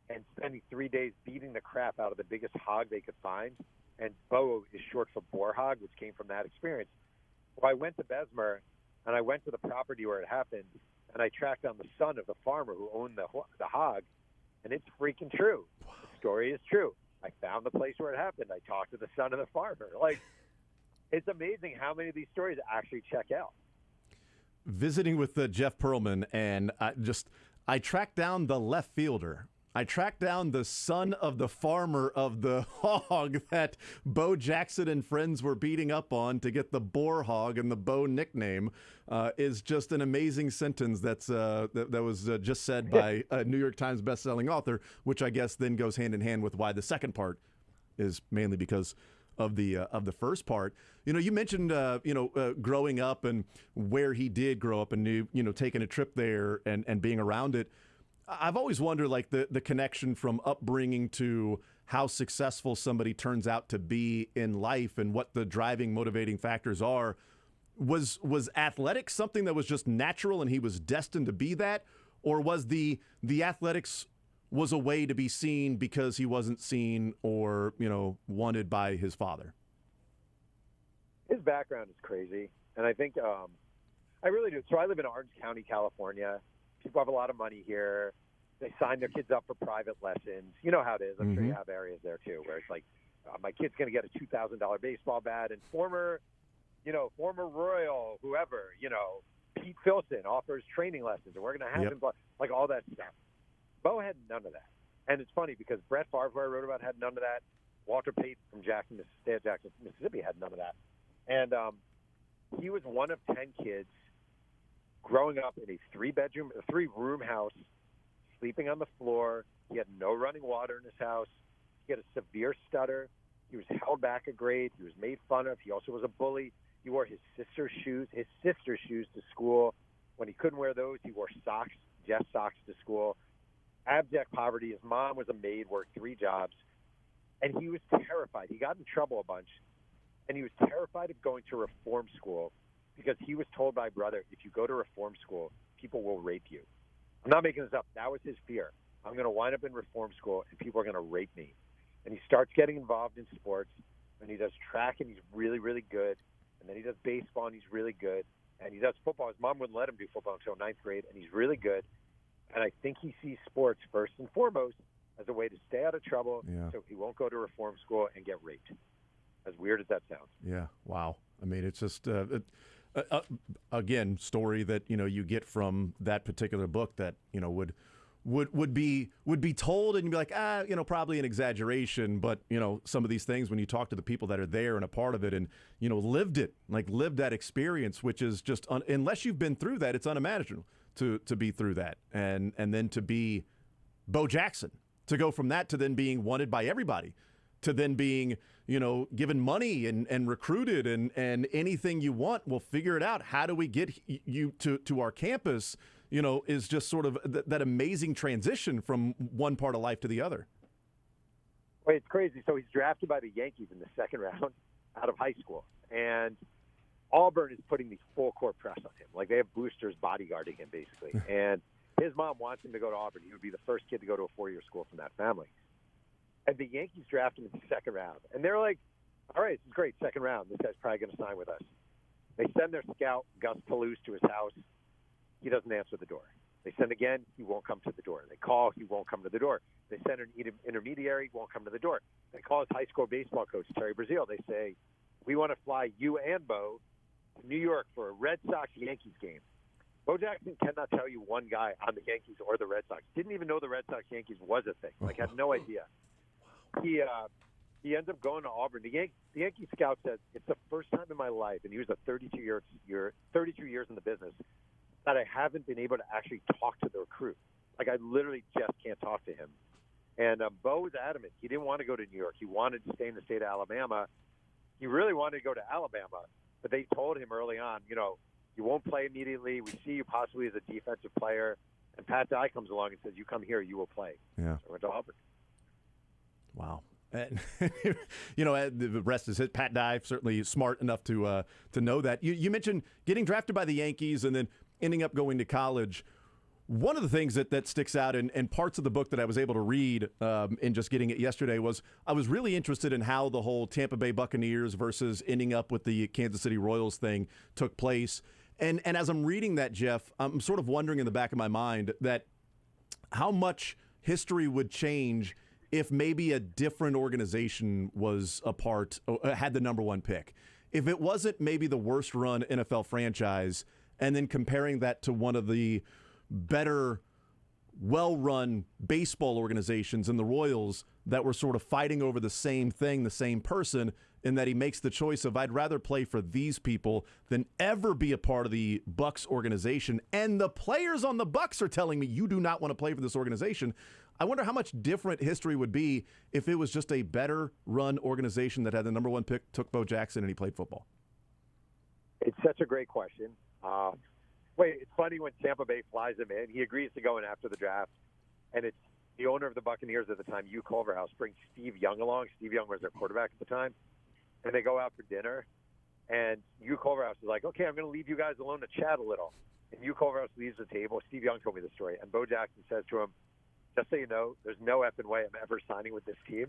and spending 3 days beating the crap out of the biggest hog they could find. And Bo is short for Boerhaave, which came from that experience. Well, I went to Bessemer, and I went to the property where it happened, and I tracked down the son of the farmer who owned the hog, and it's freaking true. The story is true. I found the place where it happened. I talked to the son of the farmer. Like, it's amazing how many of these stories actually check out. Visiting with Jeff Pearlman, and I tracked down the left fielder. I tracked down the son of the farmer of the hog that Bo Jackson and friends were beating up on to get the Boer hog and the Bo nickname. Is just an amazing sentence that was just said by a New York Times bestselling author, which I guess then goes hand in hand with why the second part is mainly because of the first part. You mentioned growing up and where he did grow up and taking a trip there and being around it. I've always wondered, like, the connection from upbringing to how successful somebody turns out to be in life and what the driving, motivating factors are. Was athletics something that was just natural and he was destined to be that? Or was the athletics was a way to be seen because he wasn't seen or, wanted by his father? His background is crazy. And I think I really do. So I live in Orange County, California. People have a lot of money here. They sign their kids up for private lessons. You know how it is. I'm sure you have areas there too, where it's like, my kid's going to get a $2,000 baseball bat, and former Royal, whoever, Pete Filson offers training lessons, and we're going to have him, like all that stuff. Bo had none of that. And it's funny because Brett Favre, who I wrote about, had none of that. Walter Payton from Jackson, Mississippi, had none of that. And he was one of 10 kids growing up in a 3-room house, sleeping on the floor. He had no running water in his house. He had a severe stutter. He was held back a grade. He was made fun of. He also was a bully. He wore his sister's shoes to school. When he couldn't wear those, he wore socks, Jess socks to school. Abject poverty. His mom was a maid, worked 3 jobs. And he was terrified. He got in trouble a bunch. And he was terrified of going to reform school because he was told by brother, if you go to reform school, people will rape you. I'm not making this up. That was his fear. I'm going to wind up in reform school, and people are going to rape me. And he starts getting involved in sports, and he does track, and he's really, really good. And then he does baseball, and he's really good. And he does football. His mom wouldn't let him do football until 9th grade, and he's really good. And I think he sees sports first and foremost as a way to stay out of trouble so he won't go to reform school and get raped. As weird as that sounds. Yeah, wow. I mean, it's just, again, story that, you get from that particular book that, would be told and you'd be like, probably an exaggeration. But, some of these things, when you talk to the people that are there and a part of it and, lived that experience, which is just, unless you've been through that, it's unimaginable to be through that. And then to be Bo Jackson, to go from that to then being wanted by everybody, to then being, given money and recruited and anything you want, we'll figure it out. How do we get you to our campus, is just sort of that amazing transition from one part of life to the other. Well, it's crazy. So he's drafted by the Yankees in the 2nd round out of high school. And Auburn is putting these full court press on him. Like, they have boosters bodyguarding him, basically. And his mom wants him to go to Auburn. He would be the first kid to go to a 4-year school from that family. And the Yankees draft him in the 2nd round. And they're like, all right, this is great, 2nd round. This guy's probably going to sign with us. They send their scout, Gus Toulouse, to his house. He doesn't answer the door. They send again, he won't come to the door. They call, he won't come to the door. They send an intermediary, won't come to the door. They call his high school baseball coach, Terry Brazil. They say, we want to fly you and Bo to New York for a Red Sox-Yankees game. Bo Jackson cannot tell you one guy on the Yankees or the Red Sox. Didn't even know the Red Sox-Yankees was a thing. Like, had no idea. He ends up going to Auburn. The Yankee scout said, it's the first time in my life, and he was a 32 years in the business, that I haven't been able to actually talk to the recruit. Like, I literally just can't talk to him. And Bo was adamant. He didn't want to go to New York. He wanted to stay in the state of Alabama. He really wanted to go to Alabama, but they told him early on, you know, you won't play immediately. We see you possibly as a defensive player. And Pat Dye comes along and says, you come here, you will play. Yeah. So I went to Auburn. Wow. And, you know, the rest is his. Pat Dye, certainly smart enough to know that. You mentioned getting drafted by the Yankees and then ending up going to college. One of the things that sticks out in parts of the book that I was able to read in just getting it yesterday was I was really interested in how the whole Tampa Bay Buccaneers versus ending up with the Kansas City Royals thing took place. And as I'm reading that, Jeff, I'm sort of wondering in the back of my mind that how much history would change if maybe a different organization was a part, had the number one pick. If it wasn't maybe the worst run NFL franchise, and then comparing that to one of the better, well-run baseball organizations in the Royals that were sort of fighting over the same thing, the same person, in that he makes the choice of, I'd rather play for these people than ever be a part of the Bucs organization. And the players on the Bucs are telling me, you do not want to play for this organization. I wonder how much different history would be if it was just a better-run organization that had the number one pick, took Bo Jackson, and he played football. It's such a great question. It's funny when Tampa Bay flies him in. He agrees to go in after the draft, and it's the owner of the Buccaneers at the time, Hugh Culverhouse, brings Steve Young along. Steve Young was their quarterback at the time, and they go out for dinner, and Hugh Culverhouse is like, okay, I'm going to leave you guys alone to chat a little. And Hugh Culverhouse leaves the table. Steve Young told me the story, and Bo Jackson says to him, just so you know, there's no effing way I'm ever signing with this team.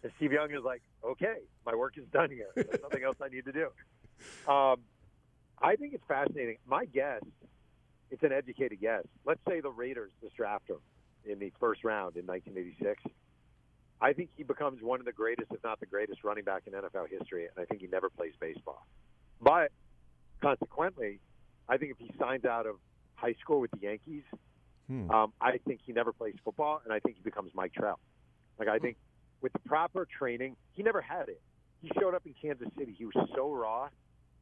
And Steve Young is like, okay, my work is done here. There's nothing else I need to do. I think it's fascinating. My guess, it's an educated guess. Let's say the Raiders just draft him in the first round in 1986. I think he becomes one of the greatest, if not the greatest, running back in NFL history, and I think he never plays baseball. But consequently, I think if he signs out of high school with the Yankees, I think he never plays football, and I think he becomes Mike Trout. Like, I think with the proper training, he never had it. He showed up in Kansas City. He was so raw.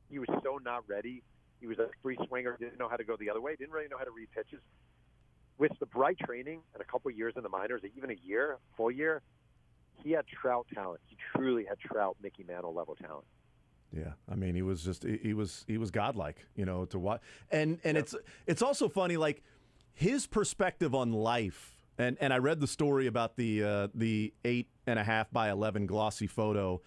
He was so not ready. He was a free swinger, didn't know how to go the other way, didn't really know how to read pitches. With the right training and a couple of years in the minors, even a year, full year, he had Trout talent. He truly had Trout, Mickey Mantle level talent. Yeah, I mean, he was godlike, you know, to watch. And it's also funny, like, his perspective on life. And I read the story about the 8.5 by 11 glossy photo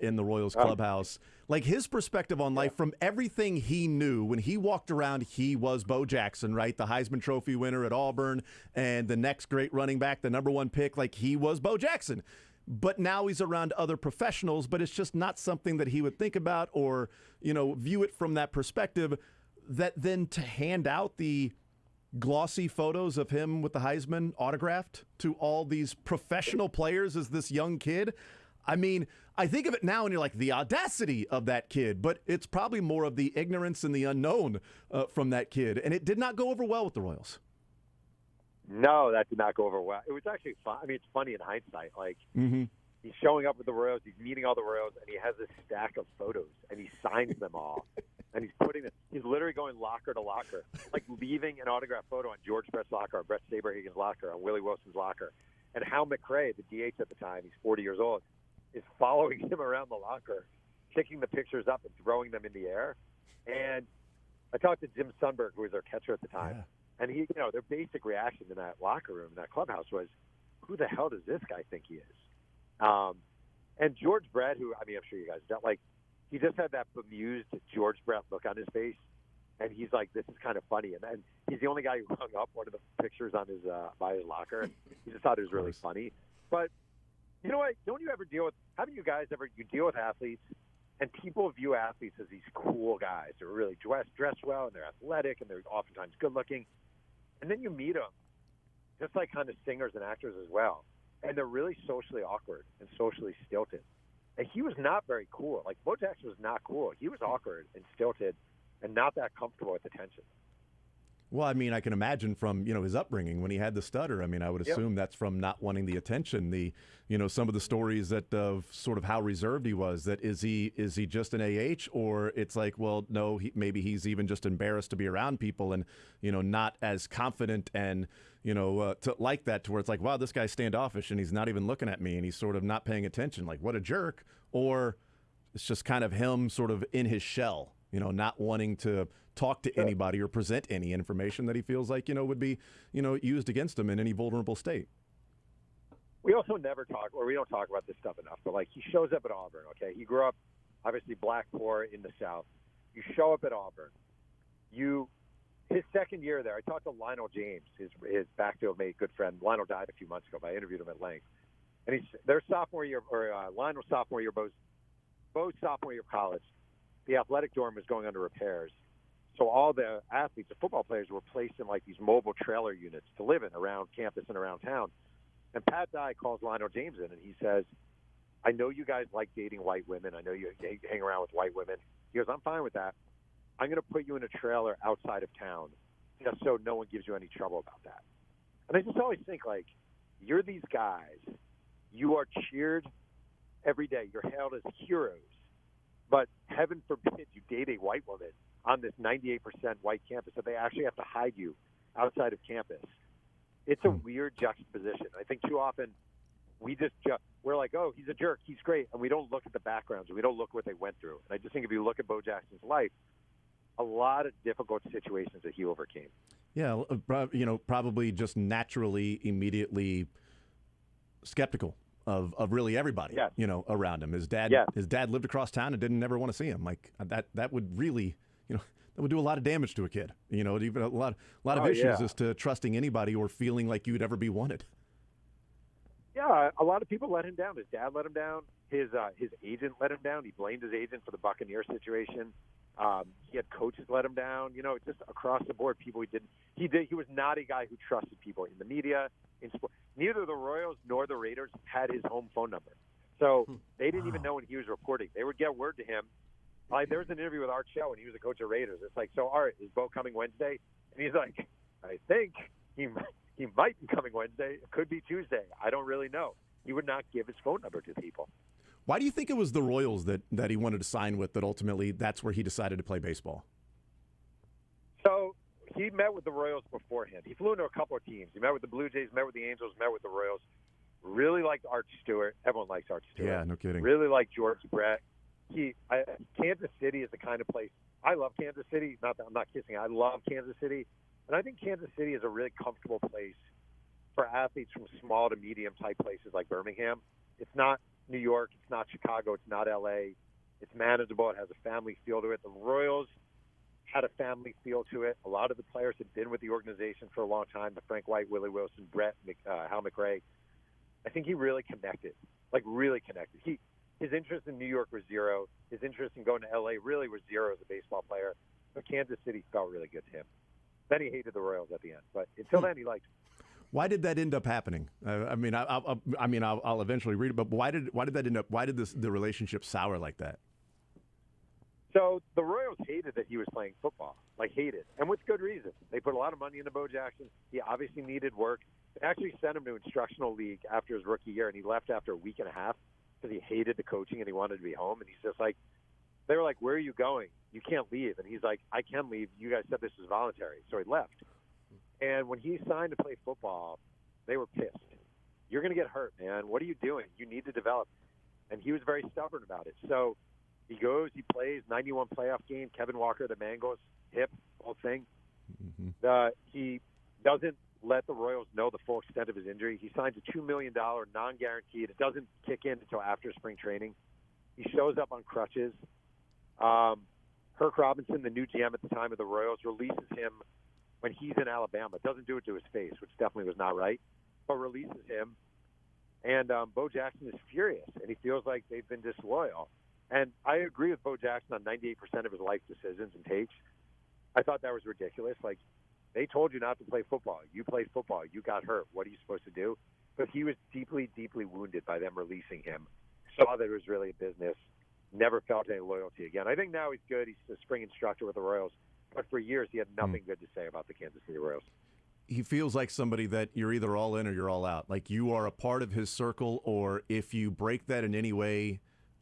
in the Royals clubhouse. Like, his perspective on life from everything he knew when he walked around, he was Bo Jackson, right? The Heisman Trophy winner at Auburn and the next great running back, the number one pick. Like, he was Bo Jackson. But now he's around other professionals, but it's just not something that he would think about or, you know, view it from that perspective. That then to hand out the glossy photos of him with the Heisman autographed to all these professional players as this young kid. I mean, I think of it now and you're like, the audacity of that kid, but it's probably more of the ignorance and the unknown from that kid. And it did not go over well with the Royals. No, that did not go over well. It was actually fun. I mean, it's funny in hindsight. Like, he's showing up with the Royals, he's meeting all the Royals, and he has this stack of photos, and he signs them all. And he's literally going locker to locker, like leaving an autograph photo on George Brett's locker, on Brett Saberhagen's locker, on Willie Wilson's locker. And Hal McRae, the DH at the time, he's 40 years old, is following him around the locker, picking the pictures up and throwing them in the air. And I talked to Jim Sundberg, who was their catcher at the time, and he, you know, their basic reaction in that locker room, in that clubhouse, was, who the hell does this guy think he is? And George Brett, who, I mean, I'm sure you guys don't, like, he just had that bemused George Brett look on his face, and he's like, this is kind of funny. And then he's the only guy who hung up one of the pictures on his by his locker. He just thought it was really funny. But you know what? Don't you ever haven't you guys ever, you deal with athletes, and people view athletes as these cool guys. They're really dressed well, and they're athletic, and they're oftentimes good looking. And then you meet them, just like kind of singers and actors as well, and they're really socially awkward and socially stilted. And he was not very cool. Like, Bo Jackson was not cool. He was awkward and stilted and not that comfortable with attention. Well, I mean, I can imagine from, his upbringing when he had the stutter. I mean, I would assume that's from not wanting the attention. Some of the stories that of sort of how reserved he was, that is he just an AH, or it's like, well, no, maybe he's even just embarrassed to be around people and, not as confident and, to like that, to where it's like, wow, this guy's standoffish and he's not even looking at me and he's sort of not paying attention. Like, what a jerk. Or it's just kind of him sort of in his shell, not wanting to talk to anybody or present any information that he feels like, would be, used against him in any vulnerable state. We also never talk, or we don't talk about this stuff enough, but, like, he shows up at Auburn, okay? He grew up, obviously, black poor in the South. You show up at Auburn. His second year there, I talked to Lionel James, his backfield mate, good friend. Lionel died a few months ago, but I interviewed him at length. And their sophomore year, or Lionel's sophomore year, Bo's sophomore year of college, the athletic dorm was going under repairs. So all the athletes, the football players, were placed in, like, these mobile trailer units to live in around campus and around town. And Pat Dye calls Lionel James in, and he says, I know you guys like dating white women. I know you hang around with white women. He goes, I'm fine with that. I'm going to put you in a trailer outside of town just so no one gives you any trouble about that. And I just always think, like, you're these guys. You are cheered every day. You're hailed as heroes. But heaven forbid you date a white woman on this 98% white campus, that they actually have to hide you outside of campus. It's a weird juxtaposition. I think too often we're like, oh, he's a jerk, he's great, and we don't look at the backgrounds, and we don't look what they went through. And I just think if you look at Bo Jackson's life, a lot of difficult situations that he overcame. Yeah, probably just naturally, immediately skeptical of really everybody, around him. His dad lived across town and didn't never want to see him. Like that would really, that would do a lot of damage to a kid. Even a lot of issues as to trusting anybody or feeling like you'd ever be wanted. Yeah, a lot of people let him down. His dad let him down. His agent let him down. He blamed his agent for the Buccaneer situation. He had coaches let him down. Just across the board, people he was not a guy who trusted people in the media, in sport. Neither the Royals nor the Raiders had his home phone number. So they didn't even know when he was reporting. They would get word to him. There was an interview with Art Shell when he was a coach of Raiders. It's like, so Art, is Bo coming Wednesday? And he's like, I think he might be coming Wednesday. It could be Tuesday. I don't really know. He would not give his phone number to people. Why do you think it was the Royals that he wanted to sign with, that ultimately that's where he decided to play baseball? So he met with the Royals beforehand. He flew into a couple of teams. He met with the Blue Jays, met with the Angels, met with the Royals. Really liked Art Stewart. Everyone likes Art Stewart. Yeah, no kidding. Really liked George Brett. Kansas City is the kind of place. I love Kansas City. Not that I'm not kissing. I love Kansas City. And I think Kansas City is a really comfortable place for athletes from small to medium type places like Birmingham. It's not New York. It's not Chicago. It's not L.A. It's manageable. It has a family feel to it. The Royals had a family feel to it. A lot of the players had been with the organization for a long time. The Frank White, Willie Wilson, Brett, Hal McRae. I think he really connected. His interest in New York was zero. His interest in going to L.A. really was zero as a baseball player. But Kansas City felt really good to him. Then he hated the Royals at the end. But until then, he liked them. Why did that end up happening? I'll eventually read it. But why did that end up? Why did the relationship sour like that? So the Royals hated that he was playing football, hated, and with good reason. They put a lot of money into Bo Jackson. He obviously needed work. They actually sent him to instructional league after his rookie year, and he left after a week and a half because he hated the coaching and he wanted to be home. And he's just like, they were like, where are you going? You can't leave. And he's like, I can leave. You guys said this was voluntary. So he left. And when he signed to play football, they were pissed. You're going to get hurt, man. What are you doing? You need to develop. And he was very stubborn about it. So he goes, he plays 91 playoff game, Kevin Walker, the Mangos, hip, whole thing. Mm-hmm. He doesn't let the Royals know the full extent of his injury. He signs a $2 million non-guaranteed. It doesn't kick in until after spring training. He shows up on crutches. Herc Robinson, the new GM at the time of the Royals, releases him when he's in Alabama. Doesn't do it to his face, which definitely was not right, but releases him. And Bo Jackson is furious, and he feels like they've been disloyal. And I agree with Bo Jackson on 98% of his life decisions and takes. I thought that was ridiculous. They told you not to play football. You played football. You got hurt. What are you supposed to do? But he was deeply, deeply wounded by them releasing him. Saw that it was really a business. Never felt any loyalty again. I think now he's good. He's a spring instructor with the Royals. But for years, he had nothing good to say about the Kansas City Royals. He feels like somebody that you're either all in or you're all out. Like you are a part of his circle, or if you break that in any way,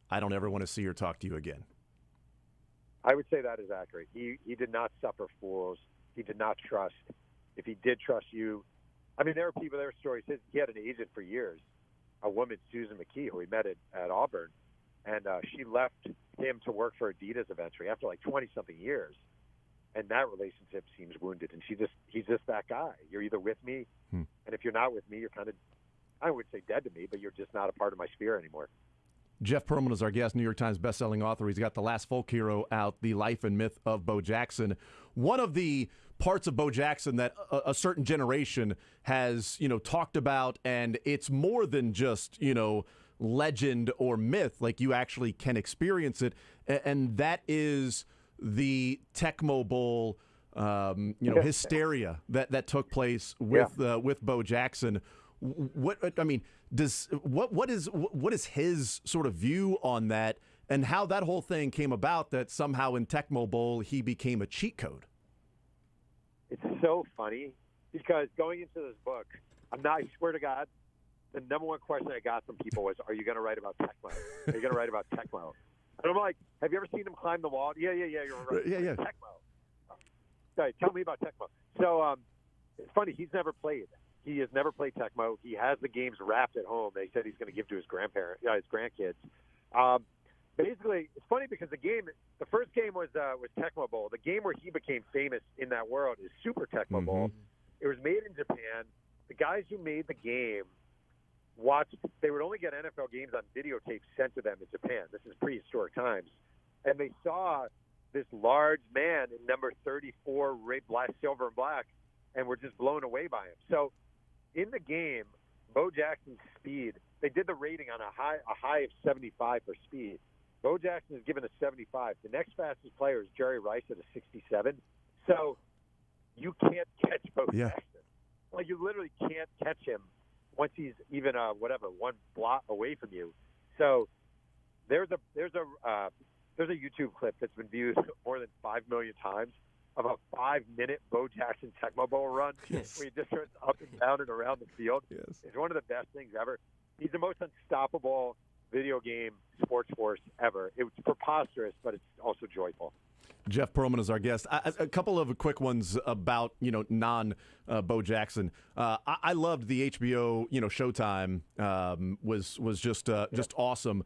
I don't ever want to see or talk to you again. I would say that is accurate. He did not suffer fools. He did not trust. If he did trust you, I mean, there are stories. He had an agent for years, a woman, Susan McKee, who he met at Auburn, and she left him to work for Adidas eventually after like 20-something years. And that relationship seems wounded. And he's just that guy. You're either with me, and if you're not with me, you're kind of, I would say dead to me, but you're just not a part of my sphere anymore. Jeff Pearlman is our guest, New York Times bestselling author. He's got The Last Folk Hero out, The Life and Myth of Bo Jackson. One of the parts of Bo Jackson that a certain generation has, talked about, and it's more than just, legend or myth. Like you actually can experience it, and that is the Tecmo Bowl, hysteria that took place with Bo Jackson. What is his sort of view on that, and how that whole thing came about? That somehow in Tecmo Bowl he became a cheat code. It's so funny because going into this book, I swear to God, the number one question I got from people was, "Are you going to write about Tecmo? Are you going to write about Tecmo?" And I'm like, "Have you ever seen him climb the wall?" Yeah, you're right. Yeah. Tecmo. Sorry, tell me about Tecmo. So it's funny. He's never played. He has never played Tecmo. He has the games wrapped at home. They said he's going to give to his grandkids. Basically, it's funny because the first game was Tecmo Bowl. The game where he became famous in that world is Super Tecmo Bowl. It was made in Japan. The guys who made the game they would only get NFL games on videotape sent to them in Japan. This is prehistoric times. And they saw this large man in number 34, silver and black, and were just blown away by him. So in the game, Bo Jackson's speed, they did the rating on a high of 75 for speed. Bo Jackson is given a 75. The next fastest player is Jerry Rice at a 67. So you can't catch Bo Jackson. Like you literally can't catch him once he's even one block away from you. So there's a YouTube clip that's been viewed more than 5 million times of a 5-minute Bo Jackson Tecmo Bowl run where he just turns up and down and around the field. It's one of the best things ever. He's the most unstoppable video game sports force ever. It was preposterous, but it's also joyful. Jeff Pearlman is our guest. A couple of quick ones about non Bo Jackson. I loved the HBO Showtime was just awesome.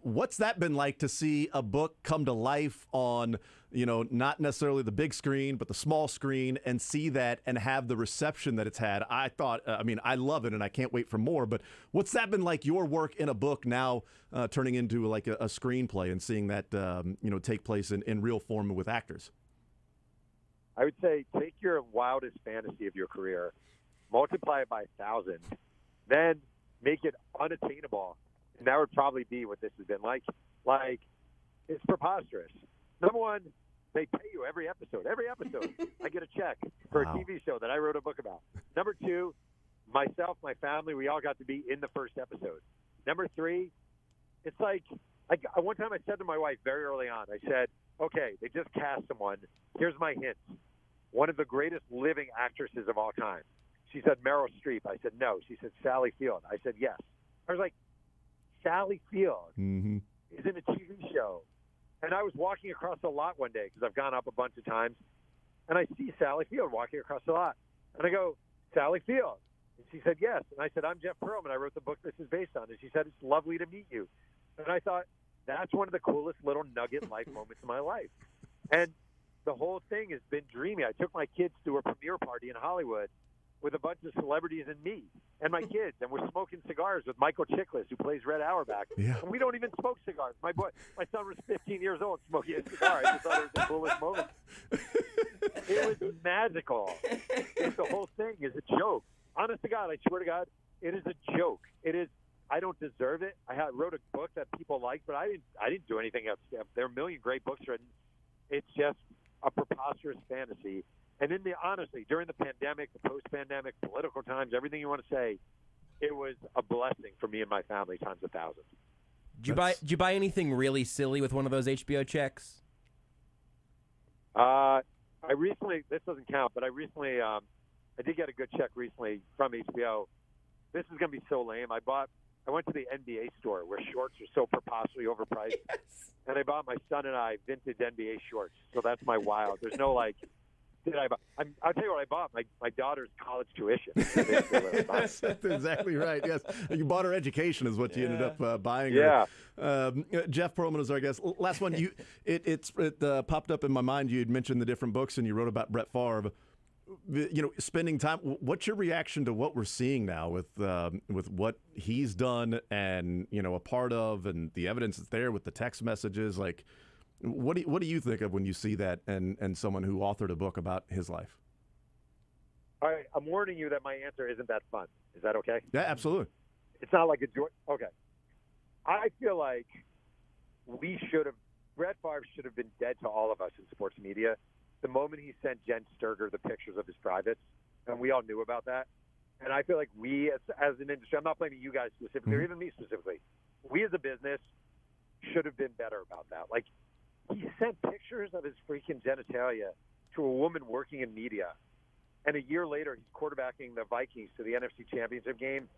What's that been like to see a book come to life on not necessarily the big screen but the small screen, and see that and have the reception that it's had? I thought, I love it and I can't wait for more. But what's that been like, your work in a book now turning into like a screenplay and seeing that take place in real form with actors? I would say take your wildest fantasy of your career, multiply it by 1,000, then make it unattainable. And that would probably be what this has been like. Like, it's preposterous. Number one, they pay you every episode. Every episode, I get a check for a TV show that I wrote a book about. Number two, myself, my family, we all got to be in the first episode. Number three, it's like, one time I said to my wife very early on, I said, okay, they just cast someone. Here's my hint. One of the greatest living actresses of all time. She said Meryl Streep. I said no. She said Sally Field. I said yes. I was like, Sally Field is in a TV show. And I was walking across the lot one day because I've gone up a bunch of times, and I see Sally Field walking across the lot. And I go, Sally Field. And she said yes. And I said, I'm Jeff Pearlman. I wrote the book this is based on. And she said, it's lovely to meet you. And I thought, that's one of the coolest little nugget life moments of my life. And the whole thing has been dreamy. I took my kids to a premiere party in Hollywood with a bunch of celebrities and me and my kids, and we're smoking cigars with Michael Chiklis, who plays Red Auerbach. Yeah. And we don't even smoke cigars. My son was 15 years old smoking a cigar. I just thought it was the coolest moment. It was magical. The whole thing is a joke. Honest to God, I swear to God, it is a joke. It is. I don't deserve it. I wrote a book that people liked, but I didn't do anything else. There are a million great books written. It's just a preposterous fantasy. And honestly, during the pandemic, the post-pandemic, political times, everything you want to say, it was a blessing for me and my family times 1,000. Did you buy anything really silly with one of those HBO checks? I recently, this doesn't count, but I did get a good check recently from HBO. This is going to be so lame. I went to the NBA store where shorts are so preposterously overpriced. Yes. And I bought my son and I vintage NBA shorts. So that's my wild. There's no I'll tell you what I bought. My daughter's college tuition. That's exactly right. Yes. You bought her education is what you ended up buying her. Jeff Pearlman is our guest. Last one, it popped up in my mind. You had mentioned the different books and you wrote about Brett Favre. Spending time. What's your reaction to what we're seeing now with what he's done and a part of, and the evidence that's there with the text messages? Like, what do you think of when you see that and someone who authored a book about his life? All right, I'm warning you that my answer isn't that fun. Is that okay? Yeah, absolutely. It's not like a joy. Okay. I feel like Brett Favre should have been dead to all of us in sports media the moment he sent Jen Sturger the pictures of his privates, and we all knew about that. And I feel like we, as an industry, I'm not blaming you guys specifically, or even me specifically, we as a business should have been better about that. Like, he sent pictures of his freaking genitalia to a woman working in media, and a year later he's quarterbacking the Vikings to the NFC Championship game,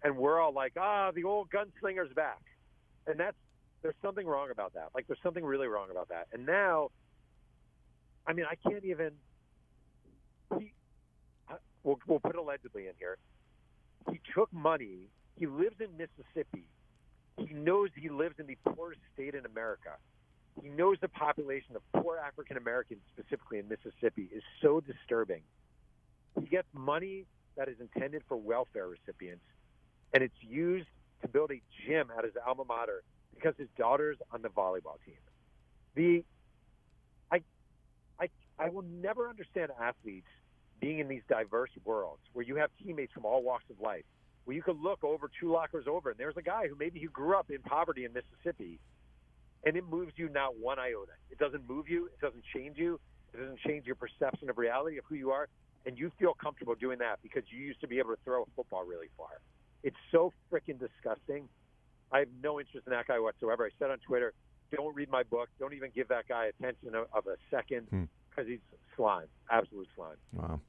and we're all like, the old gunslinger's back. And there's something wrong about that. Like, there's something really wrong about that. And now, I mean, I can't even. We'll put allegedly in here. He took money. He lives in Mississippi. He knows he lives in the poorest state in America. He knows the population of poor African Americans, specifically in Mississippi, is so disturbing. He gets money that is intended for welfare recipients, and it's used to build a gym at his alma mater because his daughter's on the volleyball team. I will never understand athletes being in these diverse worlds where you have teammates from all walks of life, where you could look over 2 lockers over, and there's a guy who maybe he grew up in poverty in Mississippi, and it moves you not one iota. It doesn't move you. It doesn't change you. It doesn't change your perception of reality of who you are, and you feel comfortable doing that because you used to be able to throw a football really far. It's so freaking disgusting. I have no interest in that guy whatsoever. I said on Twitter, don't read my book. Don't even give that guy attention of a second. Because he's slime, absolute slime. Wow.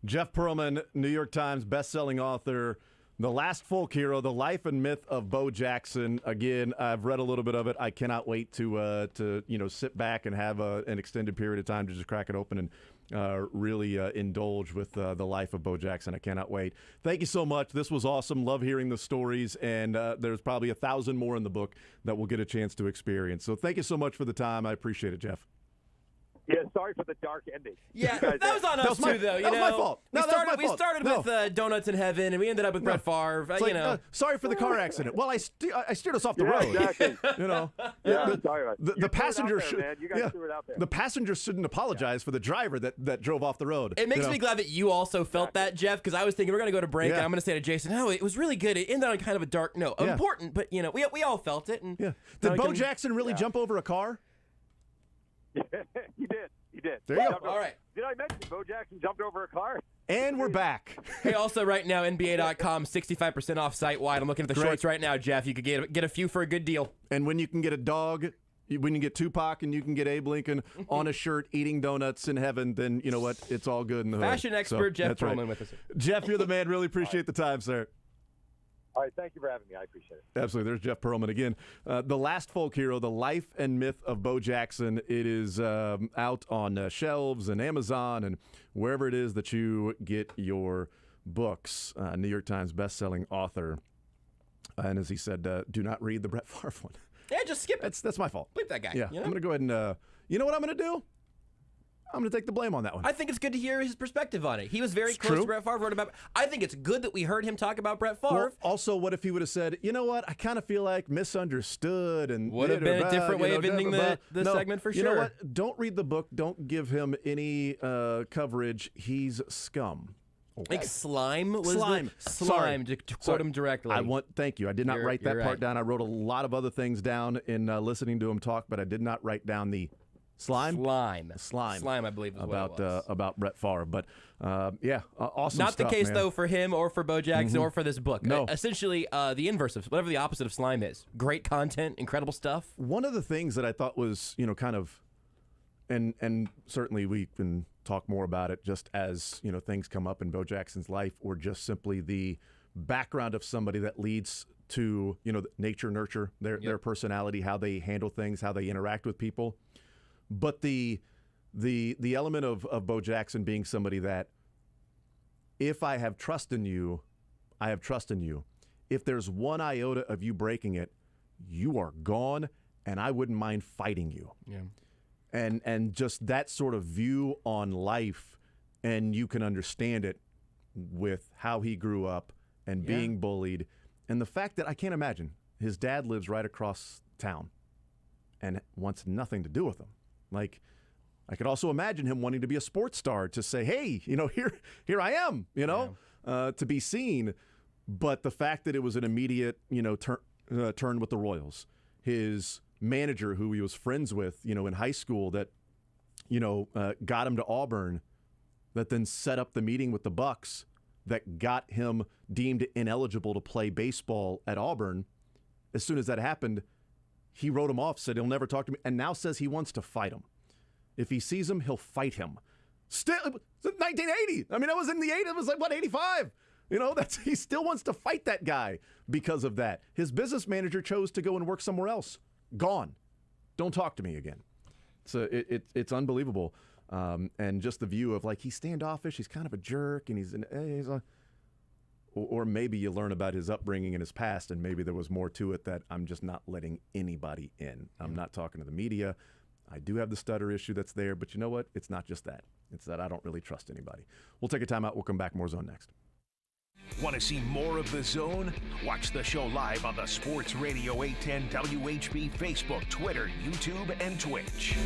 Jeff Pearlman, New York Times bestselling author, The Last Folk Hero, The Life and Myth of Bo Jackson. Again, I've read a little bit of it. I cannot wait to sit back and have an extended period of time to just crack it open and really indulge with the life of Bo Jackson. I cannot wait. Thank you so much. This was awesome. Love hearing the stories, and there's probably 1,000 more in the book that we'll get a chance to experience. So thank you so much for the time. I appreciate it, Jeff. Yeah, sorry for the dark ending. Yeah, that was on us too, though. That was my fault. We started with Donuts in Heaven, and we ended up with Brett Favre. Sorry for the car accident. Well, I steered us off the road. Exactly. The passenger the passenger shouldn't apologize for the driver that drove off the road. It makes me glad that you also felt that, Jeff, because I was thinking we're going to go to break, and I'm going to say to Jason, it was really good. It ended on kind of a dark note. Important, but we all felt it. And Did Bo Jackson really jump over a car? Yeah, he did. There you go. All right. Did I mention Bo Jackson jumped over a car? And we're back. Hey, also right now, NBA.com, 65% off site-wide. I'm looking at the shorts right now, Jeff. You could get a few for a good deal. And when you can get a dog, when you get Tupac and you can get Abe Lincoln on a shirt eating donuts in heaven, then you know what? It's all good in the hood. Fashion expert Jeff Pearlman with us. Jeff, you're the man. Really appreciate the time, sir. All right, thank you for having me. I appreciate it. Absolutely. There's Jeff Pearlman again. The Last Folk Hero, The Life and Myth of Bo Jackson. It is out on shelves and Amazon and wherever it is that you get your books. New York Times bestselling author. And as he said, do not read the Brett Favre one. Yeah, just skip it. That's my fault. Bleep that guy. Yeah, I'm going to go ahead and, you know what I'm going to do? I'm going to take the blame on that one. I think it's good to hear his perspective on it. He was very close to Brett Favre. Wrote about. I think it's good that we heard him talk about Brett Favre. Well, also, what if he would have said, you know what, I kind of feel like misunderstood and would have been a different way of ending the segment for sure. You know what? Don't read the book. Don't give him any coverage. He's scum. Okay. Like slime was slime. Slime to quote him directly. Thank you. I did not write that part down. I wrote a lot of other things down in listening to him talk, but I did not write down the Slime, I believe is about what it was. about Brett Favre. But awesome. Not stuff, the case man. though for him or for Bo Jackson or for this book. No. Essentially, the inverse of whatever the opposite of slime is. Great content, incredible stuff. One of the things that I thought was kind of, and certainly we can talk more about it just as things come up in Bo Jackson's life, or just simply the background of somebody that leads to nature, nurture, their personality, how they handle things, how they interact with people. But the element of Bo Jackson being somebody that, if I have trust in you, I have trust in you. If there's one iota of you breaking it, you are gone, and I wouldn't mind fighting you. Yeah. And just that sort of view on life, and you can understand it with how he grew up and being bullied, and the fact that I can't imagine his dad lives right across town and wants nothing to do with him. Like, I could also imagine him wanting to be a sports star, to say, hey, here I am, to be seen. But the fact that it was an immediate, turn with the Royals, his manager who he was friends with, in high school, that, got him to Auburn, that then set up the meeting with the Bucks that got him deemed ineligible to play baseball at Auburn. As soon as that happened, he wrote him off, said he'll never talk to me, and now says he wants to fight him. If he sees him, he'll fight him. Still, 1980. I mean, it was in the 80s. It was like, 85? He still wants to fight that guy because of that. His business manager chose to go and work somewhere else. Gone. Don't talk to me again. So it's unbelievable. And just the view of, like, he's standoffish, he's kind of a jerk, and or maybe you learn about his upbringing and his past, and maybe there was more to it, that I'm just not letting anybody in. I'm not talking to the media. I do have the stutter issue that's there, but you know what? It's not just that. It's that I don't really trust anybody. We'll take a timeout. We'll come back. More Zone next. Want to see more of The Zone? Watch the show live on the Sports Radio 810 WHB Facebook, Twitter, YouTube, and Twitch.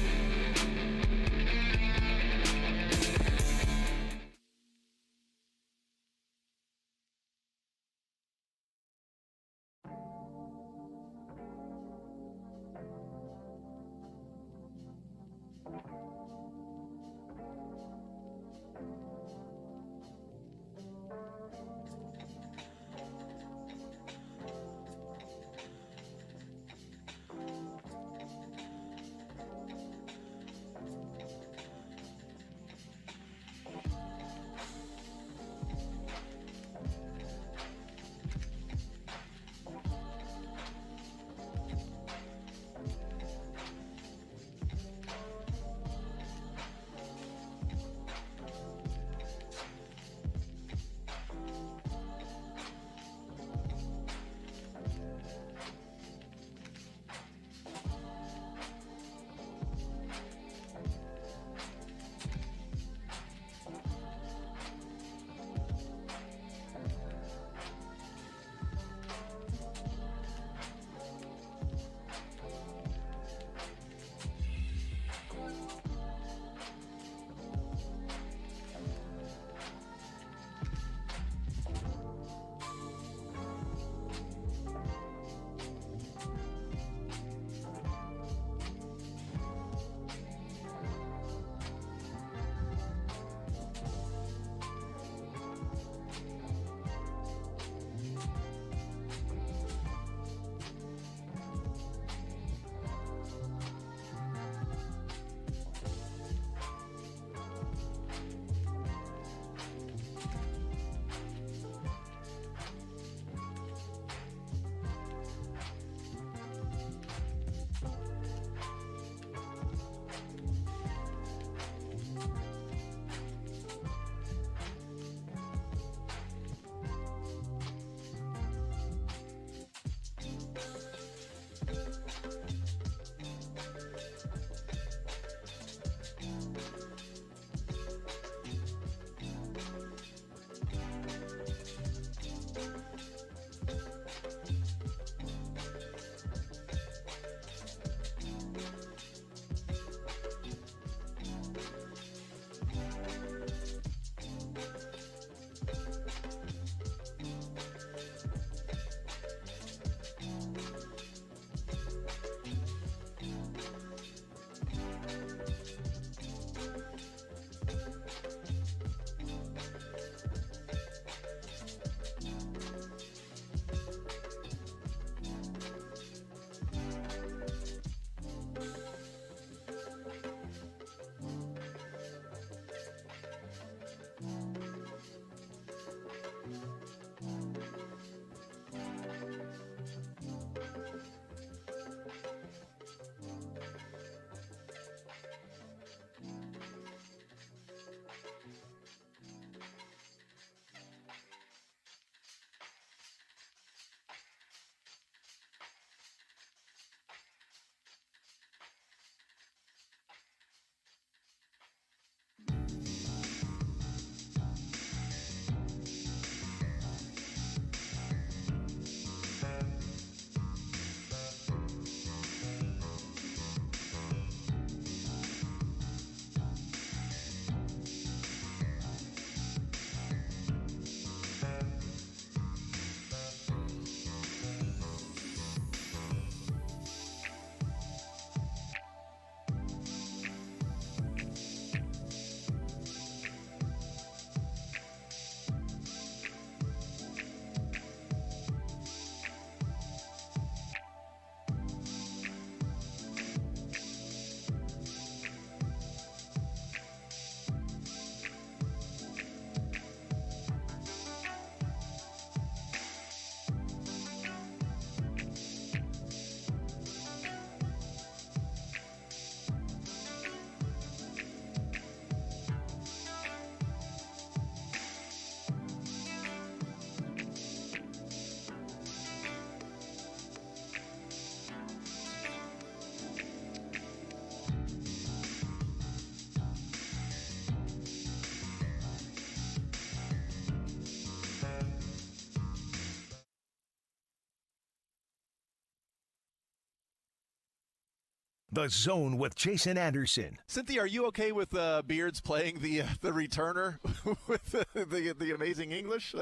The Zone with Jason Anderson. Cynthia, are you okay with Beards playing the returner with the amazing English?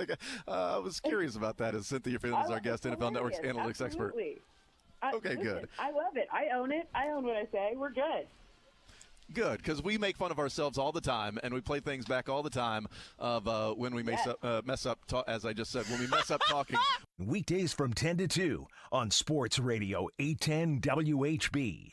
I was curious about that as Cynthia Frelund is our guest, NFL Network's analytics expert. Okay, good. I love it. I own it. I own what I say. We're good. Good, because we make fun of ourselves all the time, and we play things back all the time of when we mess up, as I just said, when we mess up talking. Weekdays from 10 to 2 on Sports Radio 810 WHB.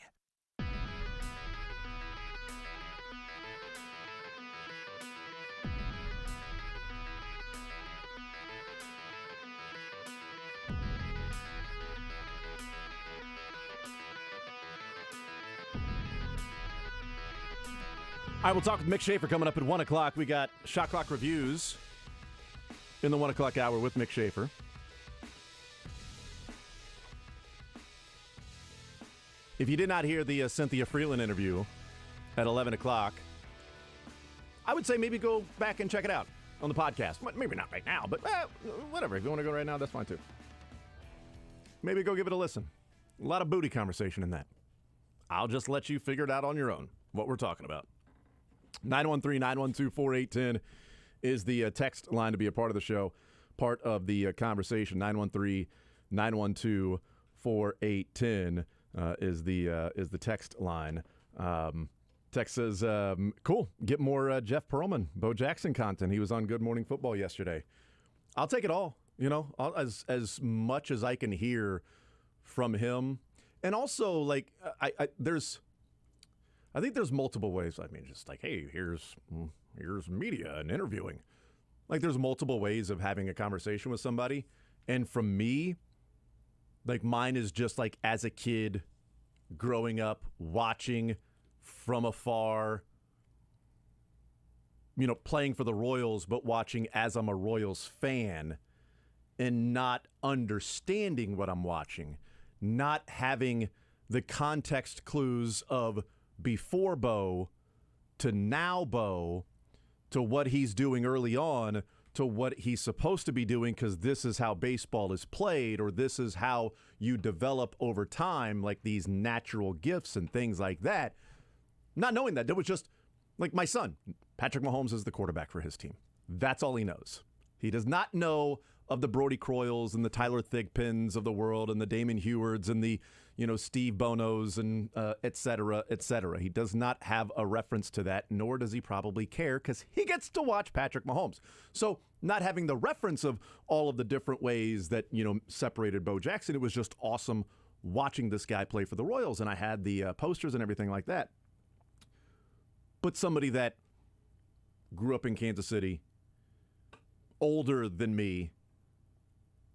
All right, we'll talk with Mick Shaffer coming up at 1 o'clock. We got Shot Clock Reviews in the 1 o'clock hour with Mick Shaffer. If you did not hear the Cynthia Frelund interview at 11 o'clock, I would say maybe go back and check it out on the podcast. Maybe not right now, but whatever. If you want to go right now, that's fine too. Maybe go give it a listen. A lot of booty conversation in that. I'll just let you figure it out on your own, what we're talking about. 913-912-4810 is the text line to be a part of the show, part of the conversation. 913-912-4810 is the text line. Text says, cool, get more Jeff Pearlman, Bo Jackson content. He was on Good Morning Football yesterday. I'll take it all, as much as I can hear from him. And also, I think there's multiple ways. I mean, just like, hey, here's media and interviewing. Like, there's multiple ways of having a conversation with somebody. And from me, mine is just as a kid growing up, watching from afar, playing for the Royals, but watching as I'm a Royals fan and not understanding what I'm watching, not having the context clues of before Bo to now Bo to what he's doing early on to what he's supposed to be doing, because this is how baseball is played, or this is how you develop over time, like these natural gifts and things like that. Not knowing that. There was just like my son, Patrick Mahomes is the quarterback for his team. That's all he knows. He does not know of the Brody Croyles and the Tyler Thigpens of the world and the Damon Hewards and the Steve Bonos and et cetera, et cetera. He does not have a reference to that, nor does he probably care, because he gets to watch Patrick Mahomes. So not having the reference of all of the different ways that, separated Bo Jackson, it was just awesome watching this guy play for the Royals. And I had the posters and everything like that. But somebody that grew up in Kansas City, older than me,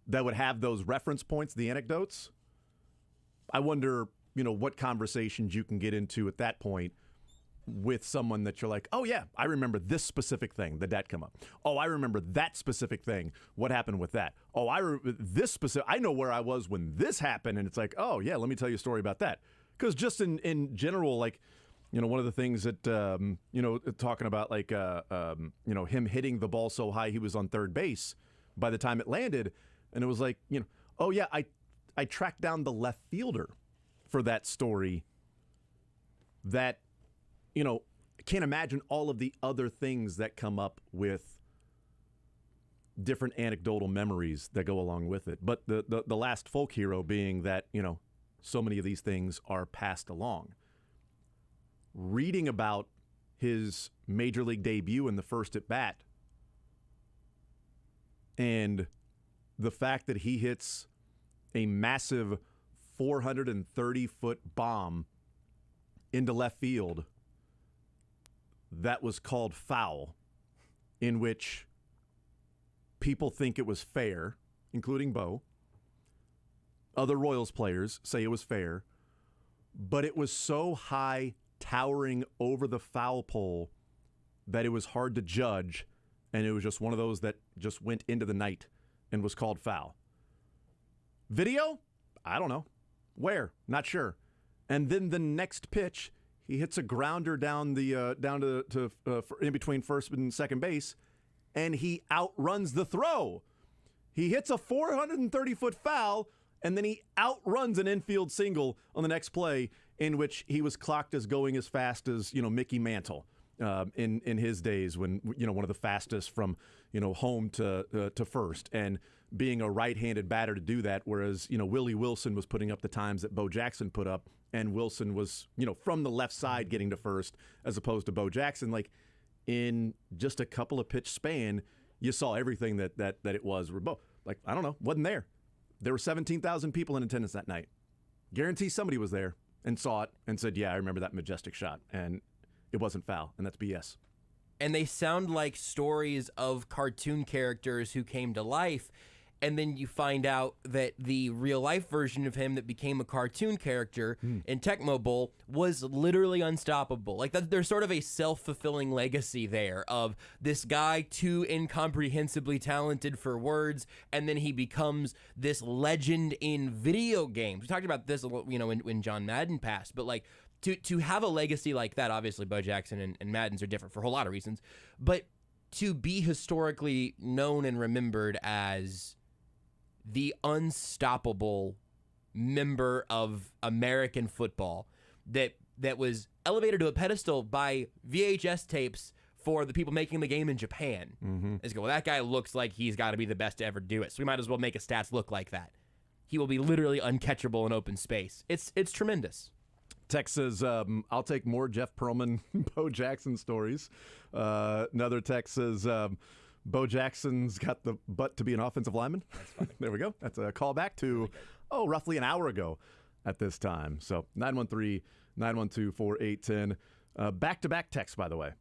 that would have those reference points, the anecdotes, I wonder, what conversations you can get into at that point with someone that you're like, oh, yeah, I remember this specific thing. Did that come up? Oh, I remember that specific thing. What happened with that? Oh, I know where I was when this happened. And it's like, oh, yeah, let me tell you a story about that. Because just in general, one of the things that, talking about him hitting the ball so high he was on third base by the time it landed. And it was like, oh, yeah, I tracked down the left fielder for that story that, can't imagine all of the other things that come up with different anecdotal memories that go along with it. But the last folk hero being that, so many of these things are passed along. Reading about his major league debut in the first at bat and the fact that he hits a massive 430-foot bomb into left field that was called foul, in which people think it was fair, including Bo. Other Royals players say it was fair, but it was so high, towering over the foul pole, that it was hard to judge, and it was just one of those that just went into the night and was called foul. Video? I don't know. Where? Not sure. And then the next pitch, he hits a grounder down to in between first and second base, and he outruns the throw. He hits a 430-foot foul, And then he outruns an infield single on the next play, in which he was clocked as going as fast as, Mickey Mantle in his days, when, one of the fastest from, home to first, and being a right-handed batter to do that, whereas, Willie Wilson was putting up the times that Bo Jackson put up, and Wilson was, from the left side getting to first, as opposed to Bo Jackson. Like, in just a couple of pitch span, you saw everything that it was. Like, I don't know, wasn't there. There were 17,000 people in attendance that night. Guarantee somebody was there and saw it and said, yeah, I remember that majestic shot, and it wasn't foul, and that's BS. And they sound like stories of cartoon characters who came to life, and then you find out that the real-life version of him that became a cartoon character in Tecmo Bowl was literally unstoppable. Like, there's sort of a self-fulfilling legacy there of this guy too incomprehensibly talented for words, and then he becomes this legend in video games. We talked about this, when John Madden passed, but like, to have a legacy like that, obviously Bo Jackson and Madden's are different for a whole lot of reasons, but to be historically known and remembered as the unstoppable member of American football that was elevated to a pedestal by VHS tapes for the people making the game in Japan. It's well, that guy looks like he's got to be the best to ever do it, so we might as well make his stats look like that. He will be literally uncatchable in open space. It's tremendous. Tex says, I'll take more Jeff Pearlman, Bo Jackson stories. Another text says, Bo Jackson's got the butt to be an offensive lineman. That's funny. There we go. That's a callback to, roughly an hour ago at this time. So 913-912-4810. Back-to-back text, by the way.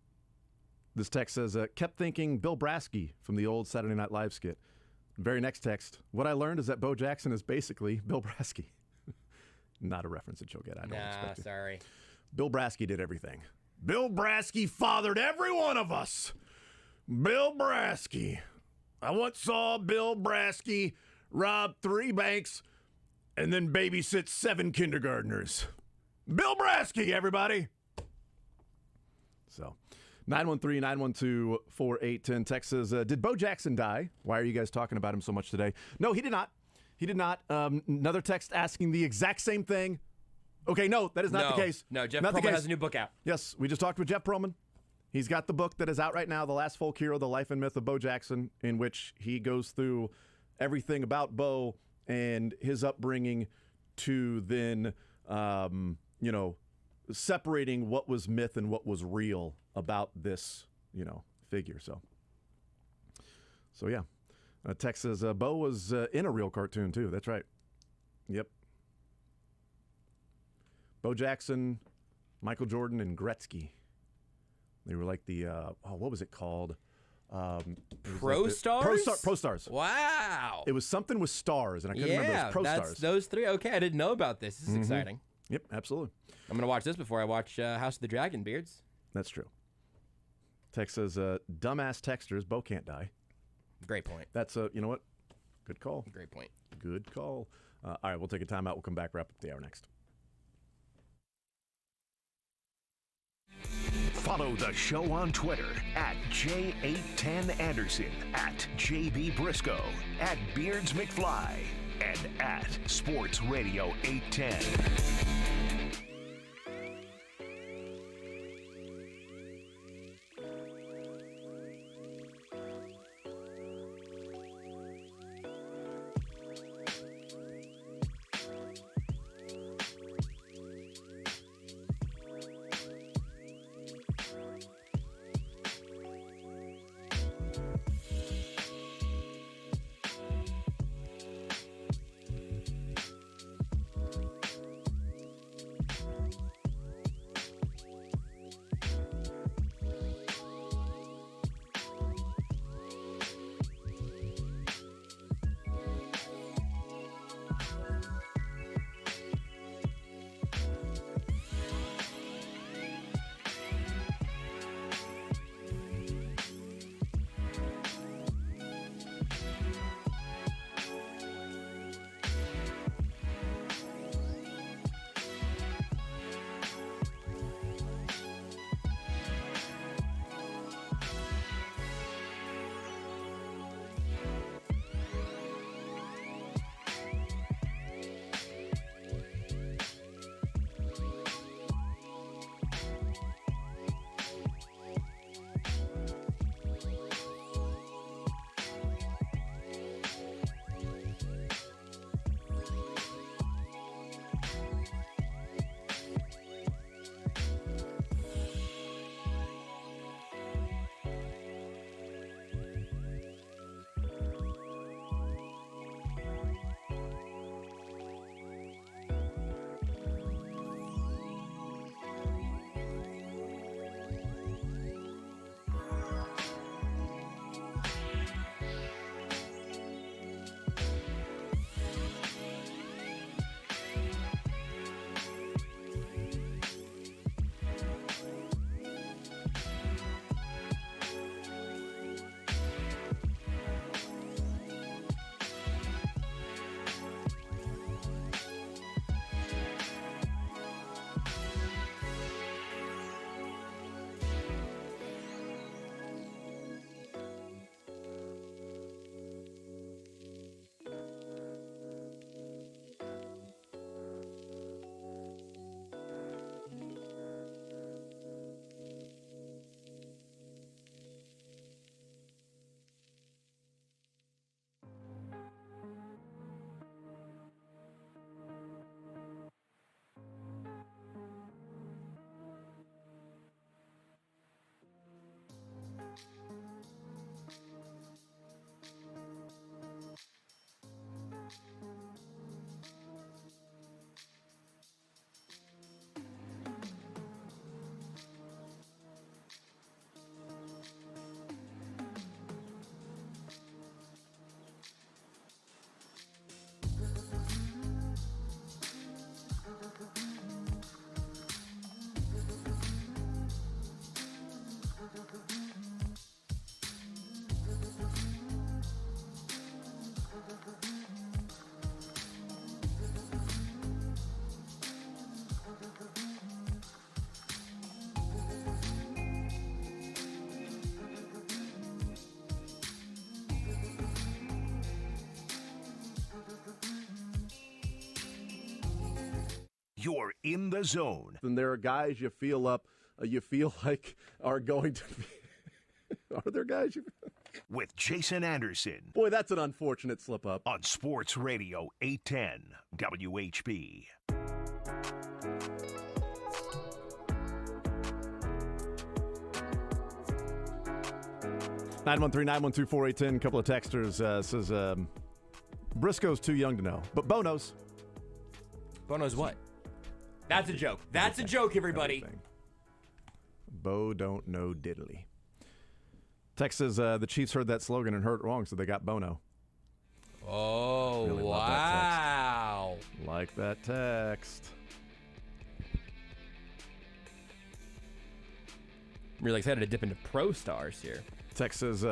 This text says, kept thinking Bill Brasky from the old Saturday Night Live skit. Very next text, what I learned is that Bo Jackson is basically Bill Brasky. Not a reference that you'll get. I don't expect it. Sorry. Bill Brasky did everything. Bill Brasky fathered every one of us. Bill Brasky. I once saw Bill Brasky rob 3 banks and then babysit 7 kindergartners. Bill Brasky, everybody. So, 913-912-4810. Text says, did Bo Jackson die? Why are you guys talking about him so much today? No, he did not. He did not. Another text asking the exact same thing. Okay, no, that is not the case. No, Jeff Not the Pearlman case. has a new book out. Yes, we just talked with Jeff Pearlman. He's got the book that is out right now, The Last Folk Hero, The Life and Myth of Bo Jackson, in which he goes through everything about Bo and his upbringing to then, separating what was myth and what was real about this, figure. So yeah. Tex says, Bo was in a real cartoon, too. That's right. Yep. Bo Jackson, Michael Jordan, and Gretzky. They were like the, what was it called? Pro Stars? Pro Stars. Wow. It was something with stars, and I couldn't remember. It was Pro Stars. Those 3. Okay, I didn't know about this. This is exciting. Yep, absolutely. I'm going to watch this before I watch House of the Dragon, Beards. That's true. Tex says, dumbass texters, Bo can't die. Great point. That's you know what? Good call. Great point. Good call. All right, we'll take a timeout. We'll come back, wrap up the hour next. Follow the show on Twitter at J810Anderson, at JB Brisco, at Beards McFly, and at Sports Radio 810. You're in the zone. And there are guys you feel like are going to be. Are there guys with Jason Anderson? Boy, that's an unfortunate slip up. On Sports Radio 810 WHB. 913-912-4810. A couple of texters says Brisco's too young to know, but Bo knows. Bo knows what? That's a joke. That's a joke, everybody. Bo don't know diddly. Text says the Chiefs heard that slogan and heard it wrong, so they got Bono. Oh, really wow. Like that text. I'm really excited to dip into Pro Stars here. Text says,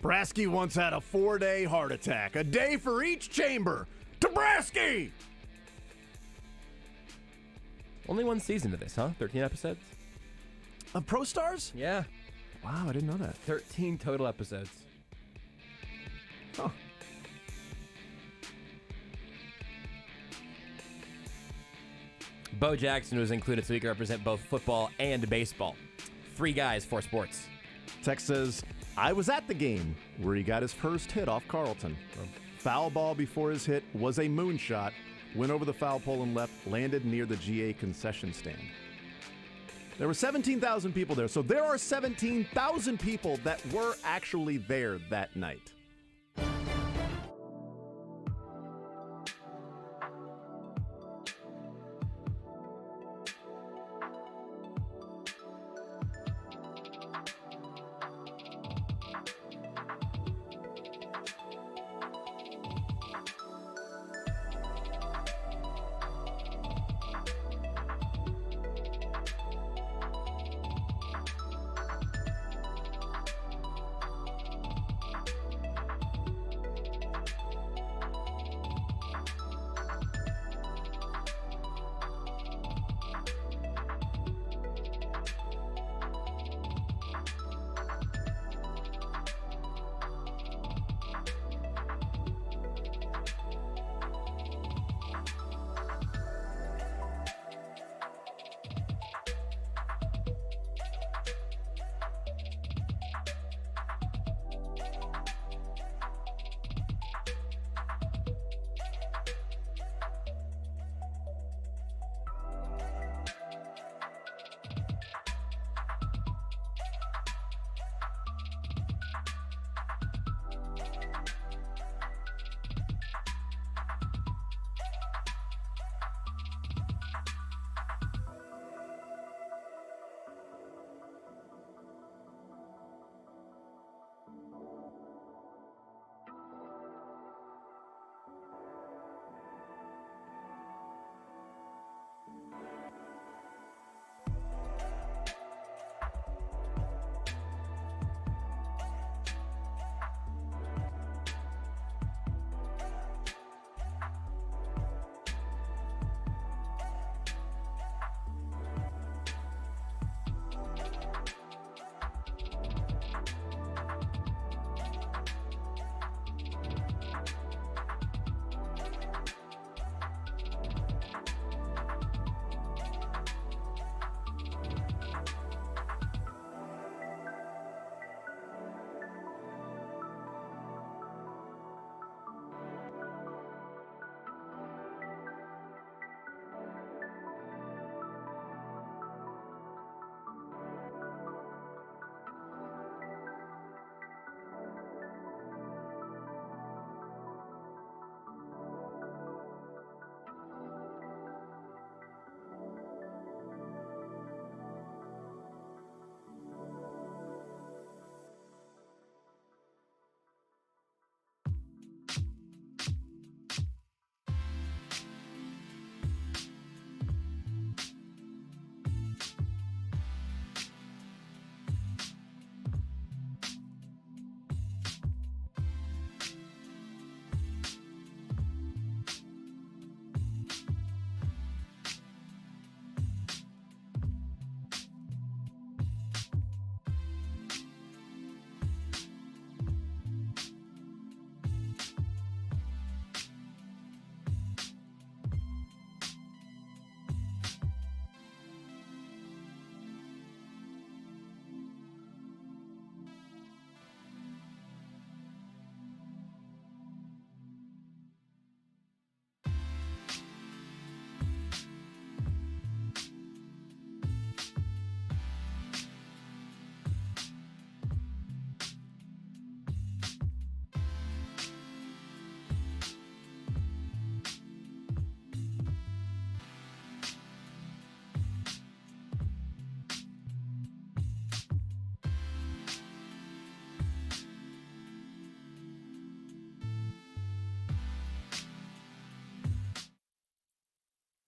Brasky once had a 4-day heart attack. A day for each chamber. To Brasky! Only one season of this, huh? 13 episodes? Of Pro Stars? Yeah. Wow, I didn't know that. 13 total episodes. Huh. Bo Jackson was included so he could represent both football and baseball. 3 guys, 4 sports. Text says, I was at the game where he got his first hit off Carlton. Foul ball before his hit was a moonshot, went over the foul pole and left, landed near the GA concession stand. There were 17,000 people there, so there are 17,000 people that were actually there that night.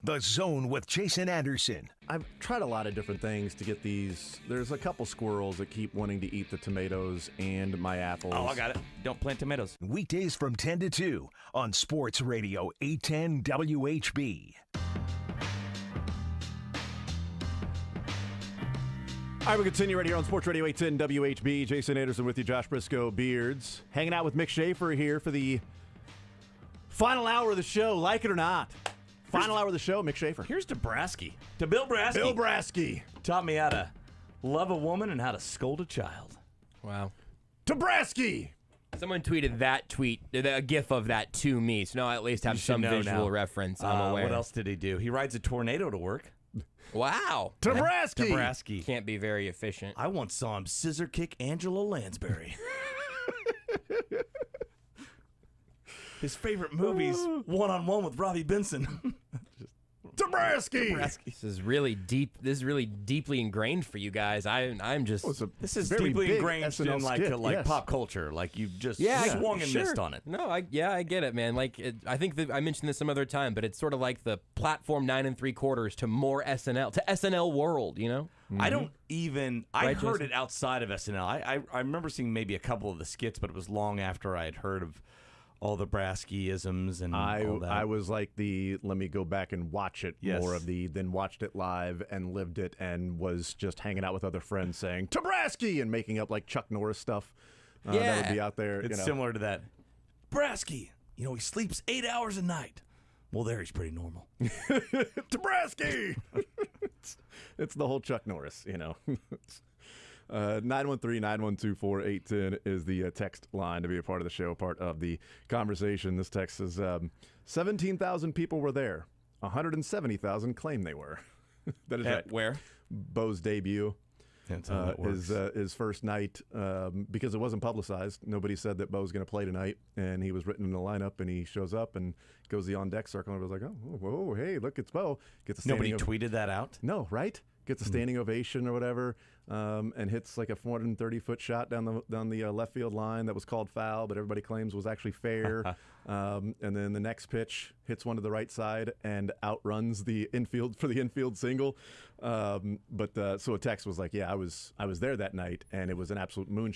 The Zone with Jason Anderson. I've tried a lot of different things to get these. There's a couple squirrels that keep wanting to eat the tomatoes and my apples. Oh, I got it. Don't plant tomatoes. Weekdays from 10 to 2 on Sports Radio 810 WHB. All right, we continue right here on Sports Radio 810 WHB. Jason Anderson with you, Josh Brisco, Beards. Hanging out with Mick Shaffer here for the final hour of the show, like it or not. Final hour of the show, Mick Shaffer. Here's to Brasky. To Bill Brasky. Bill Brasky. Taught me how to love a woman and how to scold a child. Wow. To Brasky. Someone tweeted that tweet, a gif of that to me, so now I at least have some visual reference. I'm aware. What else did he do? He rides a tornado to work. Wow. Tabraski. Can't be very efficient. I once saw him scissor kick Angela Lansbury. His favorite movies, One-on-One with Robbie Benson. Tabraski. This is really deep. This is really deeply ingrained for you guys. I'm just. This is very deeply big ingrained SNL in like skit, yes. pop culture. Like you just swung and sure. missed on it. No, I get it, man. Like I think that I mentioned this some other time, but it's sort of like the platform 9 3/4 to more SNL to SNL world. You know. Mm-hmm. I don't even. I Right, heard Jason? it outside of SNL. I remember seeing maybe a couple of the skits, but it was long after I had heard of all the Brasky-isms and all that. I was like let me go back and watch it Yes. more of then watched it live and lived it and was just hanging out with other friends saying Tabraski and making up like Chuck Norris stuff. That would be out there. It's similar to that. Brasky, he sleeps 8 hours a night. Well, there he's pretty normal. Tabraski. it's the whole Chuck Norris, 913-912-4810 is the text line to be a part of the show, part of the conversation. This text is 17,000 people were there. 170,000 claim they were. That is right. Where? Bo's debut. That's how that works. His first night, because it wasn't publicized. Nobody said that Bo's going to play tonight, and he was written in the lineup, and he shows up and goes the on-deck circle, and everybody's like, oh, whoa, hey, look, it's Bo. Gets a standing Nobody tweeted that out? No, right? Gets a standing ovation or whatever, and hits like a 430-foot shot down the left field line that was called foul, but everybody claims was actually fair. And then the next pitch hits one to the right side and outruns the infield for the infield single. So a text was like, yeah, I was there that night, and it was an absolute moonshot.